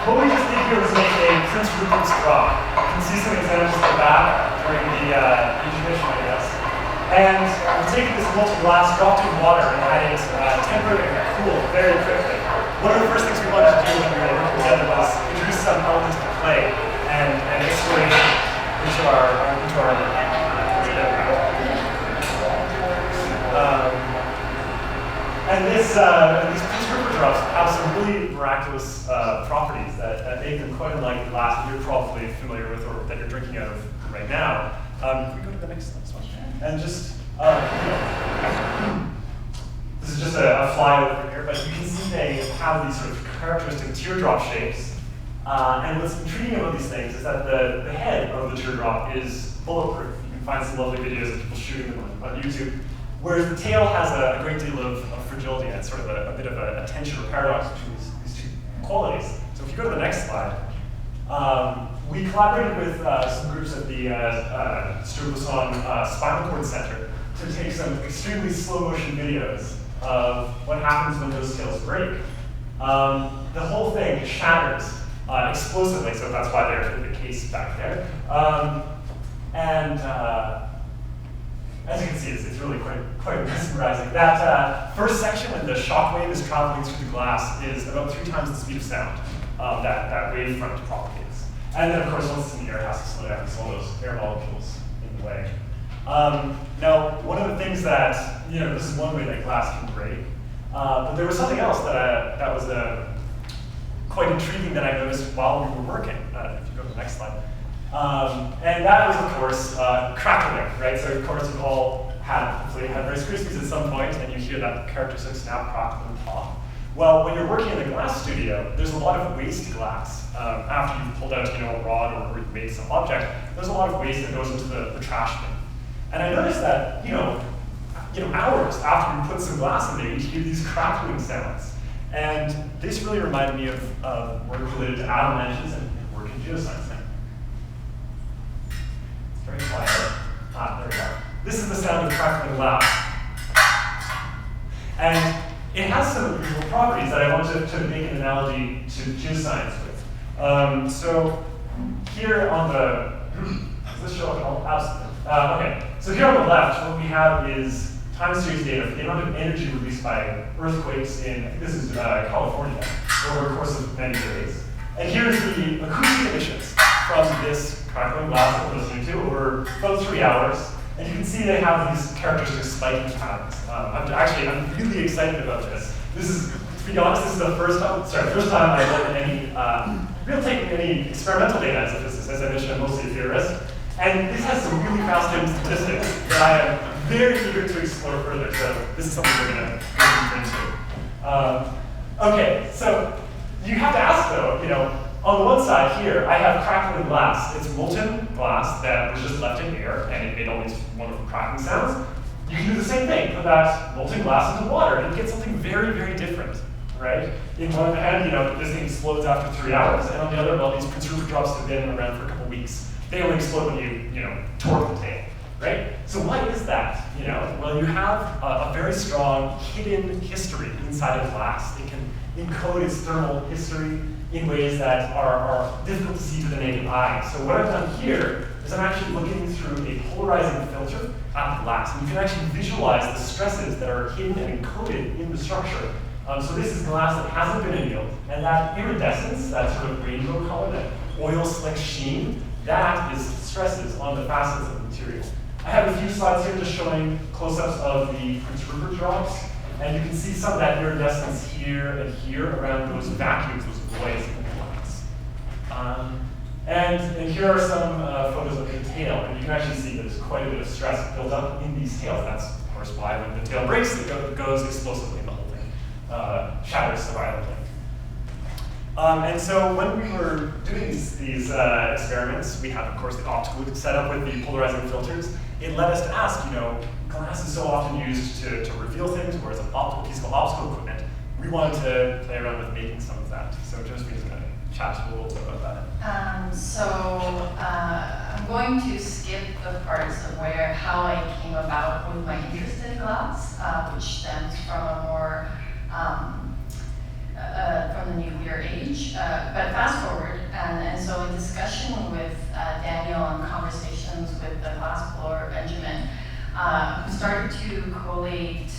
what we just did here was make a Prince Rupert's drop. You can see some examples of that during the exhibition, I guess. And we've taken this molten glass, dropped it in water, and had it tempered and cooled very quickly. One of the first things we wanted to do when we were working together was introduce some elements of play and exploration into our and these Prince Rupert drops have some really miraculous properties that make them quite unlike the glass that you're probably familiar with or that you're drinking out of right now. Can we go to the next one? And just, this is just a flyover here, but you can see they have these sort of characteristic teardrop shapes. And what's intriguing about these things is that the head of the teardrop is bulletproof. You can find some lovely videos of people shooting them on YouTube. Whereas the tail has a great deal of fragility and sort of a bit of a tension or paradox between these two qualities. So if you go to the next slide, we collaborated with some groups at the Stuart Lassonde Spinal Cord Center to take some extremely slow motion videos of what happens when those tails break. The whole thing shatters explosively, so that's why there's the case back there. As you can see, it's really quite mesmerizing. That first section, when the shock wave is traveling through the glass, is about 3 times the speed of sound that wavefront propagates. And then, of course, once it's in the air, it has to slow down because all those air molecules in the way. Now, one of the things that, this is one way that glass can break, but there was something else that was quite intriguing that I noticed while we were working. If you go to the next slide. And that was, of course, crackling, right? So, of course, we've all hopefully had Rice Krispies at some point, and you hear that characteristic snap, crackle, and pop. Well, when you're working in a glass studio, there's a lot of waste glass. After you've pulled out, a rod or you've made some object, there's a lot of waste that goes into the trash bin. And I noticed that, hours after you put some glass in there, you hear these crackling sounds. And this really reminded me of work related to avalanches and work in geoscience now. It's very quiet. There we go. This is the sound of crackling glass. And it has some unusual properties that I want to make an analogy to geoscience with. So here on the, does this show up at all? Absolutely. Okay, so here on the left, what we have is time series data for the amount of energy released by earthquakes in, I think this is California, over the course of many days. And here's the acoustic emissions from this crackling glass that we're listening to over about 3 hours. And you can see they have these characteristic spiking patterns. I'm really excited about this. This is, to be honest, this is the first time I've looked at any experimental data as a physicist. As I mentioned, I'm mostly a theorist. And this has some really fascinating statistics that I am very eager to explore further. So this is something we're going to go into. Okay, so you have to ask though, on the one side here, I have crackling glass. It's molten glass that was just left in air, and it made all these wonderful cracking sounds. You can do the same thing, put that molten glass into water, and you get something very, very different, right? In one hand, this thing explodes after 3 hours, and on the other, well, these Prince Rupert drops have been around for a couple weeks. They only explode when you torque the tail, right? So why is that? Well, you have a very strong hidden history inside of glass. It can encode its thermal history in ways that are difficult to see to the naked eye. So what I've done here is I'm actually looking through a polarizing filter at the glass. And you can actually visualize the stresses that are hidden and encoded in the structure. So this is glass that hasn't been annealed, and that iridescence, that sort of rainbow color, that oil slick sheen, that is stresses on the facets of the material. I have a few slides here just showing close-ups of the Prince Rupert drops. And you can see some of that iridescence here and here around those vacuums, those voids in the glass. And here are some photos of the tail. And you can actually see there's quite a bit of stress built up in these tails. That's, of course, why when the tail breaks, it goes explosively and the whole thing shatters violently. And so when we were doing these experiments, we had, of course, the optical set up with the polarizing filters. It led us to ask, glass is so often used to reveal things, whereas an piece of optical equipment, we wanted to play around with making some of that. So Josephine's going to chat a little bit about that. I'm going to skip the parts of how I came about with my interest in glass, which stems from a more from the nuclear age. But fast forward, and so in discussion with Daniel and conversations with the glass blower Benjamin, we started to collate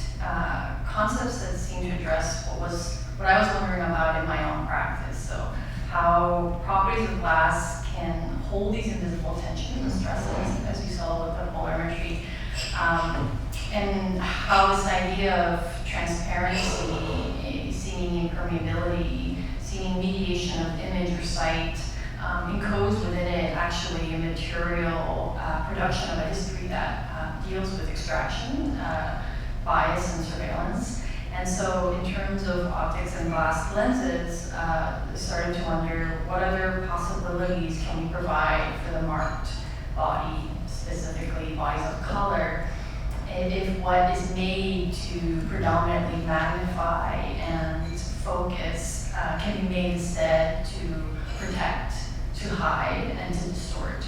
concepts that seemed to address what I was wondering about in my own practice. So how properties of glass can hold these invisible tensions and stresses, as you saw with the polarimetry, and how this idea of transparency, seeming impermeability, seeming mediation of image or sight, encodes within it actually a material production of a history that deals with extraction, bias, and surveillance. And so in terms of optics and glass lenses, started to wonder what other possibilities can we provide for the marked body, specifically bodies of color, if what is made to predominantly magnify and focus can be made instead to protect, to hide, and to distort.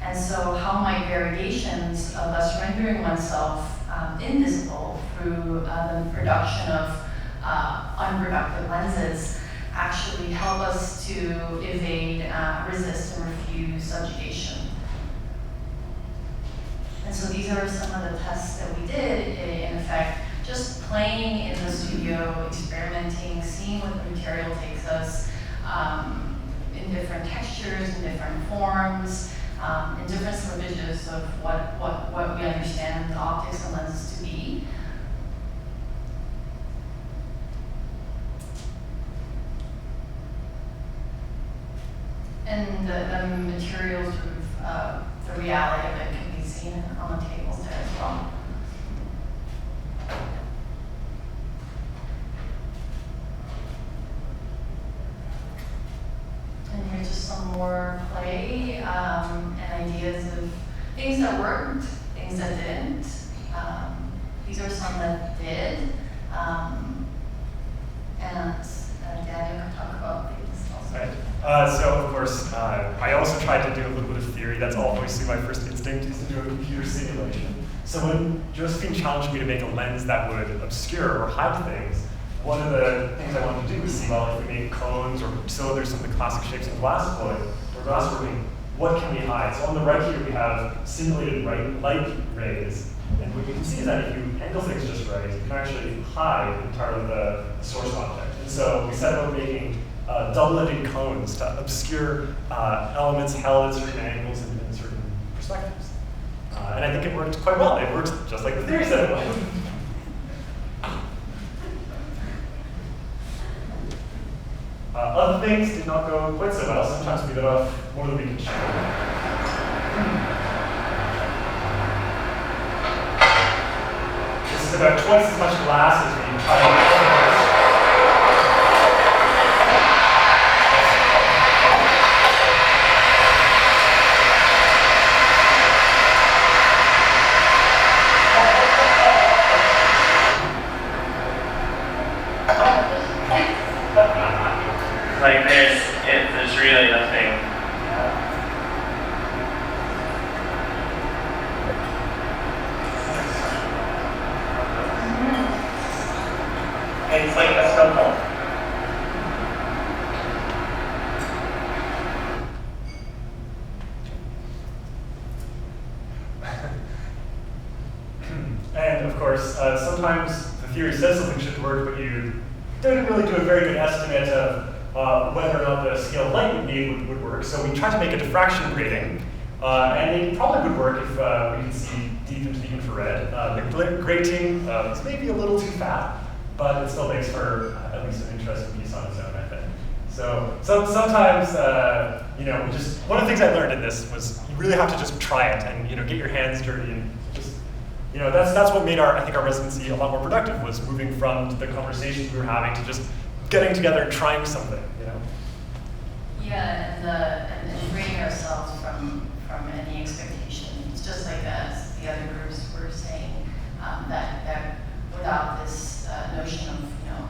And so how might variations of us rendering oneself invisible through the production of unproductive lenses actually help us to evade, resist, and refuse subjugation. And so these are some of the tests that we did, in effect, just playing in the studio, experimenting, seeing what the material takes us in different textures, in different forms, in different slippages of what we understand the optics and lenses to be. And the materials, sort of, the reality of it can be seen on the tables there as well. these are some that did. And Daniel can talk about these also. Right. So of course, I also tried to do a little bit of theory. That's obviously my first instinct, is to do a computer simulation. So when Josephine challenged me to make a lens that would obscure or hide things, one of the things I wanted to do was see, well, if we make cones or cylinders, some of the classic shapes in glass wood or glass working, what can we hide? So on the right here, we have simulated light rays. And what you can see is that if you angle things just right, you can actually hide entirely the source object. And so we set about making double-ended cones to obscure elements held at certain angles and in certain perspectives. And I think it worked quite well. It worked just like the theory said it would. Other things did not go quite so well. Sometimes we bit off more than we could chew. This is about twice as much glass as we tried to. Like there's really nothing. It's like a snowball. And of course, sometimes the theory says something should work, but you don't really do a very good estimate of whether or not the scale of light we need would work. So we tried to make a diffraction grating, and it probably would work if we could see deep into the infrared. The grating is maybe a little too fat, but it still makes for at least an interesting piece on its own, I think. So sometimes, one of the things I learned in this was you really have to just try it and get your hands dirty and just, that's what made I think our residency a lot more productive, was moving from the conversations we were having to just getting together and trying something, Yeah, and freeing ourselves from any expectations, just like as the other groups were saying, that without this notion of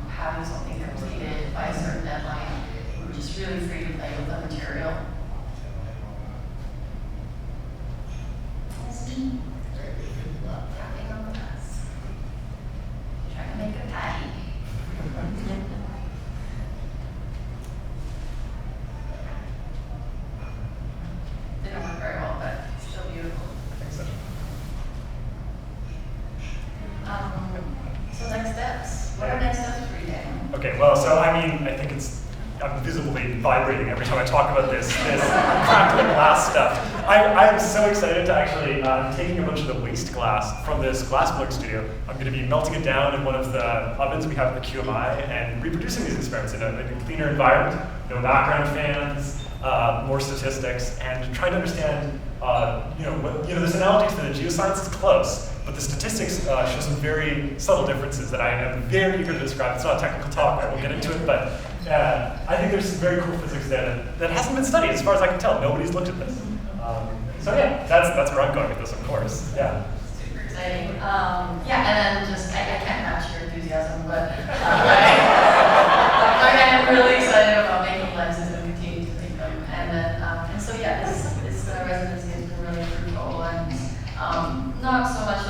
having something completed by a certain deadline, we're just really free to play with the material. Tapping on the glass. Trying to make a patty. Didn't work very well, but still beautiful. So next steps. What are next steps for you, Daniel? Okay, well, so I think I'm visibly vibrating every time I talk about this crackling glass stuff. I am so excited to actually, taking a bunch of the waste glass from this glassblowing studio. I'm going to be melting it down in one of the ovens we have at the QMI and reproducing these experiments in a cleaner environment, no background fans, more statistics, and trying to understand, this analogy to the geoscience is close, but the statistics show some very subtle differences that I am very eager to describe. It's not a technical talk, I won't get into it, but I think there's some very cool physics there that hasn't been studied as far as I can tell. Nobody's looked at this. So yeah, that's where I'm going with this, of course. Yeah. Super exciting. And then just, I can't match your enthusiasm, but I'm really excited about making lenses and continuing to make them. And then, this residency has been really fruitful, and not so much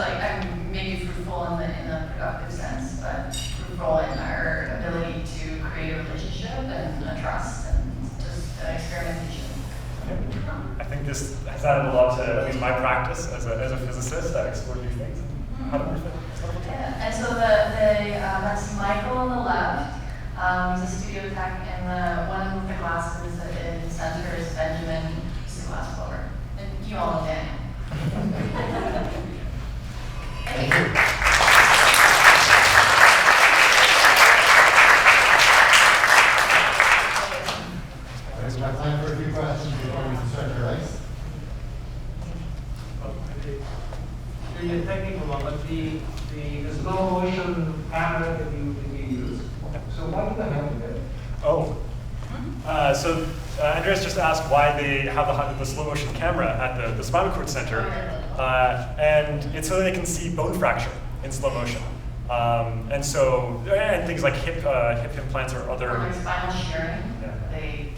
maybe fruitful in the productive sense, but fruitful in our ability to create a relationship and a trust and just experimentation. I think this has added a lot to at least my practice as a physicist. I explore new things. How do we fit? Yeah, and so that's Michael on the left. He's a studio tech, and the one with the glasses in the center is Benjamin. He's a glass blower. And you all know Daniel. Thank you. We've got time for a few questions before we start the race. The technical one, but the slow motion camera that you use. So why do they have it? Oh. So Andreas just asked why they have the slow motion camera at the spinal cord center, and it's so they can see bone fracture. in slow motion. And things like hip implants or other. Or like spinal shearing, they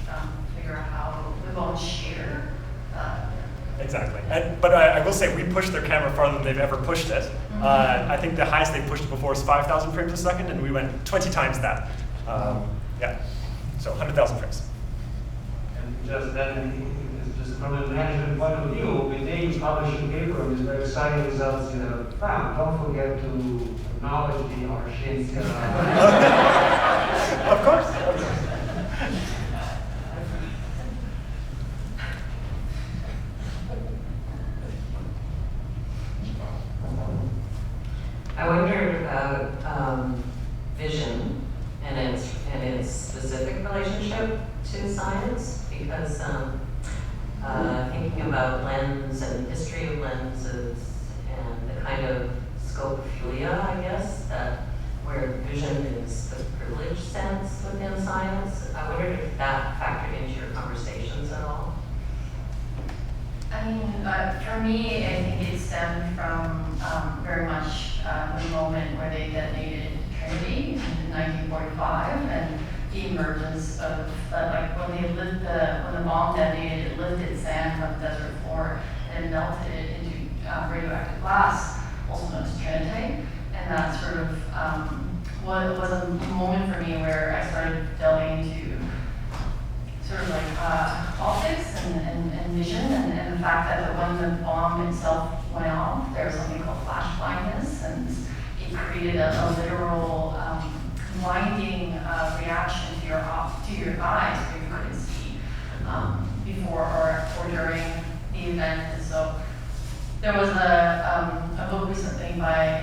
figure out how the bones shear. Exactly. But I will say we pushed their camera farther than they've ever pushed it. I think the highest they pushed it before was 5,000 frames a second, and we went 20 times that. So 100,000 frames. And just then, just from a management point of view, when they publish a paper with very exciting results you have found, don't forget to acknowledge the Ars Scientia. Of course. I wondered about vision and its specific relationship to science, because thinking about lens and history of lenses and the kind of scopophilia, I guess, that where vision is the privileged sense within science. I wondered if that factored into your conversations at all. I mean, for me, I think it stemmed from very much the moment where they detonated Trinity in 1945 and the emergence of, like when the bomb detonated, it lifted sand from the desert floor and melted it into radioactive glass, also known as Trinity. And that sort of was a moment for me where I started delving into sort of like optics and vision, and the fact that when the bomb itself went off, there was something called flash blindness, and it created a literal blinding reaction to your eyes where you couldn't see before or during the event. And so there was a book recently by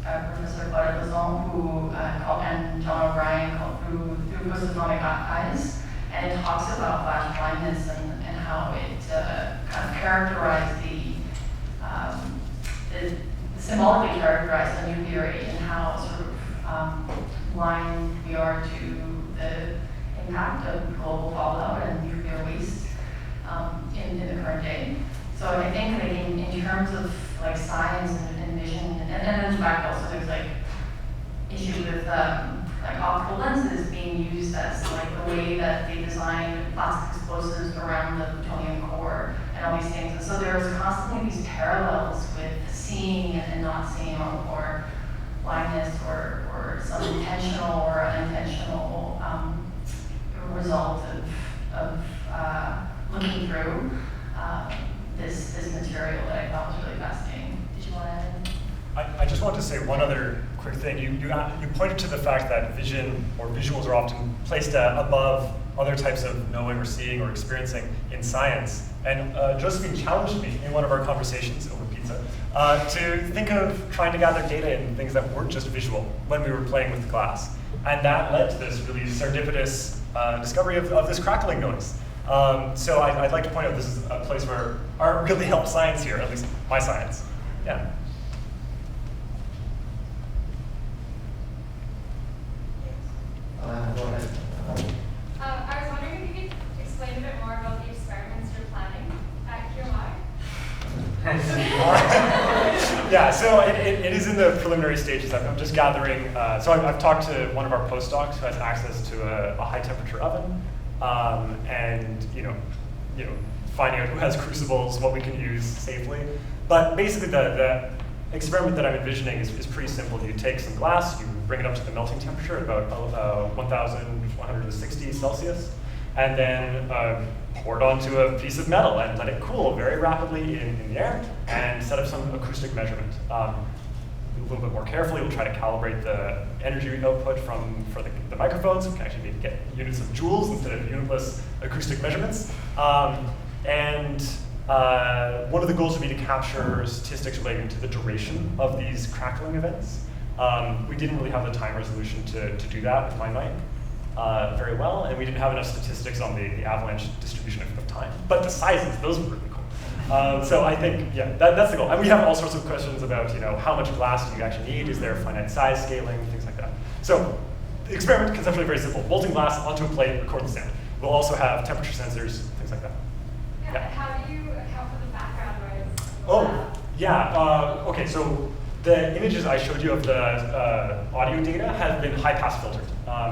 Professor Barrelazon and John O'Brien called Through Postatomic Eyes. And it talks about flash blindness and how it kind of characterized the symbolically characterized the nuclear age and how sort of blind we are to the impact of global fallout and nuclear waste in the current day. So I think like in terms of like science and vision, and in fact also there's like issues with like optical lenses being used as like the way that they design plastic explosives around the plutonium core and all these things. And so there's constantly these parallels with seeing and not seeing, or blindness, or some intentional or unintentional result of looking through this material that I thought was really fascinating. Did you want to add anything? I just wanted to say one other quick thing. You pointed to the fact that vision or visuals are often placed above other types of knowing or seeing or experiencing in science. And Josephine challenged me in one of our conversations over pizza to think of trying to gather data in things that weren't just visual when we were playing with the glass. And that led to this really serendipitous discovery of this crackling noise. So I'd like to point out this is a place where art really helps science here, at least my science. Yeah. I was wondering if you could explain a bit more about the experiments you're planning at QMI. Yeah, so it is in the preliminary stages. I'm just gathering. So I've talked to one of our postdocs who has access to a high temperature oven, and finding out who has crucibles, what we can use safely. But basically, the experiment that I'm envisioning is pretty simple. You take some glass, you bring it up to the melting temperature at about 1,160 Celsius, and then pour it onto a piece of metal and let it cool very rapidly in the air, and set up some acoustic measurement. A little bit more carefully, we'll try to calibrate the energy output for the microphones. We can actually maybe get units of joules instead of unitless acoustic measurements. One of the goals would be to capture statistics relating to the duration of these crackling events. We didn't really have the time resolution to do that with my mic very well, and we didn't have enough statistics on the avalanche distribution of time. But the sizes, those were really cool. So I think, yeah, that's the goal. And we have all sorts of questions about, how much glass do you actually need? Is there finite size scaling? Things like that. So the experiment, conceptually very simple. Bolting glass onto a plate, record the sound. We'll also have temperature sensors, things like that. Yeah, and how do you account for the background noise? Oh, yeah. Okay, so the images I showed you of the audio data have been high pass filtered.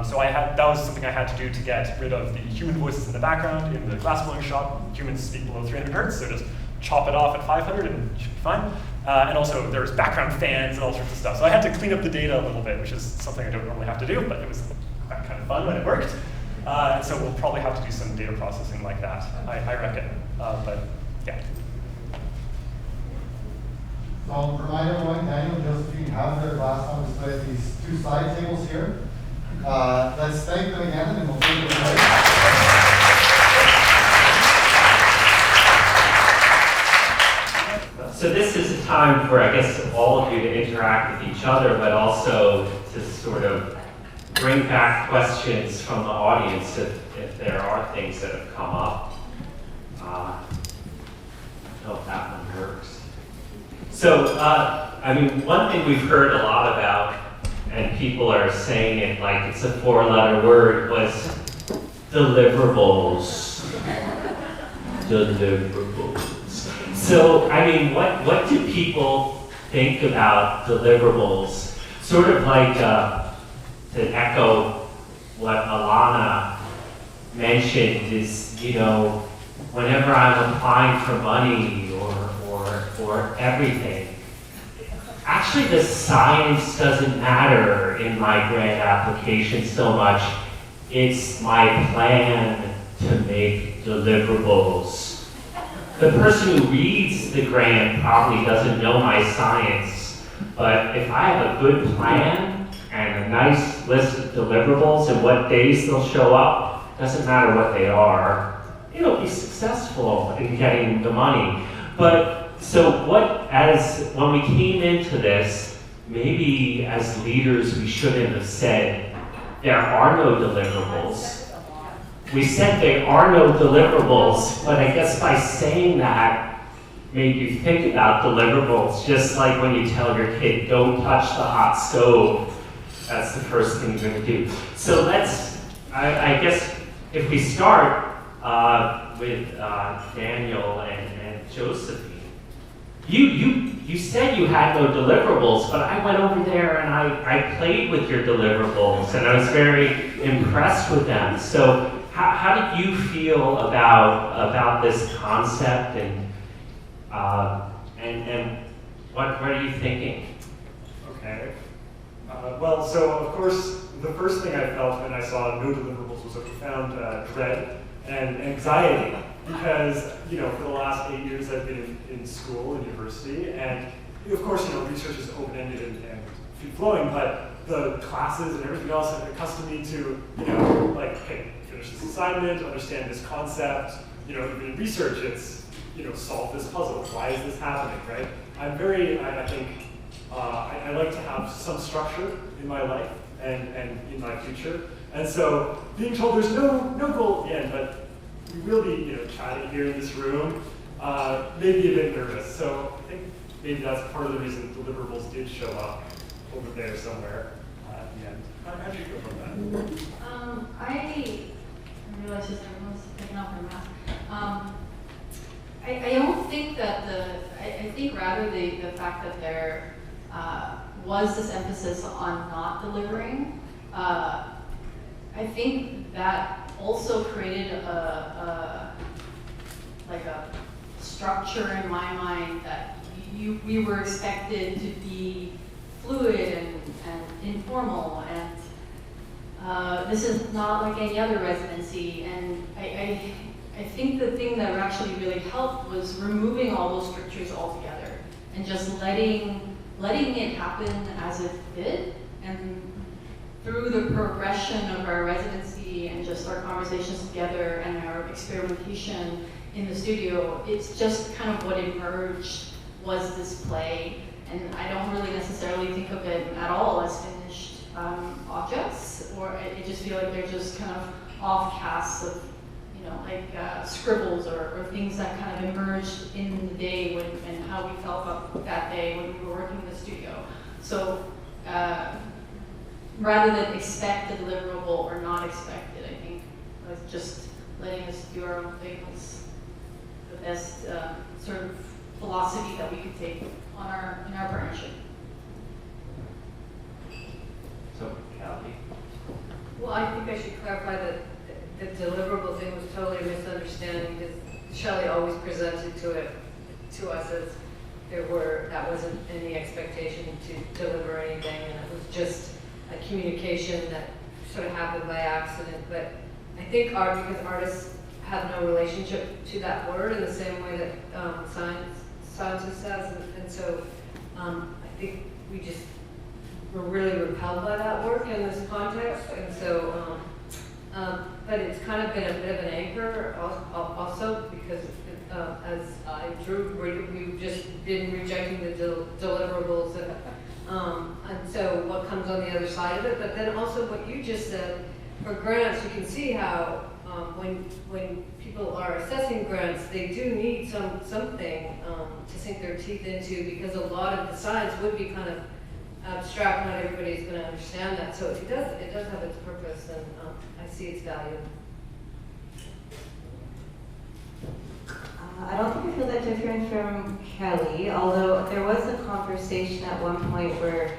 So that was something I had to do to get rid of the human voices in the background. In the glass blowing shop, humans speak below 300 hertz, so just chop it off at 500 and it should be fine. And also there's background fans and all sorts of stuff. So I had to clean up the data a little bit, which is something I don't normally have to do, but it was kind of fun when it worked. And so we'll probably have to do some data processing like that, I reckon. But yeah. So I'll remind everyone, Daniel and Josephine have their glass on display, these two side tables here. Let's thank them again and then we'll take it away. So this is a time for, I guess, all of you to interact with each other, but also to sort of bring back questions from the audience if there are things that have come up. I hope that one works. So, I mean, one thing we've heard a lot about, and people are saying it like it's a 4-letter word, was deliverables. Deliverables. So, I mean, what do people think about deliverables? Sort of like, to echo what Alannah mentioned is, you know, whenever I'm applying for money or everything, actually the science doesn't matter in my grant application so much. It's my plan to make deliverables. The person who reads the grant probably doesn't know my science, but if I have a good plan and a nice list of deliverables and what days they'll show up, doesn't matter what they are, it'll be successful in getting the money. But so when we came into this, maybe as leaders we shouldn't have said there are no deliverables. We said there are no deliverables, but I guess by saying that made you think about deliverables, just like when you tell your kid, don't touch the hot stove. That's the first thing you're going to do. So I guess if we start with Daniel and Josephine, you said you had no deliverables, but I went over there and I played with your deliverables and I was very impressed with them. So how did you feel about this concept and what are you thinking? Okay. Well, so of course, the first thing I felt when I saw no deliverables was a profound dread and anxiety, because for the last 8 years I've been in school and university, and of course research is open-ended and free-flowing, but the classes and everything else have accustomed me to like, okay, finish this assignment, understand this concept. Even in research, it's solve this puzzle. Why is this happening, right? I'm very, I think, I like to have some structure in my life and in my future. And so being told there's no goal at the end, but we will be chatting here in this room, made me a bit nervous. So I think maybe that's part of the reason deliverables did show up over there somewhere at the end. How do you feel about that? I realized just everyone's picking up their mask. I don't think that I think rather the fact that there was this emphasis on not delivering, I think that also created a structure in my mind that we were expected to be fluid and informal, and this is not like any other residency. And I think the thing that actually really helped was removing all those strictures altogether and just letting it happen as it did. And through the progression of our residency and just our conversations together and our experimentation in the studio, it's just kind of what emerged was this play. And I don't really necessarily think of it at all as finished objects, or I just feel like they're just kind of offcasts of, scribbles or things that kind of emerged in the day and how we felt about that day when we were working in the studio. So rather than expect a deliverable or not expect it, I think just letting us do our own thing was the best sort of philosophy that we could take in our partnership. Shelley always presented to us as that wasn't any expectation to deliver anything, and it was just a communication that sort of happened by accident. But I think because artists have no relationship to that word in the same way that scientists has, and so I think we just were really repelled by that work in this context, and so but it's kind of been a bit of an anchor also because as I drew, we've just been rejecting the deliverables, and so what comes on the other side of it. But then also what you just said, for grants, you can see how when people are assessing grants, they do need something to sink their teeth into, because a lot of the science would be kind of abstract. Not everybody's going to understand that. So it does have its purpose, and I see its value. I don't think I feel that different from Kelly, although there was a conversation at one point where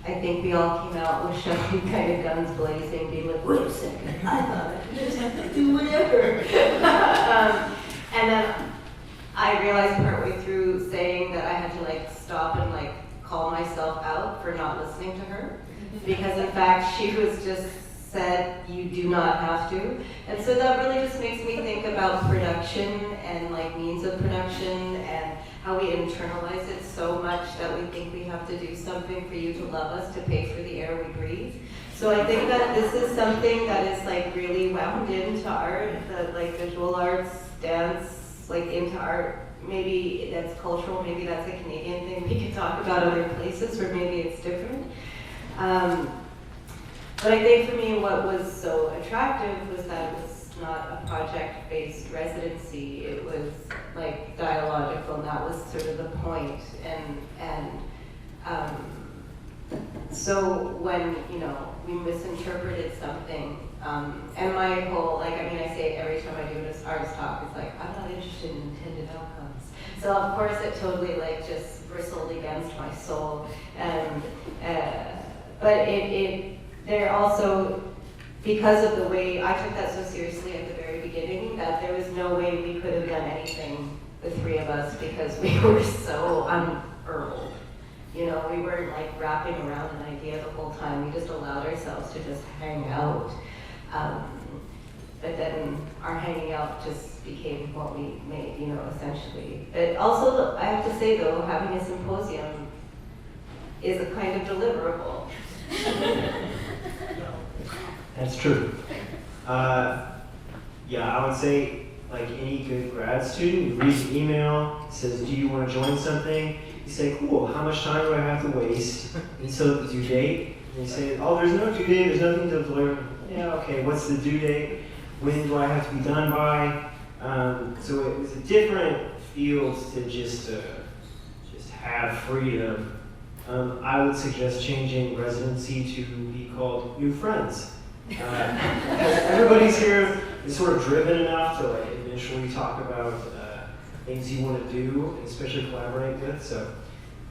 I think we all came out with Shelley kind of guns blazing, being like, wait a second, I thought I just have to do whatever. And then I realized partway through saying that I had to like stop and like call myself out for not listening to her, because in fact she was just said you do not have to. And so that really just makes me think about production and like means of production and how we internalize it so much that we think we have to do something for you to love us, to pay for the air we breathe. So I think that this is something that is like really wound into art, that like visual arts, dance, like into art. Maybe that's cultural, maybe that's a Canadian thing. We could talk about other places where maybe it's different. But I think for me what was so attractive was that it was not a project-based residency. It was like dialogical, and that was sort of the point. So when, we misinterpreted something, and my whole, I say every time I do an artist talk, it's like, I'm not interested in intended outcomes. So of course it totally just bristled against my soul. But there also, because of the way I took that so seriously at the very beginning, that there was no way we could have done anything, the three of us, because we were so unearled. We weren't like wrapping around an idea the whole time. We just allowed ourselves to just hang out. But then our hanging out just became what we made, essentially. But also, I have to say though, having a symposium is a kind of deliverable. That's true. Yeah, I would say, like any good grad student, you read the email, it says, do you want to join something? You say, cool, how much time do I have to waste until the due date? And you say, oh, there's no due date, there's nothing to deliver. Yeah, okay, what's the due date? When do I have to be done by? So it was a different field to just have freedom. I would suggest changing residency to be called New Friends. Because everybody's here is sort of driven enough to like initially talk about things you want to do, and especially collaborate with. So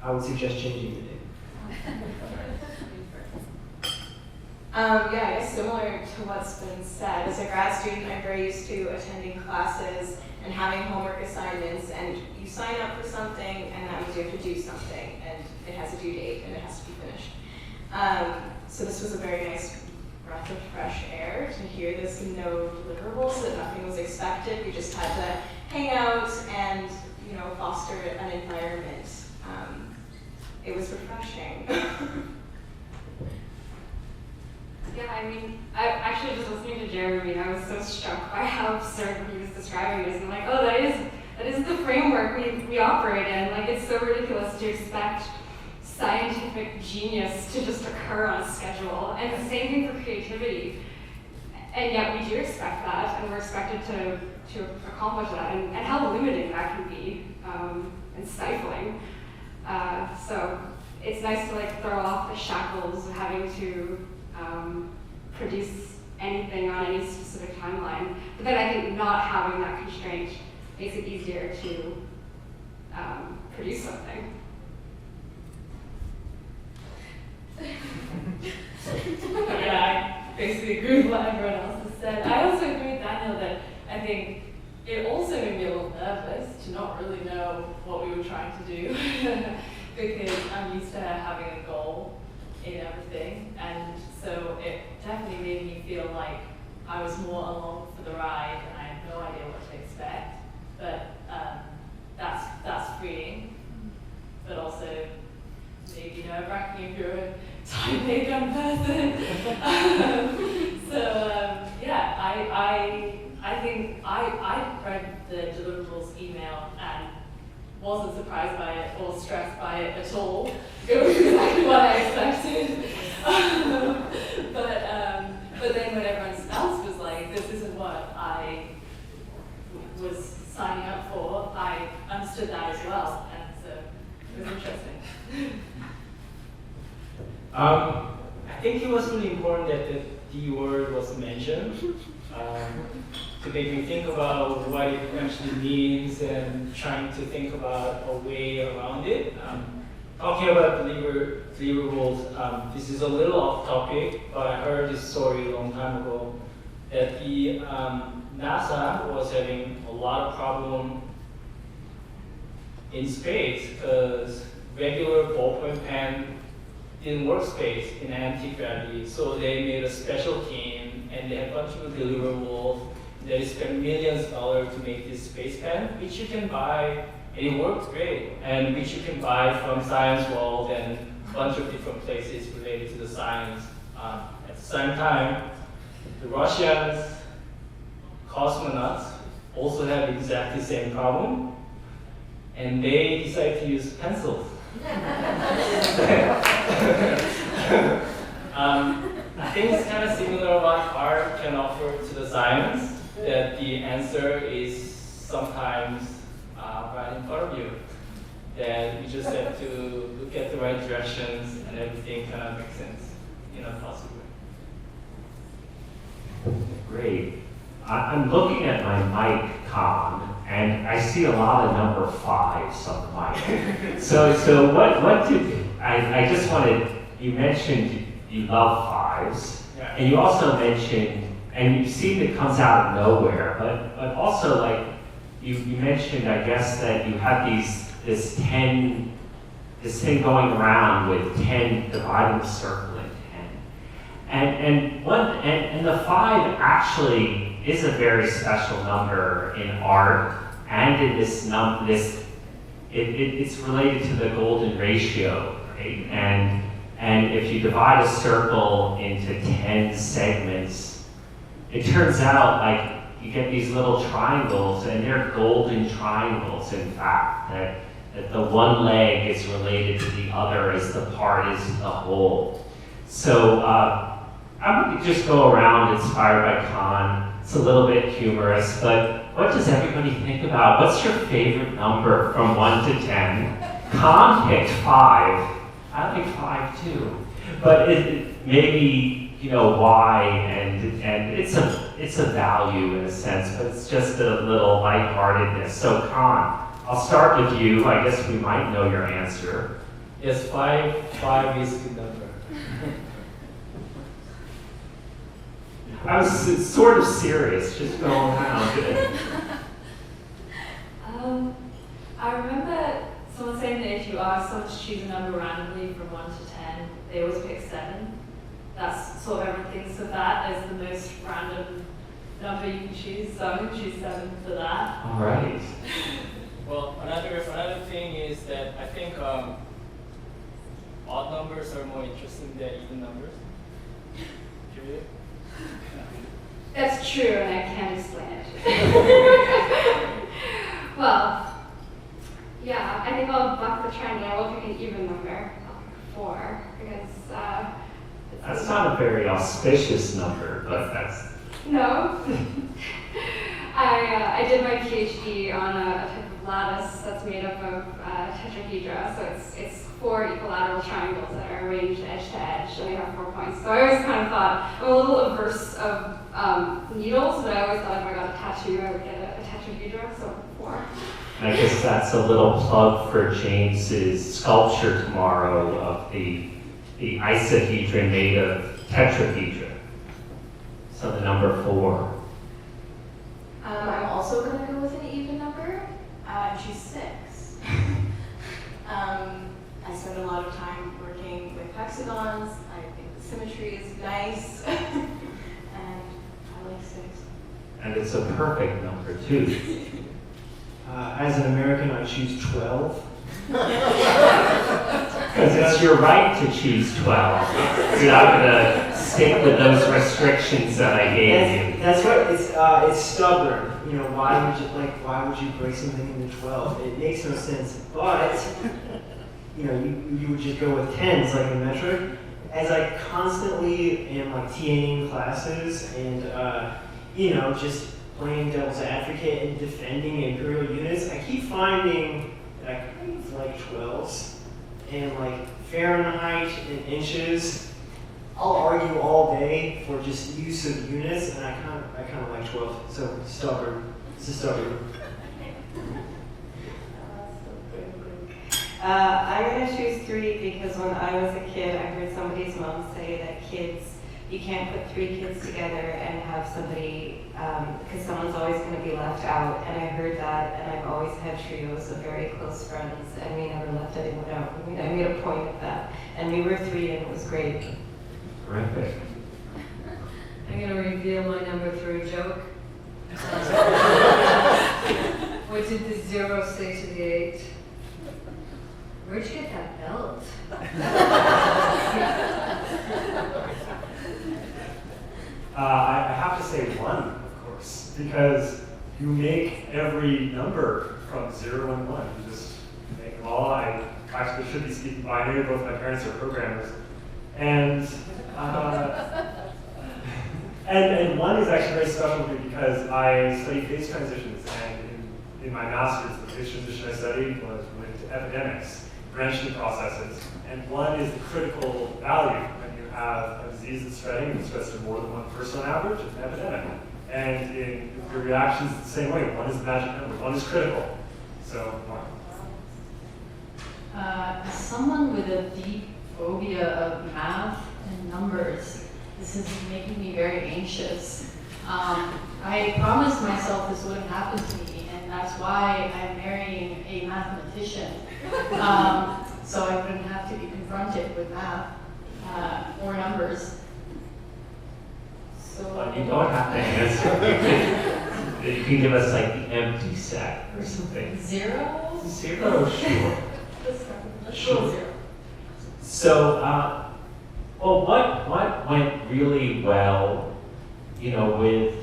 I would suggest changing the name. Yeah, I guess similar to what's been said, as a grad student, I'm very used to attending classes and having homework assignments, and you sign up for something, and that means you have to do something, and it has a due date, and it has to be finished. So this was a very nice breath of fresh air to hear this no deliverables, that nothing was expected. We just had to hang out and foster an environment. It was refreshing. Yeah, I actually just listening to Jeremy, I was so struck by how absurd he was describing this. I'm like, oh, that is the framework we operate in. Like, it's so ridiculous to expect scientific genius to just occur on a schedule. And the same thing for creativity. And yet we do expect that, and we're expected to accomplish that, and how limiting that can be, and stifling. So it's nice to like throw off the shackles of having to produce anything on any specific timeline. But then I think not having that constraint makes it easier to produce something. Yeah, I basically agree with what everyone else has said. I also agree with Daniel that I think it also made me a little in everything, and so it definitely made me feel like I was more along for the ride, and I had no idea what to expect. But that's freeing, but also maybe nerve-wracking if you're a type-A young person. I think I read the deliverables email and wasn't surprised by it or stressed by it at all. It was exactly what I expected. But then when everyone else was like, this isn't what I was signing up for, I understood that as well, and so it was interesting. I think it was really important that the D word was mentioned to make me think about what it actually means and trying to think about a way around it. Talking about deliverables, this is a little off topic, but I heard this story a long time ago that the NASA was having a lot of problem in space because regular ballpoint pen didn't work space in anti-gravity, so they made a special team and they had a bunch of deliverables. They spent millions of dollars to make this space pen, which you can buy, and it works great, and which you can buy from Science World and a bunch of different places related to the science. At the same time, the Russians, cosmonauts, also have exactly the same problem, and they decided to use pencils. I think it's kind of similar what art can offer to the science, that the answer is sometimes right in front of you. That you just have to look at the right directions and everything kind of makes sense in a possible way. Great. I'm looking at my mic con, and I see a lot of number 5s on the mic. So what did, I just wanted, you mentioned you love 5s, yeah. And you also mentioned, and you see it comes out of nowhere, but also like, you mentioned, I guess, that you have this thing going around with 10, dividing the circle in 10. And the 5 actually is a very special number in art, and in it's related to the golden ratio, right? And if you divide a circle into 10 segments, it turns out like you get these little triangles, and they're golden triangles, in fact, that the one leg is related to the other as the part is the whole. So I'm going to just go around inspired by Khan. It's a little bit humorous, but what does everybody think about? What's your favorite number from 1 to 10? Khan picked 5. I like 5 too. But maybe, you know, why, and it's a value in a sense, but it's just a little lightheartedness. So Khan, I'll start with you. I guess we might know your answer. Yes, 5 is the number. I was sort of serious, just going around. I remember someone saying that if you ask someone to choose a number randomly from 1 to 10, they always pick 7. That's sort of everyone thinks of that as the most random number you can choose, so I'm going to choose 7 for that. All right. Well, another thing is that I think odd numbers are more interesting than even numbers. Period. That's true, and I can't explain it. Well, yeah, I think I'll buck the trend. I will pick an even number, 4, because That's not a very auspicious number, but that's... No. I did my PhD on a type of lattice that's made up of tetrahedra, so it's 4 equilateral triangles that are arranged edge to edge, and they have 4 points. So I always kind of thought, I'm a little averse of needles, but I always thought if I got a tattoo, I would get a tetrahedra, so 4. I guess that's a little plug for James's sculpture tomorrow of the icosahedron made of tetrahedra. So the number 4. I'm also going to go with an even number. Choose 6. I I spend a lot of time working with hexagons. I think the symmetry is nice, and I like 6. And it's a perfect number too. As an American, I choose 12. Because it's your right to choose 12. You're not going to stick with those restrictions that I gave you. That's right. It's stubborn. You know, why would you break something into 12? It makes no sense. But you know, you would just go with 10s like a metric. As I constantly am like TAing classes and you know, just playing devil's advocate and defending imperial units, I keep finding that I kind of like 12s and like Fahrenheit and inches. I'll argue all day for just use of units, and I kind of like 12. So stubborn. It's a stubborn. I'm going to choose 3 because when I was a kid, I heard somebody's mom say that you can't put 3 kids together and have somebody, because someone's always going to be left out. And I heard that, and I've always had trios of very close friends, and we never left anyone out. I mean, I made a point of that. And we were 3, and it was great. Terrific. I'm going to reveal my number through a joke. What did the 0 say to the 8? Where'd you get that belt? I have to say 1, of course, because you make every number from 0 and 1. You just make them all. I actually should be speaking binary. Both my parents are programmers. And 1 is actually very special to me because I study phase transitions, and in my master's, the phase transition I studied was related to epidemics, branching processes, and 1 is the critical value. When you have a disease that's spreading, it spreads to more than 1 person on average, it's an epidemic. And in your reactions, it's the same way. 1 is the magic number. 1 is critical. So 1. As someone with a deep phobia of math and numbers, this is making me very anxious. I promised myself this wouldn't happen to me, and that's why I'm marrying a mathematician. So I wouldn't have to be confronted with math or numbers. So You don't have to answer. You can give us like the empty set or something. 0? 0, sure. Sure. So, well, what went really well, you know, with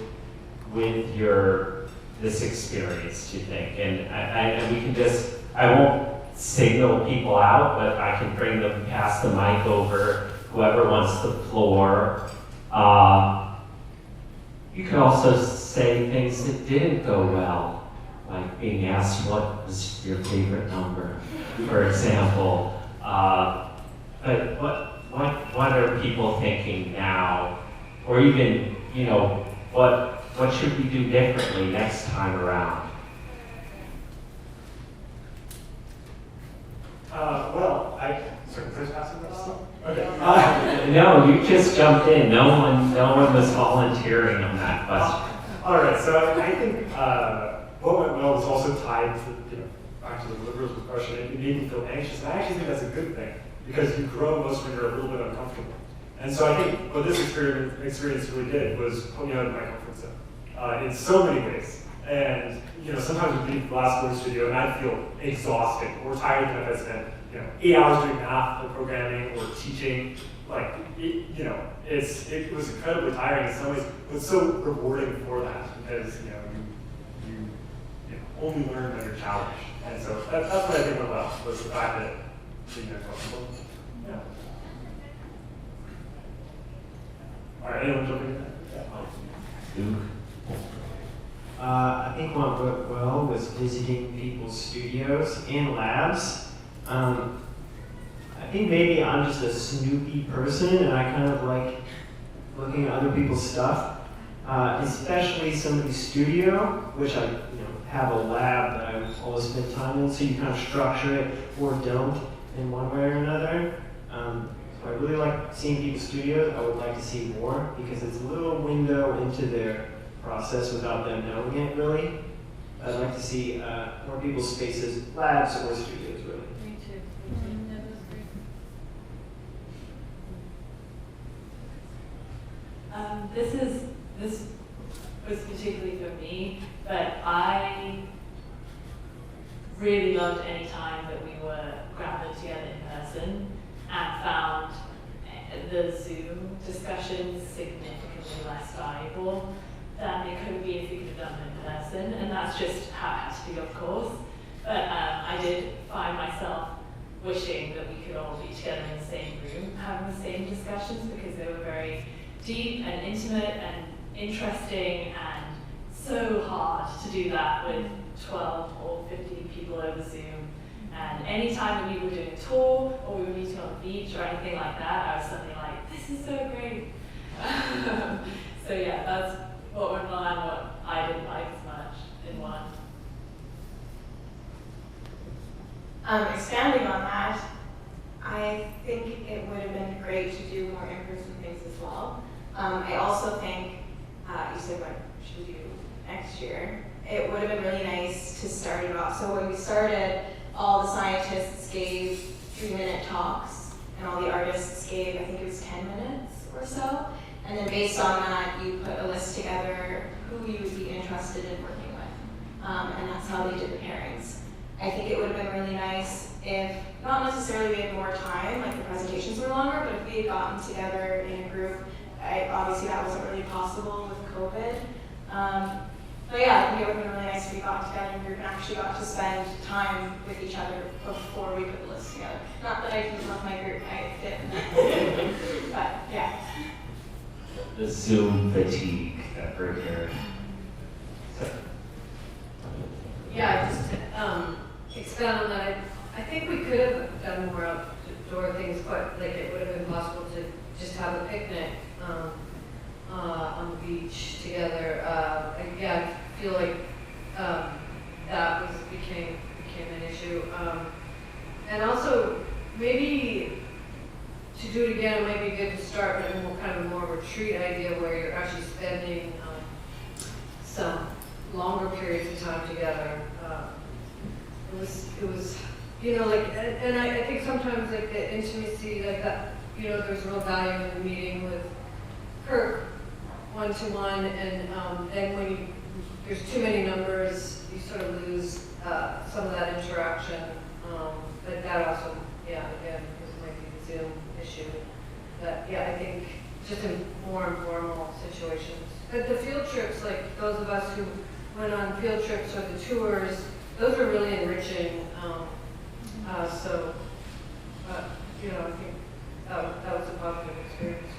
this experience, do you think? And we can just, I won't signal people out, but I can bring them, pass the mic over, whoever wants the floor. You can also say things that didn't go well, like being asked what was your favorite number, for example. But what are people thinking now, or even, you know, what should we do differently next time around? Well, sorry, first passing this? Okay. No, you just jumped in. No one was volunteering on that question. All right, so I think what went well was also tied to, you know, back to the liberalism question. It made me feel anxious, and I actually think that's a good thing because you grow most when you're a little bit uncomfortable. And so I think what this experience really did was put me out of my comfort zone in so many ways. And you know, sometimes we leave the last word studio, and I feel exhausted or tired because I spent 8 hours doing math or programming or teaching. Like, it was incredibly tiring in some ways, but so rewarding for that because you only learn when you're challenged. And so that's what I think went well, was the fact that being uncomfortable. Yeah. All right, anyone jumping in? Luke? I think what went well was visiting people's studios and labs. I think maybe I'm just a snoopy person and I kind of like looking at other people's stuff, especially somebody's studio, which I have a lab that I always spend time in, so you kind of structure it or don't in one way or another. So I really like seeing people's studios. I would like to see more because it's a little window into their process without them knowing it really. I'd like to see more people's spaces, labs or studios really. Me too. This was particularly for me, but I really loved any time that we were gathered together in person and found the Zoom discussions significantly less valuable than they could be if we could have done them in person, and that's just how it has to be, of course. But I did find myself wishing that we could all be together in the same room, having the same discussions, because they were very deep and intimate and interesting, and so hard to do that with 12 or 15 people over Zoom. And any time that we were doing a tour or we were meeting on the beach or anything like that, I was suddenly like, this is so great. So yeah, that's what went on, what I didn't like as much in one. Expanding on that, I think it would have been great to do more in-person things as well. I also think, you said what should we do next year? It would have been really nice to start it off. So when we started, all the scientists gave 3-minute talks, and all the artists gave, I think it was 10 minutes or so. And then based on that, you put a list together who you would be interested in working with. And that's how they did the pairings. I think it would have been really nice if, not necessarily we had more time, like the presentations were longer, but if we had gotten together in a group, obviously that wasn't really possible with COVID. But yeah, I think it would have been really nice if we got together in a group and actually got to spend time with each other before we put the list together. Not that I didn't love my group, I didn't. But yeah. The Zoom fatigue that we're hearing. Yeah, just expand on that. I think we could have done more outdoor things, but like it would have been possible to just have a picnic on the beach together. I feel like that became an issue. And also maybe to do it again, it might be good to start with a more kind of more retreat idea where you're actually spending some longer periods of time together. It was, you know, like, and I think sometimes like the intimacy, like that, you know, there's real value in the meeting with Kirk one-to-one, and then when there's too many numbers, you sort of lose some of that interaction. But that also, yeah, again, might be the Zoom issue. But yeah, I think just in more informal situations. But the field trips, like those of us who went on field trips or the tours, those are really enriching. You know, I think that was a positive experience.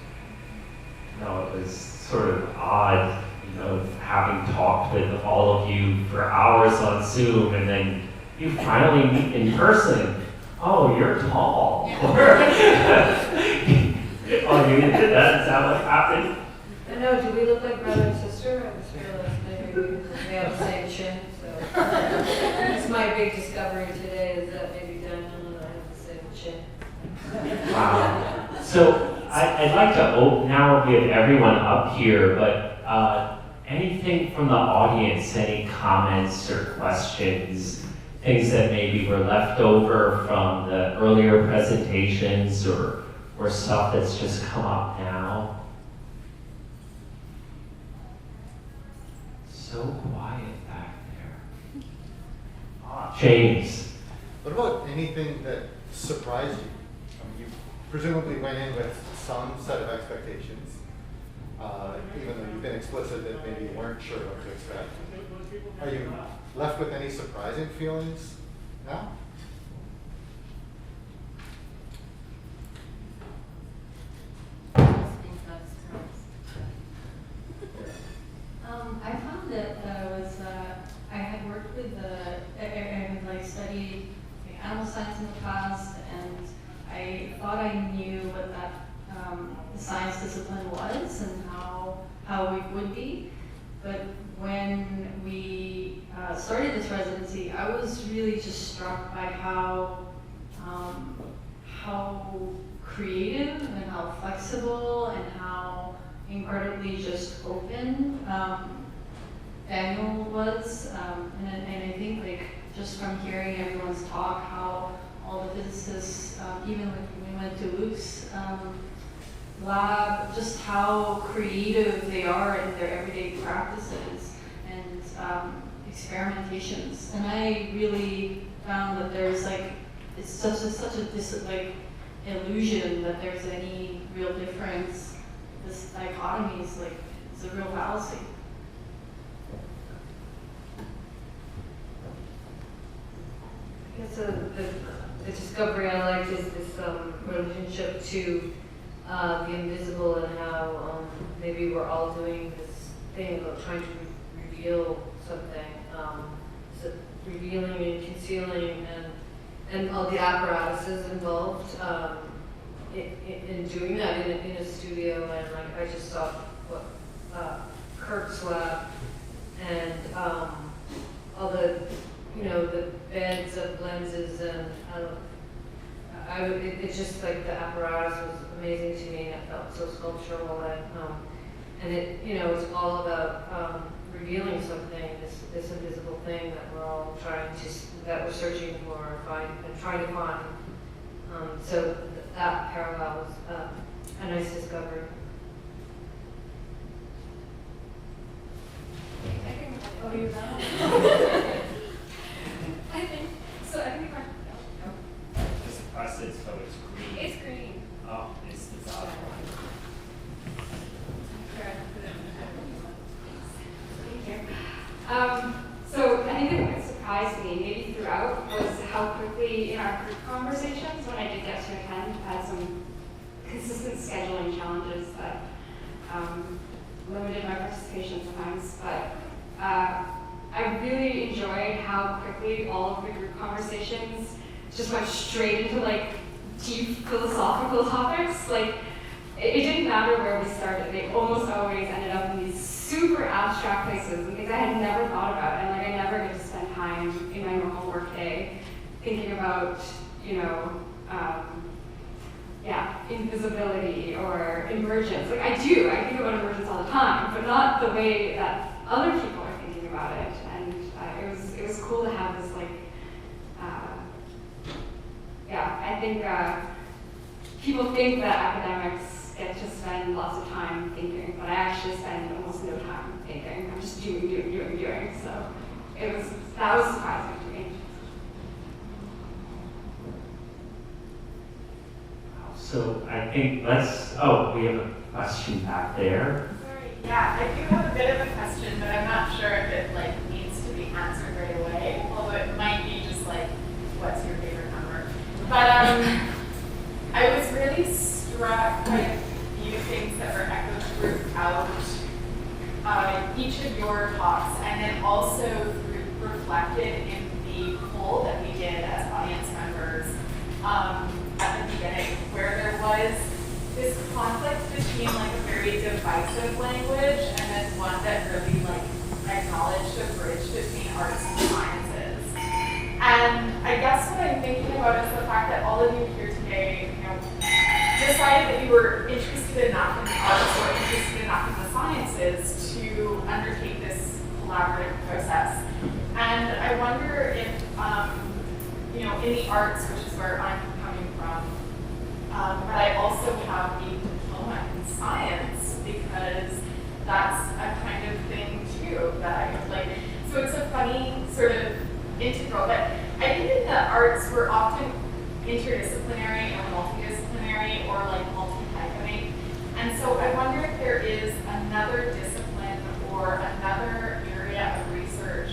No, it was sort of odd, you know, having talked with all of you for hours on Zoom, and then you finally meet in person. Oh, you're tall. Oh, you did that? Is that what happened? I know, do we look like brother and sister? I just realized maybe we have the same chin, so. That's my big discovery today, is that maybe Daniel and I have the same chin. Wow. So I'd like to now give everyone up here, but anything from the audience, any comments or questions, things that maybe were left over from the earlier presentations or stuff that's just come up now? So quiet back there. James. What about anything that surprised you? I mean, you presumably went in with some set of expectations, even though you've been explicit that maybe you weren't sure what to expect. Are you left with any surprising feelings now? I found that I had worked with and like studied animal science in the past, and I thought I knew what that the science discipline was and how it would be. But when we started this residency, I was really just struck by how creative and how flexible and how incredibly just open Daniel was, and I think like just from hearing everyone's talk, how all the physicists, even when we went to Luke's lab just how creative they are in their everyday practices and experimentations. And I really found that there's like, it's such a illusion that there's any real difference. This dichotomy is like, it's a real fallacy. I guess the discovery I liked is this relationship to the invisible and how maybe we're all doing this thing about trying to reveal something, so revealing and concealing and all the apparatuses involved in doing that in a studio. And like I just saw what Kirk's lab and all the the beds of lenses and it's just like the apparatus was amazing to me, and it felt so sculptural, and it it's all about revealing something, this invisible thing that we're all that we're searching for, trying to find. So that parallel was a nice discovery. Oh, you know? I think the question. Just press it so it's green. It's green. Oh, it's the other one. So I think what surprised me, maybe throughout, was how quickly in our group conversations, when I did get to attend, had some consistent scheduling challenges that limited my participation sometimes. But I really enjoyed how quickly all of the group conversations just went straight into like deep philosophical topics. Like it didn't matter where we started; they almost always ended up in these super abstract places and things I had never thought about, and like I never get to spend time in my normal work day thinking about, invisibility or emergence. Like I think about emergence all the time, but not the way that other people are thinking about it. And it was cool to have this like, I think people think that academics get to spend lots of time thinking, but I actually spend almost no time thinking. I'm just doing. So that was surprising to me. So I think we have a question back there. Sorry, yeah, I do have a bit of a question, but I'm not sure if it needs to be answered right away, although it might be just what's your favorite number? But I was really struck by a few things that were echoed throughout each of your talks, and then also reflected in the poll that we did as audience members at the beginning, where there was this conflict between a very divisive language and then one that really acknowledged a bridge between arts and sciences. And I guess what I'm thinking about is the fact that all of you here today, decided that you were interested enough in the arts or interested enough in the sciences to undertake this collaborative process. And I wonder if, in the arts, which is where I'm coming from, but I also have a diploma in science because that's a kind of thing too that I like. So it's a funny sort of integral, but I think in the arts we're often interdisciplinary or multidisciplinary or multi-hyphenate. And so I wonder if there is another discipline or another area of research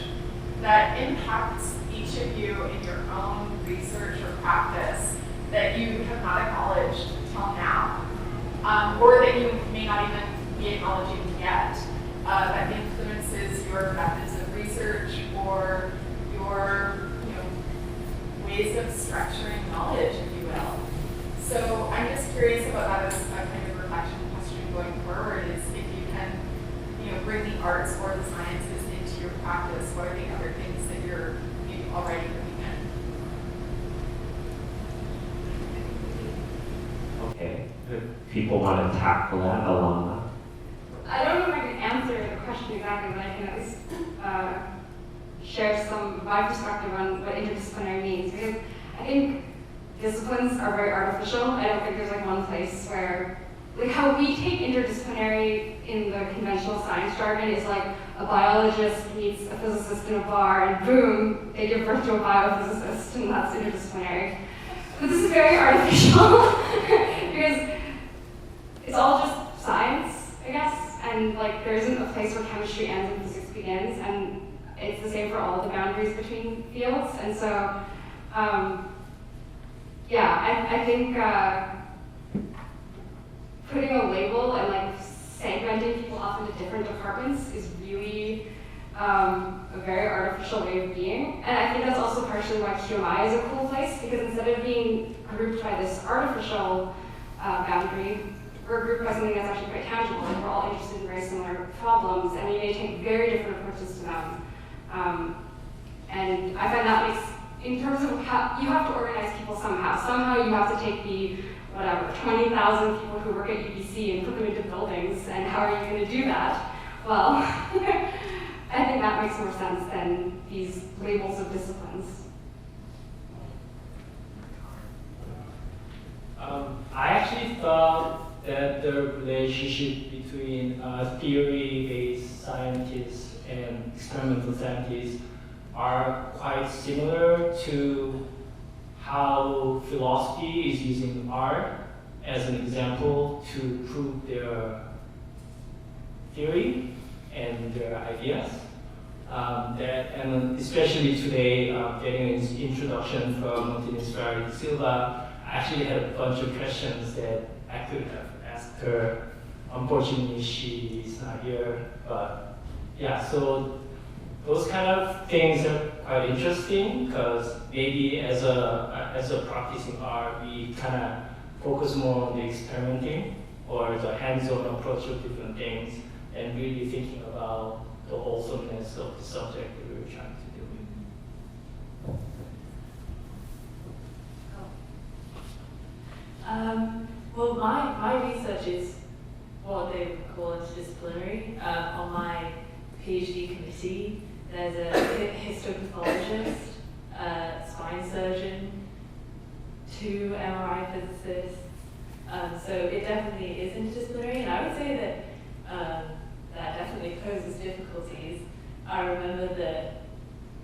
that impacts each of you in your own research or practice that you have not acknowledged till now, or that you may not even be acknowledging yet, that influences your methods of research or your ways of structuring knowledge, if you will. So I'm just curious about that as a kind of reflection question going forward, is if you can bring the arts or the sciences into your practice, what are the other things that you're maybe already bringing in? Okay, if people want to tackle that, Alannah. I don't know if I can answer the question exactly, but I can at least share some of my perspective on what interdisciplinary means. Because I think disciplines are very artificial. I don't think there's one place where like how we take interdisciplinary in the conventional science jargon is like a biologist meets a physicist in a bar and boom, they give birth to a biophysicist, and that's interdisciplinary. But this is very artificial because it's all just science, I guess, and like there isn't a place where chemistry ends and physics begins, and it's the same for all the boundaries between fields. And so, yeah, I think putting a label and like segmenting people off into different departments is really a very artificial way of being. And I think that's also partially why QMI is a cool place, because instead of being grouped by this artificial boundary, we're grouped by something that's actually quite tangible. Like we're all interested in very similar problems, and we may take very different approaches to them. And I find that makes, in terms of how you have to organize people somehow. Somehow you have to take the, whatever, 20,000 people who work at UBC and put them into buildings, and how are you going to do that? Well, I think that makes more sense than these labels of disciplines. I actually thought that the relationship between theory-based scientists and experimental scientists are quite similar to how philosophy is using art as an example to prove their theory and their ideas. And especially today, getting an introduction from Denise Ferreira da Silva, I actually had a bunch of questions that I could have asked her. Unfortunately, she is not here, but yeah, so those kind of things are quite interesting because maybe as a practicing art, we kind of focus more on the experimenting or the hands-on approach of different things and really thinking about the wholesomeness of the subject that we were trying to deal with. Well, my research is what they would call interdisciplinary. On my PhD committee, there's a histopathologist, spine surgeon, 2 MRI physicists. So it definitely is interdisciplinary, and I would say that that definitely poses difficulties. I remember that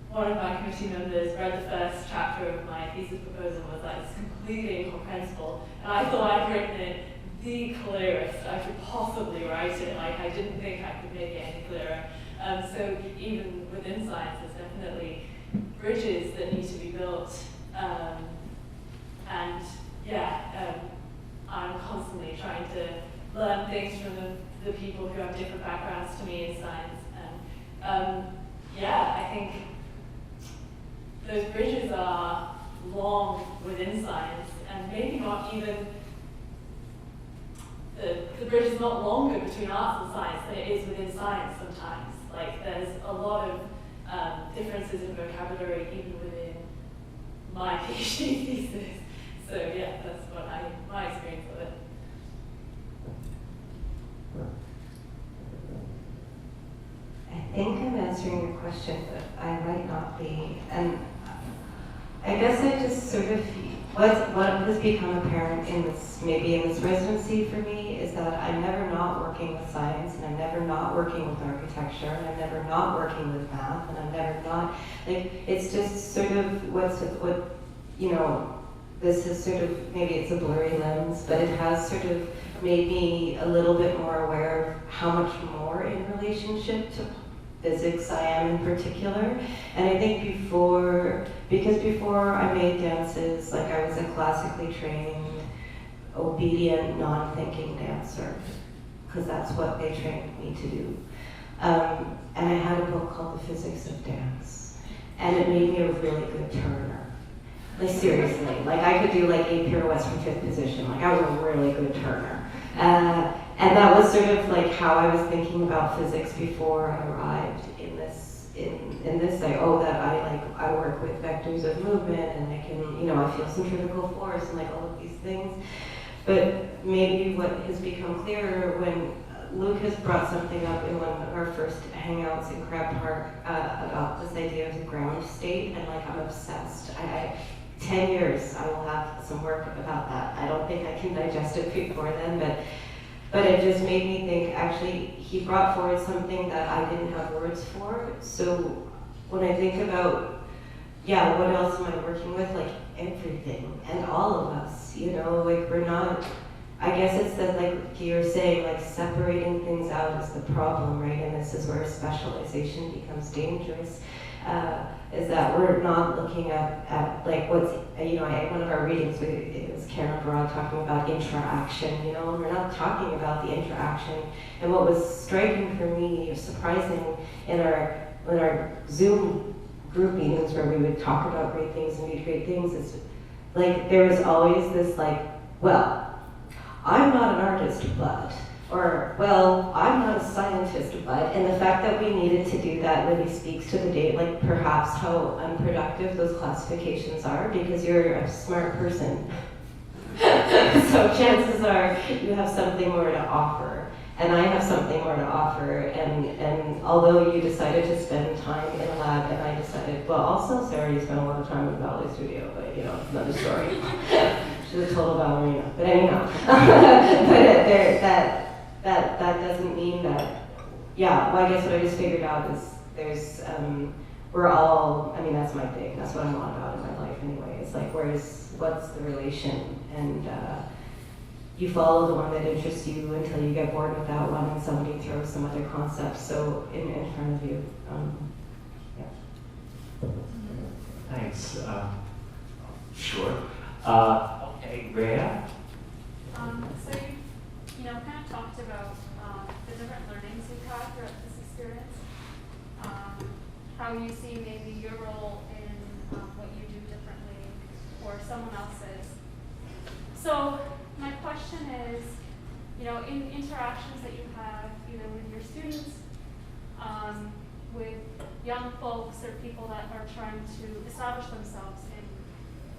one of my committee members read the first chapter of my thesis proposal and was like, it's completely incomprehensible. And I thought I'd written it the clearest I could possibly write it. Like, I didn't think I could make it any clearer. So even within science, there's definitely bridges that need to be built. And yeah, I'm constantly trying to learn things from the people who have different backgrounds to me in science. And yeah, I think those bridges are long within science, and maybe not even, the bridge is not longer between arts and science than it is within science sometimes. Like, there's a lot of differences in vocabulary even within my PhD thesis. So yeah, that's what my experience of it. I think I'm answering your question, but I might not be. And I guess I just sort of, what has become apparent in this, maybe in this residency for me, is that I'm never not working with science, and I'm never not working with architecture, and I'm never not working with math, and I'm never not, like, it's just sort of what, you know, this is sort of, maybe it's a blurry lens, but it has sort of made me a little bit more aware of how much more in relationship to physics I am in particular. And I think because before I made dances, like I was a classically trained, obedient, non-thinking dancer, because that's what they trained me to do. And I had a book called The Physics of Dance, and it made me a really good turner. Like, seriously, like I could do like 8 pirouettes from 5th position. Like, I was a really good turner. And that was sort of like how I was thinking about physics before I arrived in this, like, oh, that I work with vectors of movement, and I can, you know, I feel centrifugal force and like all of these things. But maybe what has become clearer when Luke has brought something up in one of our first hangouts in Crab Park about this idea of the ground state, and like I'm obsessed. 10 years I will have some work about that. I don't think I can digest it before then, but But it just made me think, actually, he brought forward something that I didn't have words for. So when I think about, yeah, what else am I working with? Like everything and all of us, you know, like we're not, I guess it's that, like you're saying, like separating things out is the problem, right? And this is where specialization becomes dangerous. Is that we're not looking at like what's, you know, one of our readings, it was Karen Broad talking about interaction, you know, and we're not talking about the interaction. And what was striking for me, or surprising, in our Zoom group meetings where we would talk about great things and do great things, is like there was always this like, well, I'm not an artist, but, or, well, I'm not a scientist, but, and the fact that we needed to do that really speaks to the date, like perhaps how unproductive those classifications are, because you're a smart person. So chances are you have something more to offer, and I have something more to offer, and although you decided to spend time in a lab, and I decided, well, also Sarah, you spent a lot of time in the ballet studio, but you know, it's another story. She's a total ballerina, but anyhow, but that doesn't mean that, yeah, well, I guess what I just figured out is there's, we're all, I mean, that's my thing, that's what I'm on about in my life anyway. It's like, what's the relation? And you follow the one that interests you until you get bored with that one and somebody throws some other concepts so in front of you. Yeah. Thanks. Sure. Okay, Rhea? So you know, kind of talked about the different learnings you've had throughout this experience, how you see maybe your role in what you do differently or someone else's. So my question is, you know, in interactions that you have either with your students, with young folks or people that are trying to establish themselves in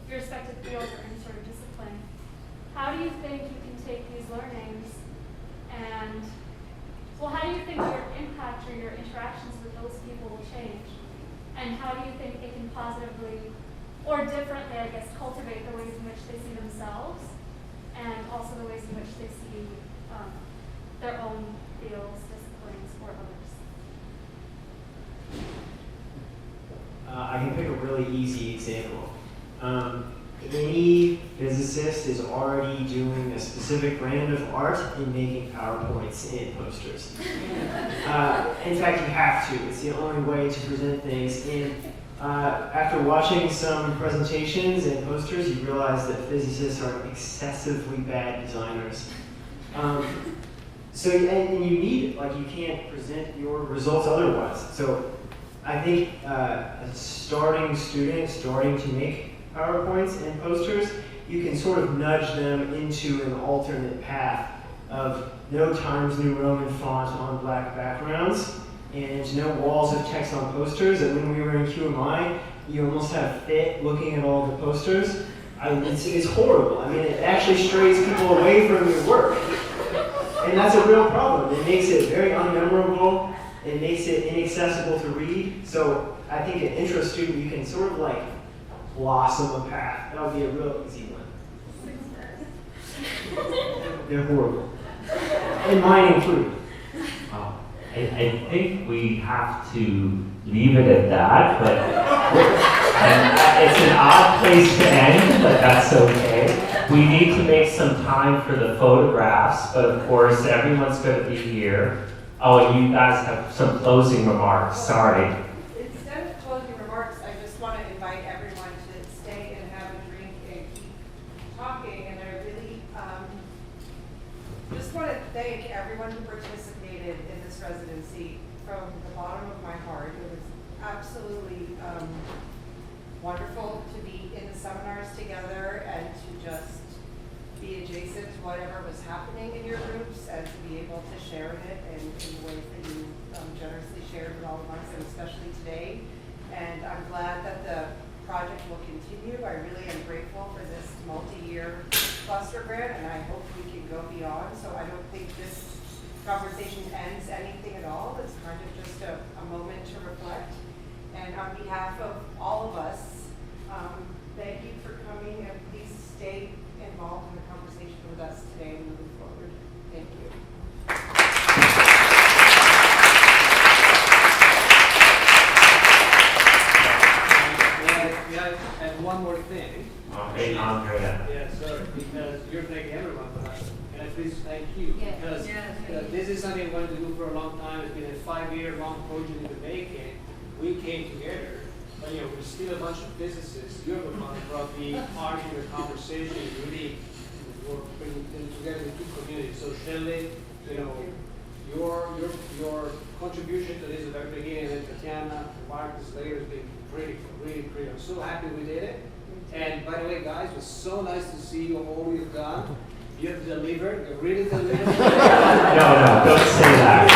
your respective fields or any sort of discipline, how do you think you can take these learnings and, well, how do you think your impact or your interactions with those people will change? And how do you think they can positively or differently, I guess, cultivate the ways in which they see themselves and also the ways in which they see their own fields, disciplines, or others? I can pick a really easy example. Any physicist is already doing a specific brand of art in making PowerPoints and posters. In fact, you have to. It's the only way to present things. And after watching some presentations and posters, you realize that physicists are excessively bad designers. And you need it. Like, you can't present your results otherwise. So I think a starting student starting to make PowerPoints and posters, you can sort of nudge them into an alternate path of no Times New Roman font on black backgrounds and no walls of text on posters. And when we were in QMI, you almost have fit looking at all the posters. It's horrible. I mean, it actually strays people away from your work. And that's a real problem. It makes it very unmemorable. It makes it inaccessible to read. So I think an intro student, you can sort of like blossom a path. That would be a real easy one. They're horrible. And mine included. Wow. I think we have to leave it at that, but it's an odd place to end, but that's okay. We need to make some time for the photographs, but of course everyone's going to be here. Oh, you guys have some closing remarks, sorry. Instead of closing remarks, I just want to invite everyone to stay and have a drink and keep talking. And I really just want to thank everyone who participated in this residency from the bottom of my heart. It was absolutely wonderful to be in the seminars together and to just be adjacent to whatever was happening in your groups and to be able to share in it in the ways that you generously shared with all of us, and especially today. And I'm glad that the project will continue. I really am grateful for this multi-year cluster grant, and I hope we can go beyond. So I don't think this conversation ends anything at all. It's kind of just a moment to reflect. And on behalf of all of us, thank you for coming, and please stay involved in the conversation with us today and moving forward. Thank you. please thank you. Yeah. Because this is something I wanted to do for a long time. It's been a 5-year-long project in the making. We came together, but we're still a bunch of physicists. You're the one who brought the art in the conversation, really bringing together the two communities. So Shelley, your contribution to this at the very beginning, and then Tatiana, Marcus later has been critical, really critical. I'm so happy we did it. And by the way, guys, it was so nice to see you all you've done. You have delivered, you really delivered. No, don't say that.